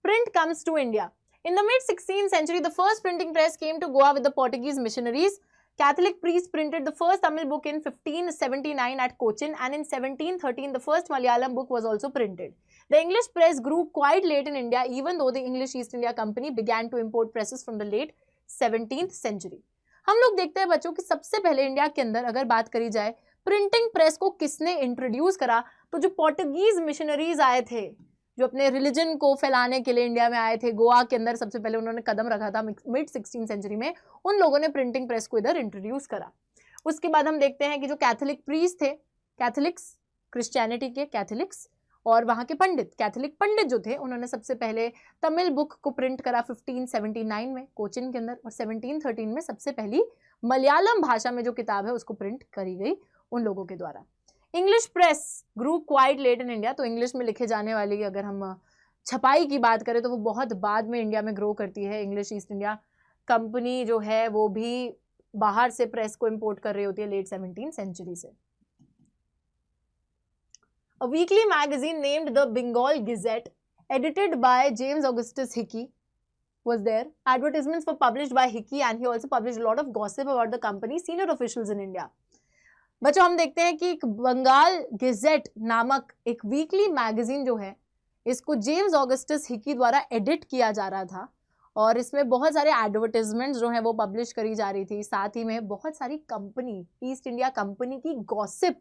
print comes to India. In the mid-16th century, the first printing press came to Goa with the Portuguese missionaries. Catholic priests printed the first Tamil book in 1579 at Cochin, and in 1713 the first Malayalam book was also printed. The English press grew quite late in India, even though the English East India Company began to import presses from the late 17th century. हम लोग देखते हैं बच्चों कि सबसे पहले India के अंदर अगर बात करी जाए प्रिंटिंग प्रेस को किसने इंट्रोड्यूस करा, तो जो पोर्टुगीज मिशनरीज आए थे, जो अपने रिलीजन को फैलाने के लिए इंडिया में आए थे, गोवा के अंदर सबसे पहले उन्होंने कदम रखा था मिड 16th सेंचुरी में, उन लोगों ने प्रिंटिंग प्रेस को इधर इंट्रोड्यूस करा। उसके बाद हम देखते हैं कि जो कैथोलिक प्रीस्ट थे, कैथोलिक्स, क्रिश्चियनिटी के कैथोलिक्स, और वहाँ के पंडित, कैथोलिक पंडित जो थे, उन्होंने सबसे पहले तमिल बुक को प्रिंट करा 1579 में कोचिन के अंदर, और 1713 में सबसे पहली मलयालम भाषा में जो किताब है उसको प्रिंट करी गई उन लोगों के द्वारा। English press grew quite late in India, तो इंग्लिश में लिखे जाने वाली अगर हम छपाई की बात करें तो वो बहुत बाद में इंडिया में ग्रो करती है। इंग्लिश ईस्ट इंडिया कंपनी जो है वो भी बाहर से प्रेस को इंपोर्ट कर रही होती है लेट 17th सेंचुरी से। A weekly magazine named the Bengal Gazette, edited by James Augustus Hickey, was there. Advertisements were published by Hickey, and he also published a lot of gossip about the company's senior officials in India. बच्चों, हम देखते हैं कि Bengal gazette नामक एक weekly magazine जो है, इसको जेम्स ऑगस्टस हिकी द्वारा एडिट किया जा रहा था, और इसमें बहुत सारे एडवर्टाइजमेंट्स जो हैं वो पब्लिश करी जा रही थी। साथ ही में बहुत सारी कंपनी, ईस्ट इंडिया कंपनी की गॉसिप,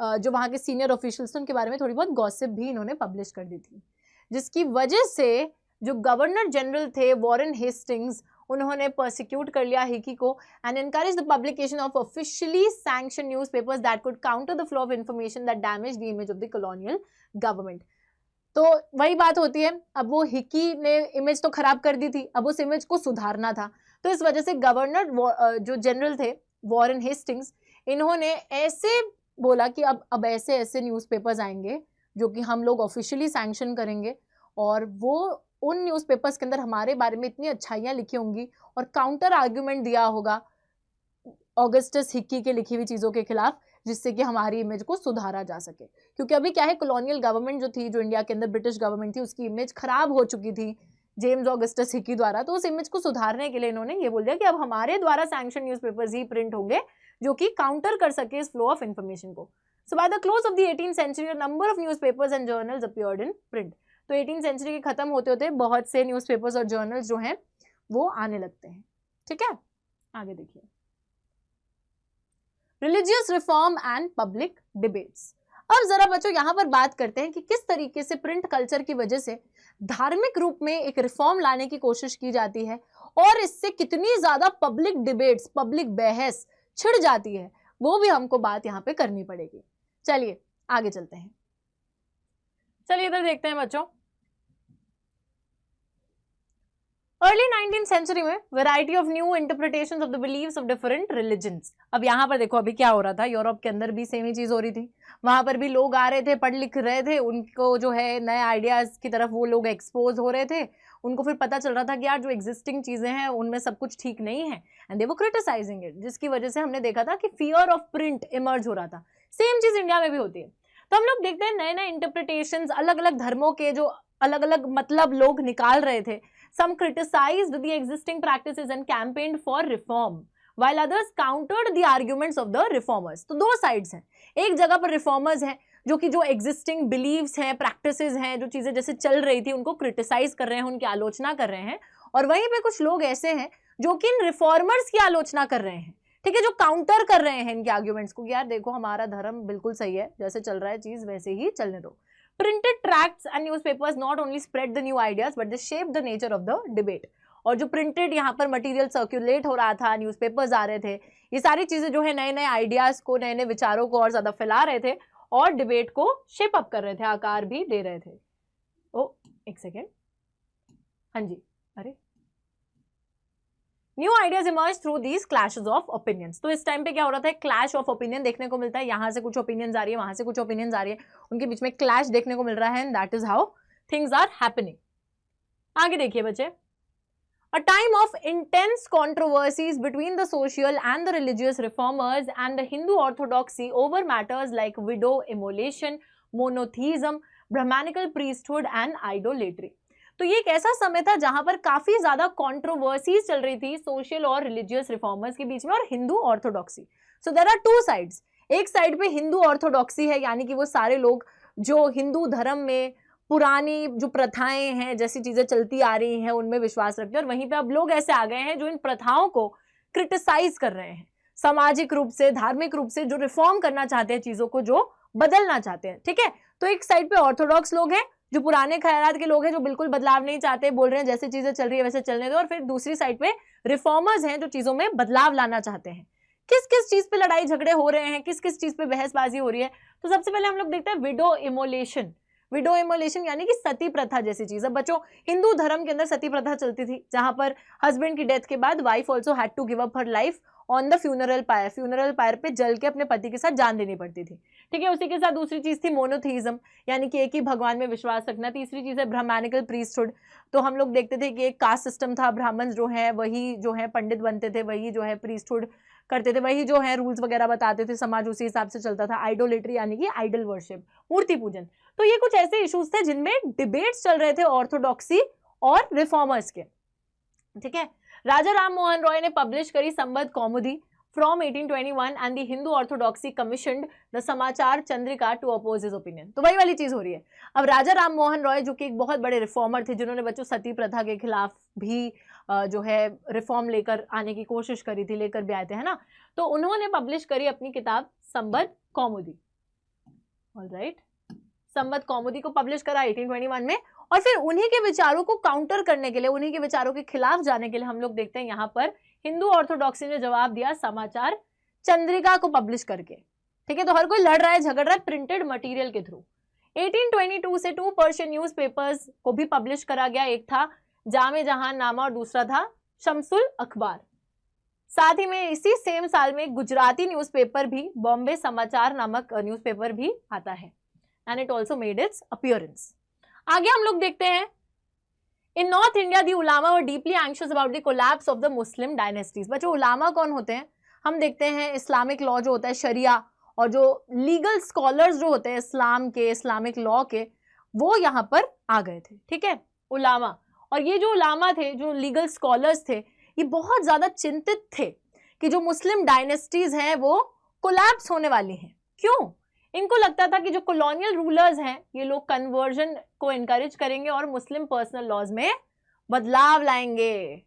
जो वहाँ के सीनियर ऑफिशियल्स थे उनके बारे में थोड़ी बहुत गॉसिप भी इन्होंने पब्लिश कर दी थी, जिसकी वजह से जो गवर्नर जनरल थे वॉरेन हेस्टिंग्स, उन्होंने परसिक्यूट कर लिया हिकी को, and encourage the publication of officially sanction newspapers that could counter the flow of information that damage the image of the colonial government. तो वही बात होती है, अब वो हिकी ने इमेज तो खराब कर दी थी, अब उस इमेज को सुधारना था। तो इस वजह से गवर्नर जो जनरल थे वॉरेन हेस्टिंग्स, इन्होंने ऐसे बोला कि अब ऐसे ऐसे न्यूज़पेपर्स आएंगे जो कि हम लोग ऑफिशियली सैंक्शन करेंगे, और वो उन न्यूज़पेपर्स के अंदर हमारे बारे में इतनी अच्छाइयाँ लिखी होंगी और काउंटर आर्ग्यूमेंट दिया होगा ऑगस्टस हिकी के लिखी हुई चीज़ों के खिलाफ, जिससे कि हमारी इमेज को सुधारा जा सके। क्योंकि अभी क्या है, कॉलोनियल गवर्नमेंट जो थी, जो इंडिया के अंदर ब्रिटिश गवर्नमेंट थी, उसकी इमेज खराब हो चुकी थी जेम्स ऑगस्टस हिकी द्वारा। तो उस इमेज को सुधारने के लिए इन्होंने ये बोल दिया कि अब हमारे द्वारा सैंक्शन न्यूज़पेपर्स ही प्रिंट होंगे जो कि काउंटर कर सके इस फ्लो ऑफ इंफॉर्मेशन को। So by the close of the 18th century a number of newspapers and journals appeared in print. तो 18th सेंचुरी के खत्म होते होते बहुत से न्यूज़पेपर्स और जर्नल्स जो हैं वो आने लगते हैं। ठीक है, आगे देखिए, religious reform and public debates. अब जरा बच्चों यहाँ पर बात करते हैं कि किस तरीके से प्रिंट कल्चर की वजह से धार्मिक रूप में एक रिफॉर्म लाने की कोशिश की जाती है, और इससे कितनी ज्यादा पब्लिक डिबेट्स, पब्लिक बहस छिड़ जाती है, वो भी हमको बात यहाँ पे करनी पड़ेगी। चलिए आगे चलते हैं, चलिए इधर देखते हैं बच्चों। अर्ली 19th सेंचुरी में variety of new interpretations of the beliefs of different religions. अब यहाँ पर देखो अभी क्या हो रहा था, यूरोप के अंदर भी सेम ही चीज हो रही थी, वहां पर भी लोग आ रहे थे, पढ़ लिख रहे थे, उनको जो है नए आइडियाज की तरफ वो लोग एक्सपोज हो रहे थे, उनको फिर पता चल रहा था कि यार जो एग्जिस्टिंग चीजें हैं उनमें सब कुछ ठीक नहीं है, एंड दे वो क्रिटिसाइजिंग इट, जिसकी वजह से हमने देखा था कि फियर ऑफ प्रिंट इमर्ज हो रहा था। सेम चीज इंडिया में भी होती है। तो हम लोग देखते हैं नए नए इंटरप्रिटेशंस, अलग अलग धर्मों के जो अलग अलग मतलब लोग निकाल रहे थे। Some criticized the existing practices and campaigned for reform, while others countered the arguments of the reformers. तो दो sides हैं, एक जगह पर रिफॉर्मर्स हैं जो कि जो एग्जिस्टिंग बिलीव्स हैं, प्रैक्टिसेस हैं, जो चीजें जैसे चल रही थी उनको क्रिटिसाइज कर रहे हैं, उनकी आलोचना कर रहे हैं, और वहीं पे कुछ लोग ऐसे हैं जो कि इन रिफॉर्मर्स की आलोचना कर रहे हैं, ठीक है, जो काउंटर कर रहे हैं इनके आर्ग्यूमेंट्स को, यार देखो हमारा धर्म बिल्कुल सही है, जैसे चल रहा है चीज वैसे ही चलने दो। Printed tracts and newspapers not only spread the new ideas but they shaped the nature of the debate. और जो प्रिंटेड यहाँ पर मटेरियल सर्कुलेट हो रहा था, न्यूज़पेपर्स आ रहे थे, ये सारी चीजें जो है नए नए आइडियाज को, नए नए विचारों को और ज्यादा फैला रहे थे और डिबेट को शेप अप कर रहे थे, आकार भी दे रहे थे। ओ एक सेकेंड, हाँ जी, अरे new ideas emerge through these clashes of opinions. तो इस टाइम पे क्या हो रहा था, क्लैश ऑफ ओपिनियन देखने को मिलता है, यहाँ से कुछ ओपिनियंस आ रही है, वहां से कुछ ओपिनियंस आ रही है, उनके बीच में क्लैश देखने को मिल रहा है, and that is how things are happening. आगे देखिए बच्चे, a time of intense controversies between the social and the religious reformers and the Hindu orthodoxy over matters like widow immolation, monotheism, Brahmanical priesthood and idolatry. तो ये एक ऐसा समय था जहां पर काफी ज्यादा कॉन्ट्रोवर्सीज चल रही थी सोशल और रिलीजियस रिफॉर्मर्स के बीच में और Hindu orthodoxy. So there are two sides, एक साइड पे हिंदू ऑर्थोडॉक्सी है, यानी कि वो सारे लोग जो हिंदू धर्म में पुरानी जो प्रथाएं हैं, जैसी चीजें चलती आ रही हैं उनमें विश्वास रखते हैं, और वहीं पे अब लोग ऐसे आ गए हैं जो इन प्रथाओं को क्रिटिसाइज कर रहे हैं, सामाजिक रूप से, धार्मिक रूप से, जो रिफॉर्म करना चाहते हैं, चीजों को जो बदलना चाहते हैं, ठीक है। तो एक साइड पे ऑर्थोडॉक्स लोग हैं जो पुराने ख्यालात के लोग हैं, जो बिल्कुल बदलाव नहीं चाहते, बोल रहे हैं जैसे चीजें चल रही है वैसे चलने दो, और फिर दूसरी साइड पे रिफॉर्मर्स हैं जो चीजों में बदलाव लाना चाहते हैं। किस किस चीज पे लड़ाई झगड़े हो रहे हैं, किस किस चीज पे बहसबाजी हो रही है, तो सबसे पहले हम लोग देखते हैं विडो इमोलेशन। विडो इमोलेशन यानी कि सती प्रथा जैसी चीज। अब बच्चों हिंदू धर्म के अंदर सती प्रथा चलती थी, जहां पर हस्बैंड की डेथ के बाद wife also had to give up her life on the funeral pyre, funeral pyre पे जल के अपने पति के साथ जान देनी पड़ती थी, ठीक है। उसी के साथ दूसरी चीज थी मोनोथीइज्म, यानी कि एक ही भगवान में विश्वास रखना। तीसरी चीज है ब्राह्मणिकल प्रीस्टहुड, तो हम लोग देखते थे कि एक कास्ट सिस्टम था, ब्राह्मण जो है वही जो है पंडित बनते थे, वही जो है प्रीस्टहुड करते थे, वही जो है रूल्स वगैरह बताते थे, समाज उसी हिसाब से चलता था। आइडोलेट्री यानी कि आइडल वर्शिप, मूर्ति पूजन। तो ये कुछ ऐसे इश्यूज थे जिनमें डिबेट्स चल रहे थे ऑर्थोडॉक्सी और रिफॉर्मर्स के, ठीक है। राजा राम मोहन रॉय ने पब्लिश करी संबद्ध कौमुदी from 1821 and the Hindu Orthodoxy commissioned the समाचार Chandrika to oppose his opinion। तो वही वाली चीज हो रही है। अब राजा राम मोहन रॉय जो कि एक बहुत बड़े रिफॉर्मर थे, जिन्होंने बच्चों सती प्रथा के खिलाफ भी जो है रिफॉर्म लेकर आने की कोशिश करी थी, लेकर भी आए थे, है ना। तो उन्होंने पब्लिश करी अपनी किताब संबद्ध कौमुदी, ऑलराइट, संबद्ध कौमुदी को पब्लिश करा 1821 में, और फिर उन्हीं के विचारों को काउंटर करने के लिए, उन्हीं के विचारों के खिलाफ जाने के लिए हम लोग देखते हैं यहाँ पर हिंदू ऑर्थोडॉक्सी ने जवाब दिया समाचार चंद्रिका को पब्लिश करके, ठीक है। तो हर कोई लड़ रहा है, झगड़ रहा है प्रिंटेड मटेरियल के थ्रू। 1822 से 2 पर्शियन न्यूज़पेपर्स को भी पब्लिश करा गया, एक था जामे जहान नामा और दूसरा था शम्सुल अखबार। साथ ही में इसी सेम साल में गुजराती न्यूज़पेपर भी, बॉम्बे समाचार नामक न्यूज़पेपर भी आता है, and it also made its appearance. आगे हम लोग देखते हैं in North India the ulama were deeply anxious about the collapse of the Muslim dynasties. बच्चों उलामा कौन होते हैं, हम देखते हैं इस्लामिक लॉ जो होता है शरिया, और जो लीगल स्कॉलर्स जो होते हैं इस्लाम के, इस्लामिक लॉ के, वो यहाँ पर आ गए थे, ठीक है, उलामा। और ये जो उलामा थे, जो लीगल स्कॉलर्स थे, ये बहुत ज्यादा चिंतित थे कि जो मुस्लिम डायनेस्टीज हैं वो कोलैप्स होने वाली हैं। क्यों? इनको लगता था कि जो कॉलोनियल रूलर्स हैं ये लोग कन्वर्जन को एनकरेज करेंगे और मुस्लिम पर्सनल लॉज में बदलाव लाएंगे।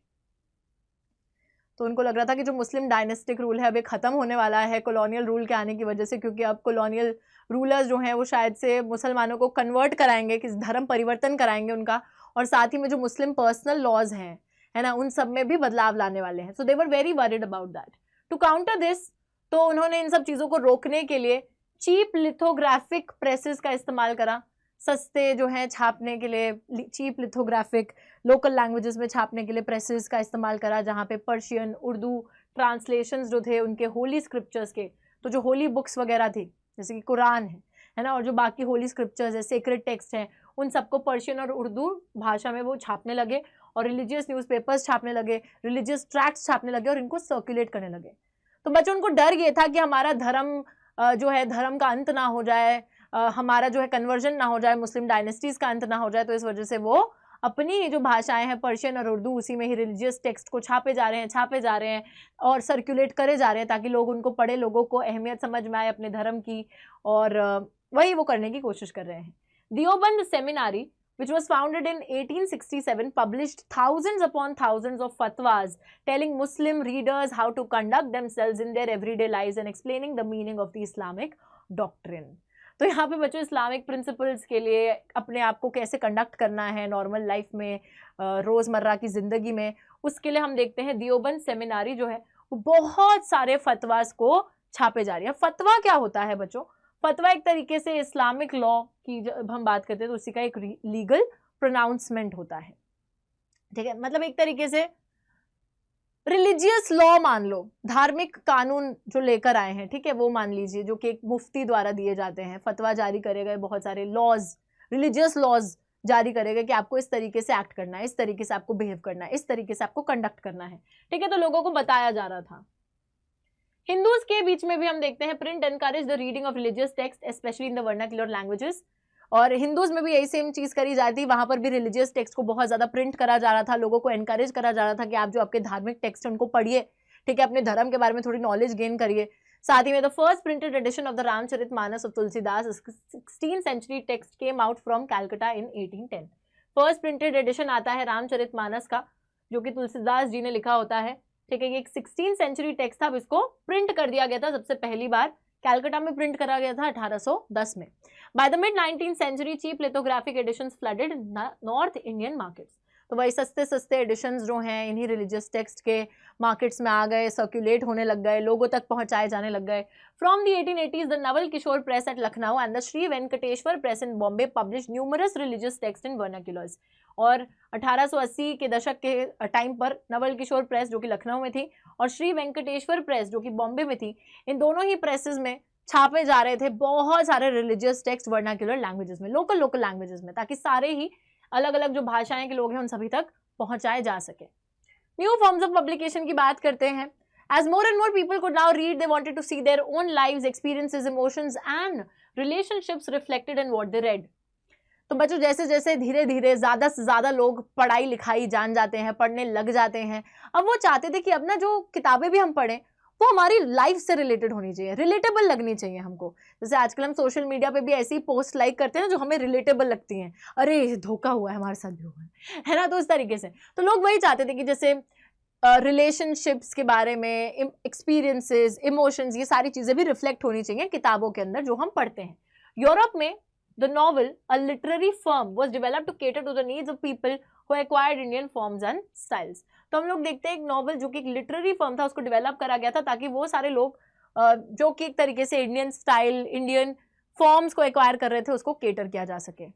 तो उनको लग रहा था कि जो मुस्लिम डायनेस्टिक रूल है अभी खत्म होने वाला है कॉलोनियल रूल के आने की वजह से, क्योंकि अब कॉलोनियल रूलर्स जो हैं वो शायद से मुसलमानों को कन्वर्ट कराएंगे, किस धर्म परिवर्तन कराएंगे उनका, और साथ ही में जो मुस्लिम पर्सनल लॉज हैं, है ना, उन सब में भी बदलाव लाने वाले हैं। So they were very worried about that. To counter this, तो उन्होंने इन सब चीज़ों को रोकने के लिए चीप लिथोग्राफिक प्रेसेस का इस्तेमाल करा, सस्ते जो है छापने के लिए चीप लिथोग्राफिक लोकल लैंग्वेजेस में छापने के लिए प्रेसेस का इस्तेमाल करा, जहाँ पे पर्शियन, उर्दू ट्रांसलेशंस जो थे उनके होली स्क्रिप्चर्स के, तो जो होली बुक्स वगैरह थी जैसे कि कुरान है ना, और जो बाकी होली स्क्रिप्चर्स है, सेक्रेट टेक्स्ट हैं, उन सबको पर्शियन और उर्दू भाषा में वो छापने लगे और रिलीजियस न्यूज़पेपर्स छापने लगे, रिलीजियस ट्रैक्ट्स छापने लगे और इनको सर्कुलेट करने लगे। तो बच्चों उनको डर ये था कि हमारा धर्म जो है धर्म का अंत ना हो जाए, हमारा जो है कन्वर्जन ना हो जाए, मुस्लिम डायनेस्टीज का अंत ना हो जाए, तो इस वजह से वो अपनी जो भाषाएं हैं पर्शियन और उर्दू उसी में ही रिलीजियस टेक्स्ट को छापे जा रहे हैं और सर्कुलेट करे जा रहे हैं ताकि लोग उनको पढ़े, लोगों को अहमियत समझ में आए अपने धर्म की, और वही वो करने की कोशिश कर रहे हैं। दियोबंद seminary which was founded in 1867 published thousands upon thousands of fatwas telling Muslim readers how to conduct themselves in their everyday lives and explaining the meaning of the Islamic doctrine। तो यहाँ पे बच्चों इस्लामिक प्रिंसिपल्स के लिए अपने आप को कैसे कंडक्ट करना है नॉर्मल लाइफ में, रोज़मर्रा की ज़िंदगी में, उसके लिए हम देखते हैं दियोबंद सेमिनारी जो है वो बहुत सारे फतवास को छापे जा रही है। फतवा क्या होता है बच्चों? फतवा एक तरीके से इस्लामिक लॉ की जब हम बात करते हैं तो उसी का एक लीगल प्रोनाउंसमेंट होता है, ठीक है, मतलब एक तरीके से रिलीजियस लॉ मान लो, धार्मिक कानून जो लेकर आए हैं, ठीक है, वो मान लीजिए जो कि एक मुफ्ती द्वारा दिए जाते हैं, फतवा जारी करे गए, बहुत सारे लॉज, रिलीजियस लॉज जारी करेगा कि आपको इस तरीके से एक्ट करना है, इस तरीके से आपको बिहेव करना है, इस तरीके से आपको कंडक्ट करना है, ठीक है, तो लोगों को बताया जा रहा था। हिंदूज के बीच में भी हम देखते हैं print encourage the reading of religious text specially in the vernacular languages, और हिंदूज में भी यही सेम चीज करी जाती है, वहां पर भी रिलीजियस टेक्स्ट को बहुत ज्यादा प्रिंट करा जा रहा था, लोगों को एनकरेज करा जा रहा था कि आप जो आपके धार्मिक टेक्स्ट उनको पढ़िए, ठीक है, अपने धर्म के बारे में थोड़ी नॉलेज गेन करिए। साथ ही में the first printed edition of the Ramcharitmanas of Tulsidas 16th century text came out from Calcutta in 1810। First printed edition आता है रामचरितमानस का जो कि तुलसीदास जी ने लिखा होता है, ठीक है, ये एक 16th century टेक्स्ट था, अब इसको प्रिंट कर दिया गया था, सबसे पहली बार कैलकाटा में प्रिंट करा गया था 1810 में। By the mid 19th century cheap lithographic editions flooded north Indian markets, तो वही सस्ते सस्ते एडिशंस जो हैं इन्हीं रिलीजियस टेक्स्ट के मार्केट्स में आ गए, सर्कुलेट होने लग गए, लोगों तक पहुंचाए जाने लग गए। From the 1880s the Naval Kishore press at Lucknow and the Shri Venkateshwar press in Bombay publish numerous religious text in vernaculars, और 1880 के दशक के टाइम पर नवल किशोर प्रेस जो कि लखनऊ में थी और श्री वेंकटेश्वर प्रेस जो कि बॉम्बे में थी, इन दोनों ही प्रेसेस में छापे जा रहे थे बहुत सारे रिलीजियस टेक्स्ट वर्नाक्युलर लैंग्वेजेस में, लोकल लैंग्वेजेस में, ताकि सारे ही अलग अलग जो भाषाएं के लोग हैं उन सभी तक पहुंचाए जा सके। न्यू फॉर्म्स ऑफ पब्लिकेशन की बात करते हैं। As more and more people could now read, they wanted to see their own lives, experiences, emotions and relationships reflected in what they read. तो बच्चों जैसे जैसे धीरे धीरे ज़्यादा से ज़्यादा लोग पढ़ाई लिखाई जान जाते हैं, पढ़ने लग जाते हैं, अब वो चाहते थे कि अब ना जो किताबें भी हम पढ़ें वो हमारी लाइफ से रिलेटेड होनी चाहिए, रिलेटेबल लगनी चाहिए हमको। जैसे आजकल हम सोशल मीडिया पे भी ऐसी पोस्ट लाइक करते हैं जो हमें रिलेटेबल लगती हैं, अरे धोखा हुआ है हमारे साथ भी हुआ है ना, तो उस तरीके से तो लोग वही चाहते थे कि जैसे रिलेशनशिप्स के बारे में, एक्सपीरियंसेस, इमोशंस, ये सारी चीज़ें भी रिफ्लेक्ट होनी चाहिए किताबों के अंदर जो हम पढ़ते हैं। यूरोप में the novel a literary form was developed to cater to the needs of people who acquired Indian forms and styles. तो हम लोग देखते हैं एक नॉवल जो कि एक लिटरेरी फॉर्म था उसको डेवलप करा गया था ताकि वो सारे लोग जो कि एक तरीके से इंडियन स्टाइल, इंडियन फॉर्म्स को एक्वायर कर रहे थे उसको केटर किया जा सके,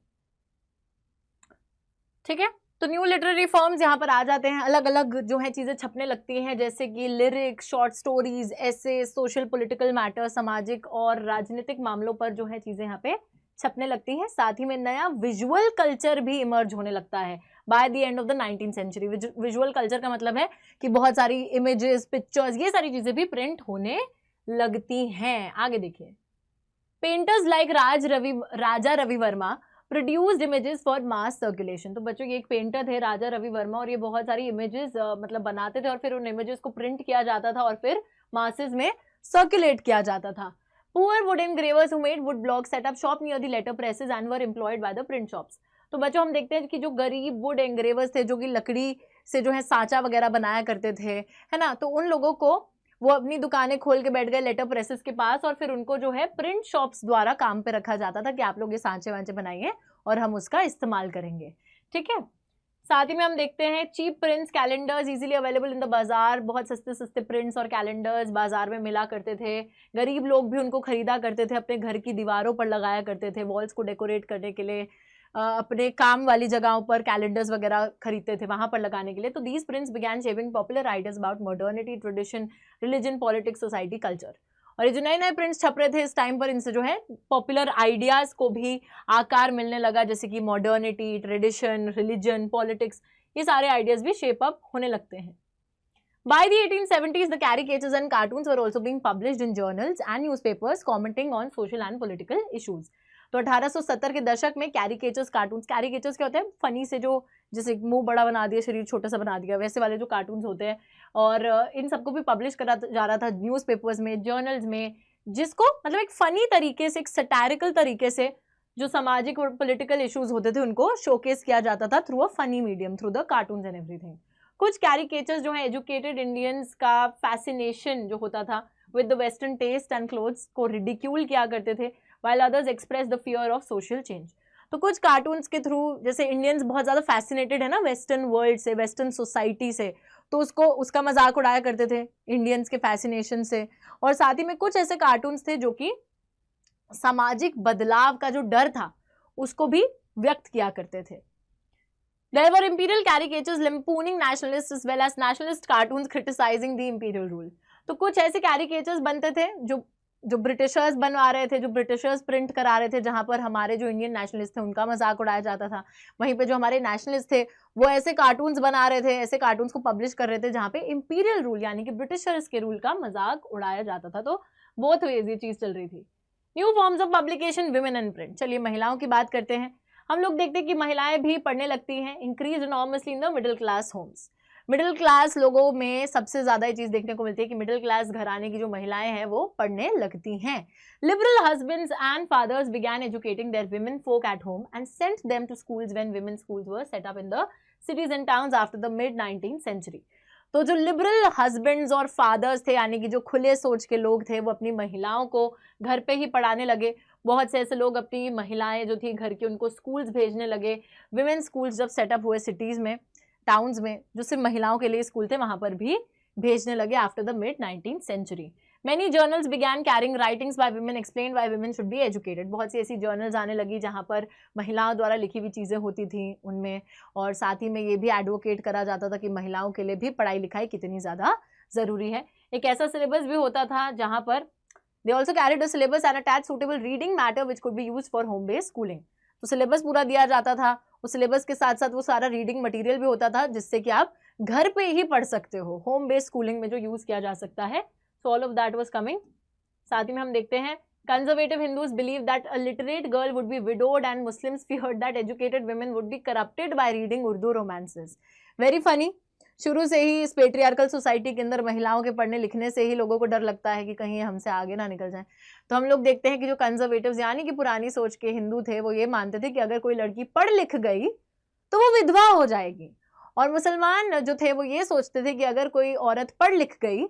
ठीक है। तो न्यू लिटरेरी फॉर्म्स यहाँ पर आ जाते हैं, अलग अलग जो है चीज़ें छपने लगती हैं, जैसे कि लिरिक्स, शॉर्ट स्टोरीज, ऐसे, सोशल पॉलिटिकल मैटर, सामाजिक और राजनीतिक मामलों पर जो है चीज़ें यहाँ पे छपने लगती हैं। साथ ही में नया विजुअल कल्चर भी इमर्ज होने लगता है by the end of the 19th century। Visual culture का मतलब है कि बहुत सारी इमेजेस, पिक्चर्स, ये सारी चीज़ें भी प्रिंट होने लगती हैं। आगे देखिए, painters like Raja Ravi Varma produced images for mass circulation. तो बच्चों ये एक पेंटर थे राजा रवि वर्मा और ये बहुत सारी इमेजेस मतलब बनाते थे और फिर उन इमेजेस को प्रिंट किया जाता था और फिर मासेस में सर्कुलेट किया जाता था। Poor wood engravers who made wood blocks set up shop near the letter presses and were employed by the print shops. तो बच्चों हम देखते हैं कि जो गरीब वुड एनग्रेवर्स थे जो कि लकड़ी से जो है सांचा वगैरह बनाया करते थे, है ना, तो उन लोगों को वो अपनी दुकानें खोल के बैठ गए लेटर प्रेसेस के पास और फिर उनको जो है प्रिंट शॉप्स द्वारा काम पे रखा जाता था कि आप लोग ये सांचे वांचे बनाइए और हम उसका इस्तेमाल करेंगे, ठीक है। साथ ही में हम देखते हैं cheap prints calendars easily available in the bazaar, बहुत सस्ते सस्ते प्रिंट्स और कैलेंडर्स बाजार में मिला करते थे। गरीब लोग भी उनको खरीदा करते थे, अपने घर की दीवारों पर लगाया करते थे, वॉल्स को डेकोरेट करने के लिए, अपने काम वाली जगहों पर कैलेंडर्स वगैरह खरीदते थे वहां पर लगाने के लिए। तो these prints began shaping popular ideas about modernity, tradition, religion, politics, society, culture. और ये जो नए नए प्रिंट्स छप रहे थे इस टाइम पर, इनसे जो है पॉपुलर आइडियाज को भी आकार मिलने लगा, जैसे कि मॉडर्निटी, ट्रेडिशन, रिलीजन, पॉलिटिक्स, ये सारे आइडियाज भी शेप अप होने लगते हैं। By the 1870s, the caricatures and cartoons were also being published in journals and newspapers commenting on social and political issues. तो 1870 के दशक में कैरिकेचर्स, कार्टून्स, कैरिकेचर्स क्या होते हैं, फनी से जो जैसे मुंह बड़ा बना दिया, शरीर छोटा सा बना दिया, वैसे वाले जो कार्टून्स होते हैं, और इन सबको भी पब्लिश करा जा रहा था न्यूज़पेपर्स में, जर्नल्स में, जिसको मतलब एक फनी तरीके से, एक सटारिकल तरीके से जो सामाजिक और पॉलिटिकल इश्यूज होते थे उनको शोकेस किया जाता था through a funny medium, through the cartoons and everything. कुछ कैरिकेचर्स जो है एजुकेटेड इंडियंस का फैसिनेशन जो होता था with the western taste and clothes को रिडिक्यूल किया करते थे, while others express the fear of social change। तो कुछ कार्टून्स के थ्रू, जैसे इंडियंस बहुत ज़्यादा फैसिनेटेड है ना वेस्टर्न वर्ल्ड से, वेस्टर्न सोसाइटी से, तो उसका मजाक उड़ाया करते थे इंडियंस के फैसिनेशन से। और साथ ही में कुछ ऐसे कार्टून्स थे जो कि सामाजिक बदलाव का जो डर था उसको भी व्यक्त किया करते थे। There were imperial caricatures lampooning nationalists as well as nationalist cartoons criticizing the imperial rule। तो कुछ ऐसे कैरिकेचर्स बनते थे जो ब्रिटिशर्स बनवा रहे थे, जो ब्रिटिशर्स प्रिंट करा रहे थे, जहां पर हमारे जो इंडियन नेशनलिस्ट थे उनका मजाक उड़ाया जाता था। वहीं पे जो हमारे नेशनलिस्ट थे वो ऐसे कार्टून्स बना रहे थे, ऐसे कार्टून्स को पब्लिश कर रहे थे जहां पे इंपीरियल रूल यानी कि ब्रिटिशर्स के रूल का मजाक उड़ाया जाता था। तो बोथ वेज ये चीज चल रही थी। New forms of publication, women and print. चलिए महिलाओं की बात करते हैं। हम लोग देखते हैं कि महिलाएं भी पढ़ने लगती हैं। Increase enormously in the middle class homes. Middle class लोगों में सबसे ज्यादा ये चीज देखने को मिलती है कि मिडिल क्लास घराने की जो महिलाएं हैं वो पढ़ने लगती हैं। Liberal husbands and fathers began educating their women folk at home and sent them to schools when women schools were set up in the cities and towns after the mid 19th century. तो जो liberal husbands और fathers थे यानी कि जो खुले सोच के लोग थे वो अपनी महिलाओं को घर पे ही पढ़ाने लगे। बहुत से ऐसे लोग अपनी महिलाएं जो थी घर की उनको स्कूल्स भेजने लगे। विमेन स्कूल्स जब सेटअप हुए सिटीज़ में, टाउन्स में, जो सिर्फ महिलाओं के लिए स्कूल थे, वहां पर भी भेजने लगे after the mid 19th century. Many journals began carrying writings by women explained why women should be educated। बहुत सी ऐसी जर्नल्स आने लगी जहाँ पर महिलाओं द्वारा लिखी हुई चीज़ें होती थी उनमें, और साथ ही में ये भी एडवोकेट करा जाता था कि महिलाओं के लिए भी पढ़ाई लिखाई कितनी ज़्यादा ज़रूरी है। एक ऐसा सिलेबस भी होता था जहाँ पर they also carried a syllabus and attached suitable reading matter which could be used for home based schooling। तो सिलेबस पूरा दिया जाता था, उस सिलेबस के साथ साथ वो सारा रीडिंग मटेरियल भी होता था जिससे कि आप घर पे ही पढ़ सकते हो, होम बेस्ड स्कूलिंग में जो यूज किया जा सकता है। So all of that was coming. साथ ही में हम देखते हैं conservative Hindus believe that a literate girl would be widowed and Muslims feared that educated women would be corrupted by reading Urdu romances. Very funny. शुरू से ही इस पेट्रियार्कल सोसाइटी के अंदर महिलाओं के पढ़ने लिखने से ही लोगों को डर लगता है कि कहीं हमसे आगे ना निकल जाए। तो हम लोग देखते हैं कि जो कंजर्वेटिव्स यानी कि पुरानी सोच के हिंदू थे वो ये मानते थे कि अगर कोई लड़की पढ़ लिख गई तो वो विधवा हो जाएगी, और मुसलमान जो थे वो ये सोचते थे कि अगर कोई औरत पढ़ लिख गई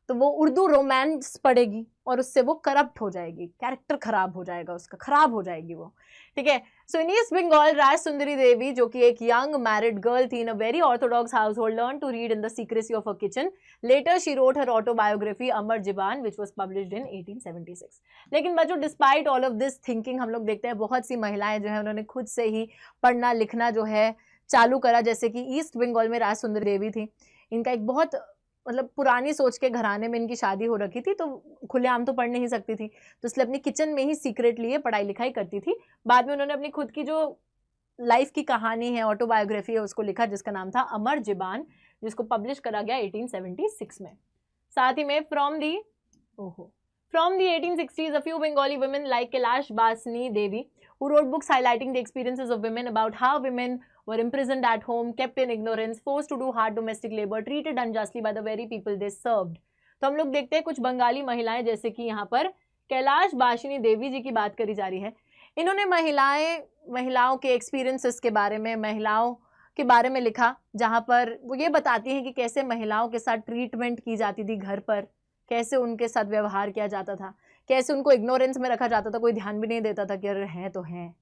तो वो उर्दू रोमांस पढ़ेगी और उससे वो करप्ट हो जाएगी, कैरेक्टर खराब हो जाएगा, उसका खराब हो जाएगी वो। ठीक है। सो इन ईस्ट बंगाल राज सुंदरी देवी जो कि एक यंग मैरिड गर्ल थी in a very orthodox household learn to read in the secrecy of a kitchen. Later she wrote her autobiography Amar Jiban which was published in 1876। लेकिन बच्चों despite all of this thinking हम लोग देखते हैं बहुत सी महिलाएं जो है उन्होंने खुद से ही पढ़ना लिखना जो है चालू करा। जैसे कि ईस्ट बंगाल में राज सुंदरी देवी थी, इनका एक बहुत मतलब पुरानी सोच के घराने में इनकी शादी हो रखी थी, तो खुलेआम तो पढ़ नहीं सकती थी, तो इसलिए अपनी किचन में ही सीक्रेटली पढ़ाई लिखाई करती थी। बाद में उन्होंने अपनी खुद की जो लाइफ की कहानी है, ऑटोबायोग्राफी है, उसको लिखा जिसका नाम था अमर जिबान, जिसको पब्लिश करा गया 1876 में। साथ ही में from the 1860s a few Bengali women like Kailash Basni Devi who wrote books highlighting the experiences of women about how women were imprisoned at home, kept in ignorance, forced to do hard domestic labor, treated unjustly by the very people they served। तो हम लोग देखते हैं कुछ बंगाली महिलाएं, जैसे कि यहाँ पर कैलाश बाशिनी देवी जी की बात करी जा रही है। इन्होंने महिलाओं के एक्सपीरियंसेस के बारे में, महिलाओं के बारे में लिखा, जहाँ पर वो ये बताती हैं कि कैसे महिलाओं के साथ ट्रीटमेंट की जाती थी घर पर, कैसे उनके साथ व्यवहार किया जाता था, कैसे उनको इग्नोरेंस में रखा जाता था, कोई ध्यान भी नहीं देता था कि अरे हैं तो हैं,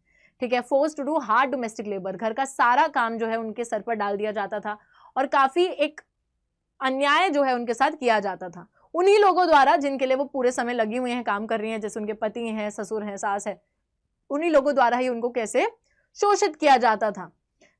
ठीक है, force to do hard domestic labour, घर का सारा काम जो है उनके सर पर डाल दिया जाता था और काफी एक अन्याय जो है उनके साथ किया जाता था उन्हीं लोगों द्वारा जिनके लिए वो पूरे समय लगी हुई हैं, काम कर रही हैं, जैसे उनके पति हैं, ससुर हैं, सास है, उन्हीं लोगों द्वारा ही उनको कैसे शोषित किया जाता था।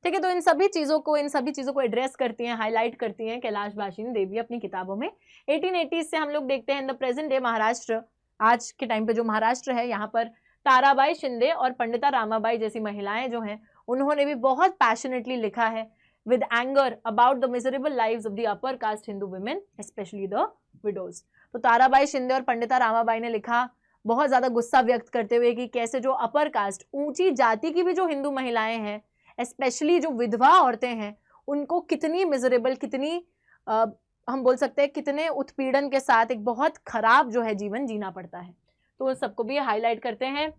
ठीक है, तो इन सभी चीजों को एड्रेस करती हैं, हाईलाइट करती हैं कैलाश बाशिनी देवी अपनी किताबों में। 1880 से हम लोग देखते हैं in the present day Maharashtra, आज के टाइम पे जो महाराष्ट्र है, यहाँ पर ताराबाई शिंदे और पंडिता रामाबाई जैसी महिलाएं जो हैं उन्होंने भी बहुत पैशनेटली लिखा है with anger about the miserable lives of the upper caste Hindu women, especially the widows। तो ताराबाई शिंदे और पंडिता रामाबाई ने लिखा बहुत ज्यादा गुस्सा व्यक्त करते हुए कि कैसे जो अपर कास्ट, ऊंची जाति की भी जो हिंदू महिलाएं हैं, स्पेशली जो विधवा औरतें हैं, उनको कितनी मिजरेबल, कितनी हम बोल सकते हैं कितने उत्पीड़न के साथ एक बहुत खराब जो है जीवन जीना पड़ता है। तो सबको भी हाईलाइट करते हैं।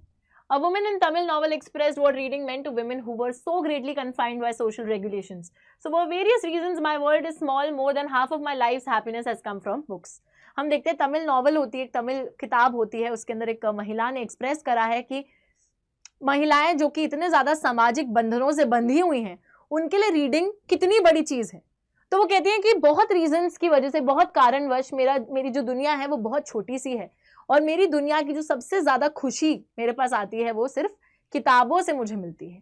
A woman in Tamil novel expressed what reading meant to women who were so greatly confined by social regulations. So for various reasons my world is small, more than half of my life's happiness has come from books। हम देखते हैं Tamil novel होती है, एक तमिल किताब होती है, उसके अंदर एक महिला ने एक्सप्रेस करा है कि महिलाएं जो कि इतने ज्यादा सामाजिक बंधनों से बंधी हुई हैं, उनके लिए रीडिंग कितनी बड़ी चीज है। तो वो कहती हैं कि बहुत रीजंस की वजह से, बहुत कारणवश मेरी जो दुनिया है वो बहुत छोटी सी है और मेरी दुनिया की जो सबसे ज्यादा खुशी मेरे पास आती है वो सिर्फ किताबों से मुझे मिलती है।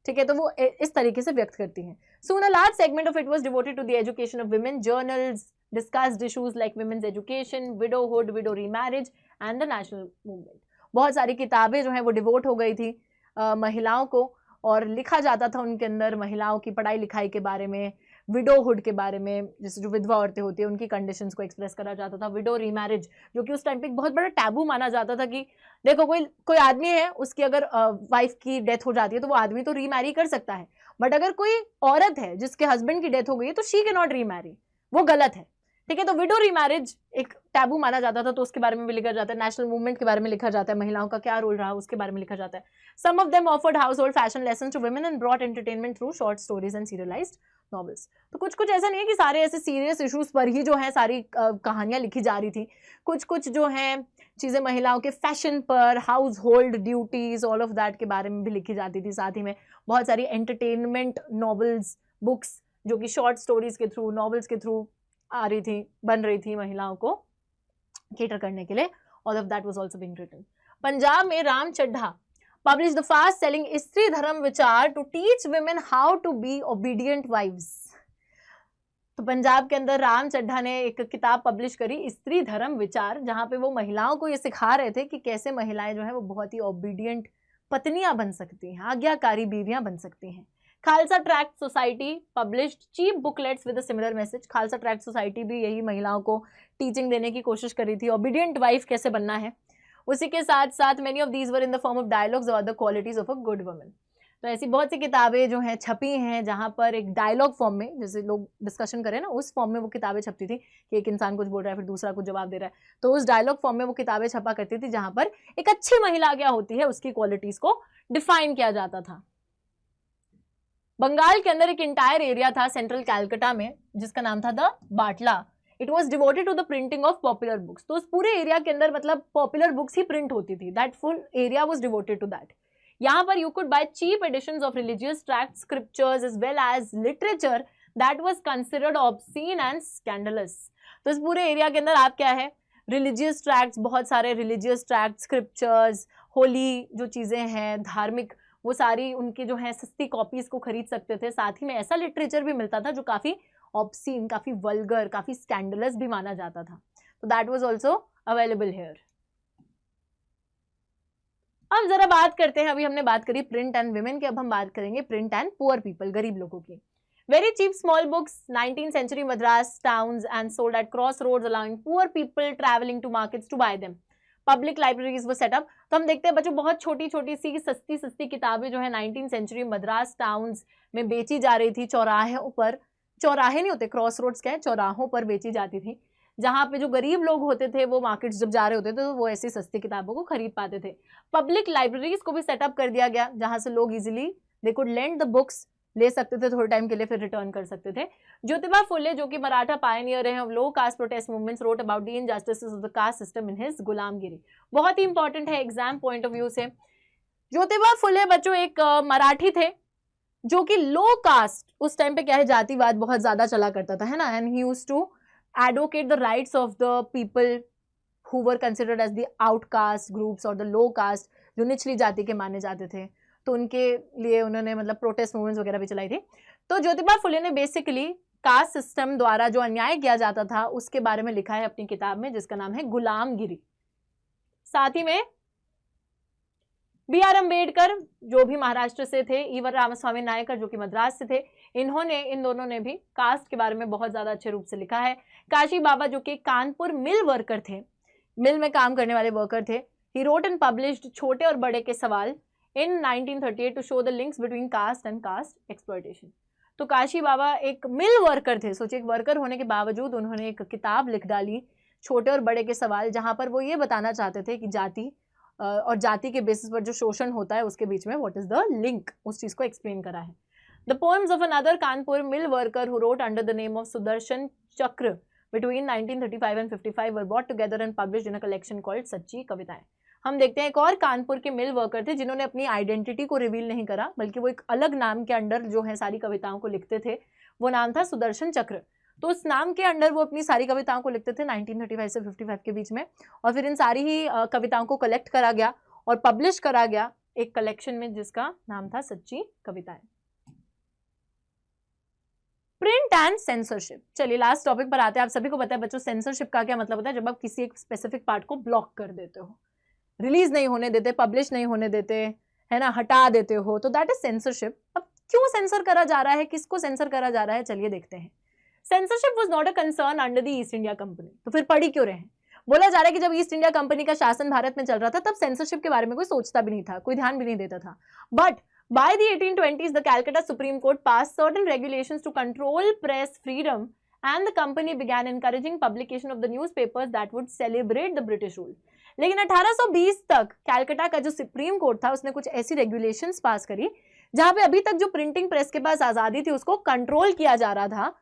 ठीक है, तो वो इस तरीके से व्यक्त करती हैं। Soon a large segment of it was devoted to the education of women. Journals discussed issues like women's education, widowhood, widow remarriage and the national movement। बहुत सारी किताबें जो हैं वो डिवोट हो गई थी महिलाओं को और लिखा जाता था उनके अंदर महिलाओं की पढ़ाई लिखाई के बारे में, विडोहुड के बारे में, जैसे जो विधवा औरतें होती है उनकी कंडीशंस को एक्सप्रेस करा जाता था। विडो रीमैरिज, जो कि उस टाइम पे एक बहुत बड़ा टैबू माना जाता था कि देखो कोई आदमी है, उसकी अगर वाइफ की डेथ हो जाती है तो वो आदमी तो रीमैरी कर सकता है, बट अगर कोई औरत है जिसके हस्बैंड की डेथ हो गई है तो शी कैन नॉट रीमैरी, वो गलत है। ठीक है, तो विडो रीमैरिज एक टैबू माना जाता था, तो उसके बारे में भी लिखा जाता है। नेशनल मूवमेंट के बारे में लिखा जाता है, महिलाओं का क्या रोल रहा उसके बारे में लिखा जाता है। Some of them offered household fashion lessons to women and brought entertainment through short stories and serialised novels. तो कुछ ऐसा नहीं है कि सारे ऐसे सीरियस इश्यूज पर ही जो है सारी कहानियां लिखी जा रही थी। कुछ जो है चीजें महिलाओं के फैशन पर, house hold duties, all of that के बारे में भी लिखी जाती थी। साथ ही में बहुत सारी एंटरटेनमेंट नॉवेल्स, बुक्स जो कि शॉर्ट स्टोरीज के थ्रू, नॉवेल्स के थ्रू आ रही थी, बन रही थी महिलाओं को केटर करने के लिए। All of that was also being written. Punjab में Ram Chadha published the fast selling स्त्री धर्म विचार to teach women how to be obedient wives। तो पंजाब के अंदर राम चड्ढा ने एक किताब पब्लिश करी, स्त्री धर्म विचार, जहां पे वो महिलाओं को ये सिखा रहे थे कि कैसे महिलाएं जो है वो बहुत ही ओबीडियंट पत्नियां बन सकती हैं, आज्ञाकारी बीवियां बन सकती हैं। Khalsa tract society published cheap booklets with a similar message. Khalsa tract society भी यही महिलाओं को टीचिंग देने की कोशिश करी थी, ओबीडियंट वाइफ कैसे बनना है। उसी के साथ साथ many of these were in the form of dialogues about the qualities of a good woman. तो ऐसी बहुत सी किताबें जो हैं छपी हैं जहां पर एक डायलॉग फॉर्म में, जैसे लोग डिस्कशन करें ना, उस फॉर्म में वो किताबें छपती थी कि एक इंसान कुछ बोल रहा है फिर दूसरा कुछ जवाब दे रहा है, तो उस डायलॉग फॉर्म में वो किताबें छपा करती थी जहां पर एक अच्छी महिला क्या होती है उसकी क्वालिटीज को डिफाइन किया जाता था। बंगाल के अंदर एक इंटायर एरिया था सेंट्रल कैलकाटा में जिसका नाम था the Battala. It was devoted to the printing of popular books. तो उस पूरे एरिया के अंदर मतलब पॉपुलर बुक्स ही प्रिंट होती थी, that full area was devoted to that. यहाँ पर you could buy cheap editions of religious tract, scriptures as well as literature that was considered obscene and scandalous. तो इस पूरे एरिया के अंदर आप क्या है, रिलीजियस ट्रैक्ट्स, बहुत सारे रिलीजियस ट्रैक्ट, स्क्रिप्चर्स, होली जो चीजें हैं धार्मिक, वो सारी उनकी जो है सस्ती कॉपीज को खरीद सकते थे। साथ ही में ऐसा लिटरेचर भी मिलता था जो काफी ऑब्सीन, काफी वल्गर, काफी स्कैंडलस भी माना जाता था। तो that was also available here. अब जरा बात करते हैं, अभी हमने बात करी प्रिंट एंड विमेन की, अब हम बात करेंगे प्रिंट एंड पुअर पीपल, गरीब लोगों की। Very cheap small books 19th century Madras towns and sold at cross roads allowing poor people travelling to markets to buy them. Public libraries वो सेटअप। तो हम देखते हैं बच्चों बहुत छोटी छोटी सी सस्ती सस्ती किताबें जो है 19th century मद्रास टाउन्स में बेची जा रही थी। चौराहों पर, चौराहे नहीं होते, क्रॉस रोड्स क्या है, चौराहों पर बेची जाती थी, जहां पे जो गरीब लोग होते थे वो मार्केट्स जब जा रहे होते थे तो वो ऐसी सस्ती किताबों को खरीद पाते थे। पब्लिक लाइब्रेरीज को भी सेटअप कर दिया गया जहां से लोग easily they could lend the books, ले सकते थे थोड़े टाइम के लिए फिर रिटर्न कर सकते थे। ज्योतिबा फुले जो कि मराठा पायनियर हैं, low caste protest movements, wrote about the injustices of the caste system in his Gulamgiri. बहुत ही इंपॉर्टेंट है एग्जाम पॉइंट ऑफ व्यू से। ज्योतिबा फुले बच्चों एक मराठी थे जो कि लो कास्ट, उस टाइम पे क्या है जातिवाद बहुत ज्यादा चला करता था, है ना, and he used to advocate the rights of the people who were considered as the outcast groups और the low caste, जो निचली जाति के माने जाते थे, तो उनके लिए उन्होंने मतलब प्रोटेस्ट मूवमेंट्स वगैरह भी चलाई थी। तो ज्योतिबा फुले ने बेसिकली कास्ट सिस्टम द्वारा जो अन्याय किया जाता था उसके बारे में लिखा है अपनी किताब में, जिसका नाम है गुलामगिरी। साथ ही में B.R. अम्बेडकर जो भी महाराष्ट्र से थे, ईवर रामास्वामी नायकर जो कि मद्रास से थे, इन दोनों ने भी कास्ट के बारे में बहुत ज्यादा अच्छे रूप से लिखा है। काशी बाबा जो कि कानपुर मिल वर्कर थे, मिल में काम करने वाले वर्कर थे, ही रोट एंड पब्लिश्ड छोटे और बड़े के सवाल in 1938 to show the links between caste and caste exploitation. तो काशी बाबा एक मिल वर्कर थे, सोचिए एक वर्कर होने के बावजूद उन्होंने एक किताब लिख डाली छोटे और बड़े के सवाल, जहां पर वो ये बताना चाहते थे कि जाति और जाति के बेसिस पर जो शोषण होता है उसके बीच में व्हाट इज द लिंक, उस चीज को एक्सप्लेन करा है। The poems of another Kanpur mill worker who wrote under the name of Sudarshan चक्र between 1935 and 55 were brought together and published in a collection called सच्ची कविताएं। हम देखते हैं एक और कानपुर के मिल वर्कर थे जिन्होंने अपनी आइडेंटिटी को रिवील नहीं करा, बल्कि वो एक अलग नाम के अंडर जो है सारी कविताओं को लिखते थे, वो नाम था सुदर्शन चक्र। तो उस नाम के अंडर वो अपनी सारी कविताओं को लिखते थे 1935 से 55 के बीच में, और फिर इन सारी ही कविताओं को कलेक्ट करा गया और पब्लिश करा गया एक कलेक्शन में जिसका नाम था सच्ची कविताएं। Print and censorship. चलिए लास्ट टॉपिक पर आते हैं। आप सभी को पता है बच्चों सेंसरशिप का क्या मतलब होता है, जब आप किसी एक स्पेसिफिक पार्ट को ब्लॉक कर देते हो, रिलीज नहीं होने देते, पब्लिश नहीं होने देते, है ना, हटा देते हो, तो दैट इज सेंसरशिप। अब क्यों सेंसर करा जा रहा है, किसको सेंसर करा जा रहा है, चलिए देखते हैं। Censorship was not a concern under the east India company. तो फिर पढ़ी क्यों रहे हैं? बोला जा रहा है कि जब ईस्ट इंडिया कंपनी का शासन भारत में चल रहा था तब सेंसरशिप के बारे में कोई सोचता भी नहीं था, कोई ध्यान भी नहीं देता था। But by the 1820s, the Calcutta Supreme Court passed certain regulations to control press freedom, and the company began encouraging publication of the newspapers that would celebrate the British rule. लेकिन 1820 तक कैलकाटा का जो सुप्रीम कोर्ट था उसने कुछ ऐसी regulations पास करी जहां पे अभी तक जो प्रिंटिंग प्रेस के पास आजादी थी उसको कंट्रोल किया जा रहा था।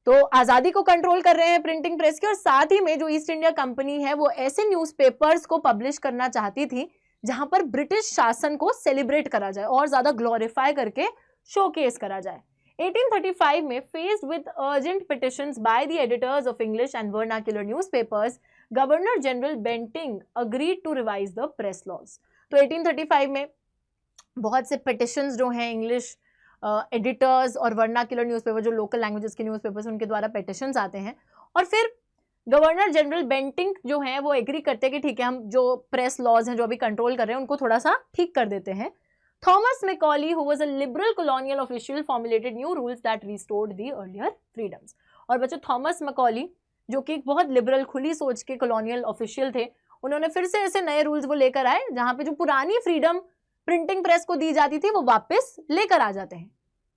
तो आजादी को कंट्रोल कर रहे हैं प्रिंटिंग प्रेस की, और साथ ही में जो ईस्ट इंडिया कंपनी है वो ऐसे न्यूज़पेपर्स को पब्लिश करना चाहती थी जहां पर ब्रिटिश शासन को सेलिब्रेट करा जाए और ज्यादा ग्लोरीफाई करके शोकेस करा जाए। 1835 में faced with urgent petitions by the editors of English and vernacular newspapers, governor general Bentinck agreed to revise the press laws. तो 1835 में बहुत से पिटिशंस जो हैं इंग्लिश एडिटर्स और वर्नाक्युलर न्यूज़पेपर, जो लोकल लैंग्वेजेस के न्यूज़पेपर्स, उनके द्वारा पिटिशंस आते हैं, और फिर गवर्नर जनरल बेंटिंग जो है वो एग्री करते हैं कि ठीक है हम जो प्रेस लॉज हैं जो अभी कंट्रोल कर रहे हैं उनको थोड़ा सा ठीक कर देते हैं। Thomas Macaulay who was a liberal colonial official formulated new rules that restored the earlier freedoms. और बच्चों थॉमस मैकॉली जो कि एक बहुत लिबरल खुली सोच के कॉलोनियल ऑफिशियल थे, उन्होंने फिर से ऐसे नए रूल्स वो लेकर आए जहां पे जो पुरानी फ्रीडम प्रिंटिंग प्रेस को दी जाती थी वो वापस लेकर आ जाते हैं।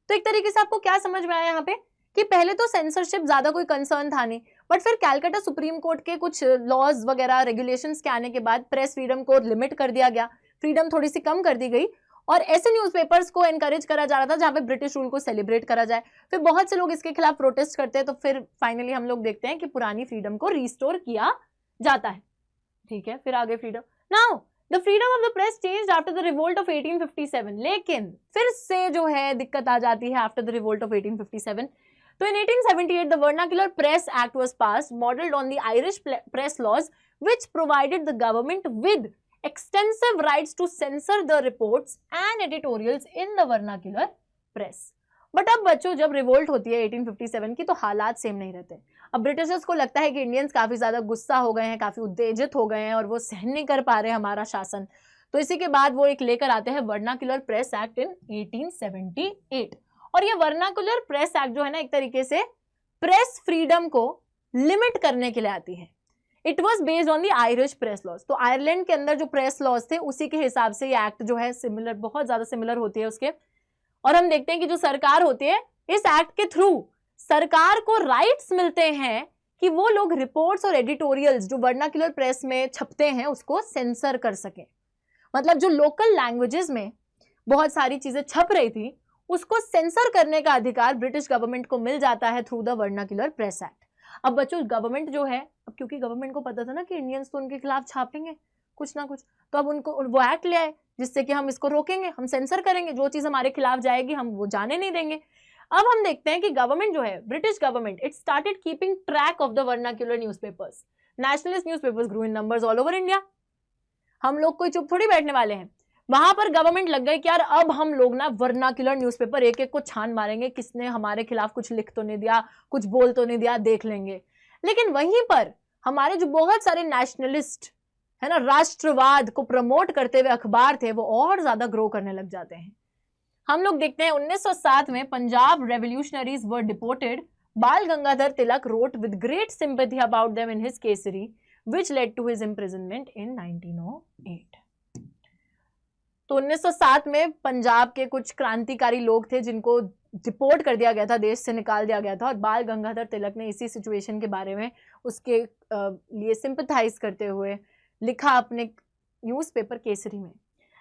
तो एक तरीके से आपको क्या समझ में आया यहाँ पे कि पहले तो सेंसरशिप ज्यादा कोई कंसर्न था नहीं, बट फिर कैलकाटा सुप्रीम कोर्ट के कुछ लॉज वगैरह रेगुलेशंस के आने के बाद प्रेस फ्रीडम को लिमिट कर दिया गया, फ्रीडम थोड़ी सी कम कर दी गई, और ऐसे न्यूज़पेपर्स को एनकरेज करा जा रहा था जहां पे ब्रिटिश रूल को सेलिब्रेट करा जाए। फिर बहुत से लोग इसके खिलाफ प्रोटेस्ट करते हैं, तो फिर फाइनली हम लोग देखते हैं कि पुरानी फ्रीडम को रिस्टोर किया जाता है। ठीक है, फिर आगे freedom. Now the freedom of the press changed after the revolt of 1857, लेकिन फिर से जो है दिक्कत आ जाती है आफ्टर द रिवोल्ट ऑफ 1857। तो in 1878 the Vernacular Press Act was passed, modeled on the Irish press laws, which provided the government with extensive rights to censor the reports and editorials in the vernacular press. But अब बच्चों जब revolt होती है 1857 की तो हालात same नहीं रहते। अब ब्रिटिशर्स को लगता है कि इंडियंस काफी ज्यादा गुस्सा हो गए हैं, काफी उत्तेजित हो गए हैं और वो सहन नहीं कर पा रहे हमारा शासन, तो इसी के बाद वो एक लेकर आते हैं वर्नाक्युलर प्रेस एक्ट इन 1878। और ये वर्नाकुलर प्रेस एक्ट जो है ना एक तरीके से प्रेस फ्रीडम को लिमिट करने के लिए आती है। It was based on the Irish press laws. तो आयरलैंड के अंदर जो प्रेस लॉज थे उसी के हिसाब से ये एक्ट जो है सिमिलर, बहुत ज्यादा सिमिलर होती है उसके। और हम देखते हैं कि जो सरकार होती है इस एक्ट के थ्रू सरकार को राइट्स मिलते हैं कि वो लोग रिपोर्ट्स और एडिटोरियल्स जो वर्नाक्युलर प्रेस में छपते हैं उसको सेंसर कर सके। मतलब जो लोकल लैंग्वेजेस में बहुत सारी चीजें छप रही थी उसको सेंसर करने का अधिकार ब्रिटिश गवर्नमेंट को मिल जाता है through the vernacular press act. अब बच्चों गवर्नमेंट जो है, अब क्योंकि गवर्नमेंट को पता था ना कि इंडियंस तो उनके खिलाफ छापेंगे कुछ ना कुछ, तो अब उनको वो एक्ट ले आए जिससे कि हम इसको रोकेंगे, हम सेंसर करेंगे, जो चीज हमारे खिलाफ जाएगी हम वो जाने नहीं देंगे। अब हम देखते हैं कि गवर्नमेंट जो है, British government, it started keeping track of the vernacular newspapers. Nationalist newspapers grew in numbers all over India. हम लोग कोई चुप थोड़ी बैठने वाले हैं। वहां पर गवर्नमेंट लग गई कि यार अब हम लोग ना वर्नाक्युलर न्यूज़पेपर एक एक को छान मारेंगे, किसने हमारे खिलाफ कुछ लिख तो नहीं दिया, कुछ बोल तो नहीं दिया, देख लेंगे। लेकिन वहीं पर हमारे जो बहुत सारे नेशनलिस्ट है ना, राष्ट्रवाद को प्रमोट करते हुए अखबार थे, वो और ज्यादा ग्रो करने लग जाते हैं। हम लोग देखते हैं 1907 में Punjab revolutionaries were deported. Bal Gangadhar Tilak wrote with great sympathy about them in his Kesari which led to his imprisonment in 1908। तो 1907 में पंजाब के कुछ क्रांतिकारी लोग थे जिनको डिपोर्ट कर दिया गया था, देश से निकाल दिया गया था, और बाल गंगाधर तिलक ने इसी सिचुएशन के बारे में उसके लिए सिंपथाइज करते हुए लिखा अपने न्यूज़पेपर केसरी में।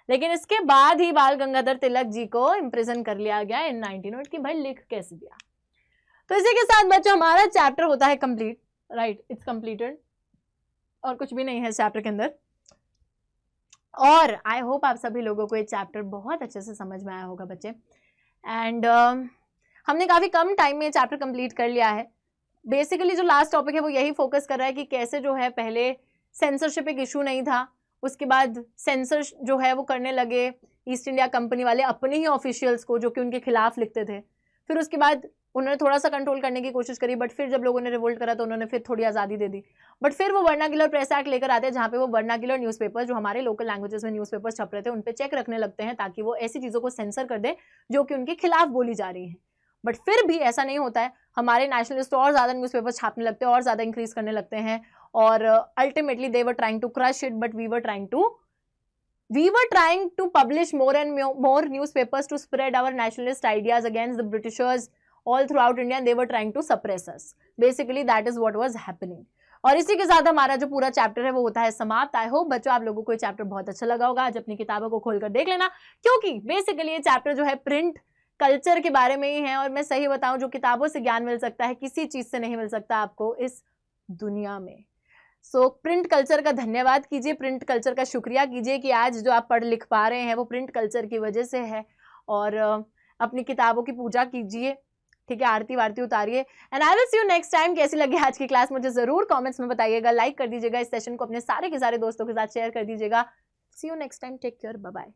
लेकिन इसके बाद ही बाल गंगाधर तिलक जी को इम्प्रिजन कर लिया गया इन 1908 कि भाई लिख कैसे दिया। तो इसी के साथ बच्चों हमारा चैप्टर होता है कंप्लीट, राइट, इट्स कंप्लीटेड, और कुछ भी नहीं है इस चैप्टर के अंदर। और आई होप आप सभी लोगों को ये चैप्टर बहुत अच्छे से समझ में आया होगा बच्चे। एंड हमने काफ़ी कम टाइम में ये चैप्टर कंप्लीट कर लिया है। बेसिकली जो लास्ट टॉपिक है वो यही फोकस कर रहा है कि कैसे जो है पहले सेंसरशिप एक इशू नहीं था, उसके बाद सेंसर जो है वो करने लगे ईस्ट इंडिया कंपनी वाले अपने ही ऑफिशियल्स को जो कि उनके खिलाफ लिखते थे। फिर उसके बाद उन्होंने थोड़ा सा कंट्रोल करने की कोशिश करी, बट फिर जब लोगों ने रिवोल्ट करा तो उन्होंने फिर थोड़ी आज़ादी दे दी। बट फिर वो वर्नाक्युलर प्रेस एक्ट लेकर आते हैं जहाँ पे वो वर्नाक्युलर न्यूज़पेपर जो हमारे लोकल लैंग्वेजेस में न्यूज़पेपर छप रहे थे उन पे चेक रखने लगते हैं ताकि वो ऐसी चीज़ों को सेंसर कर दे जो कि उनके खिलाफ बोली जा रही हैं। बट फिर भी ऐसा नहीं होता है, हमारे नेशनलिस्ट और ज़्यादा न्यूज़पेपर छापने लगते हैं और ज़्यादा इंक्रीज करने लगते हैं, और ultimately they were trying to crush it, but we were trying to publish more and more newspapers to spread our nationalist ideas against the Britishers all throughout India, and they were trying to suppress us. Basically that is what was happening. और इसी के साथ हमारा जो पूरा chapter है वो होता है समाप्त। आई होप बच्चों आप लोगों को ये चैप्टर बहुत अच्छा लगा होगा। आज अपनी किताबों को खोलकर देख लेना, क्योंकि बेसिकली ये चैप्टर जो है प्रिंट कल्चर के बारे में ही है। और मैं सही बताऊं, जो किताबों से ज्ञान मिल सकता है किसी चीज से नहीं मिल सकता आपको इस दुनिया में। सो प्रिंट कल्चर का धन्यवाद कीजिए, प्रिंट कल्चर का शुक्रिया कीजिए कि आज जो आप पढ़ लिख पा रहे हैं वो प्रिंट कल्चर की वजह से है। और अपनी किताबों की पूजा कीजिए, ठीक है, आरती वारती उतारिए। And I will see you next time. कैसी लगी आज की क्लास मुझे जरूर कमेंट्स में बताइएगा, लाइक कर दीजिएगा, इस सेशन को अपने सारे के सारे दोस्तों के साथ शेयर कर दीजिएगा। See you next time, take care, bye bye.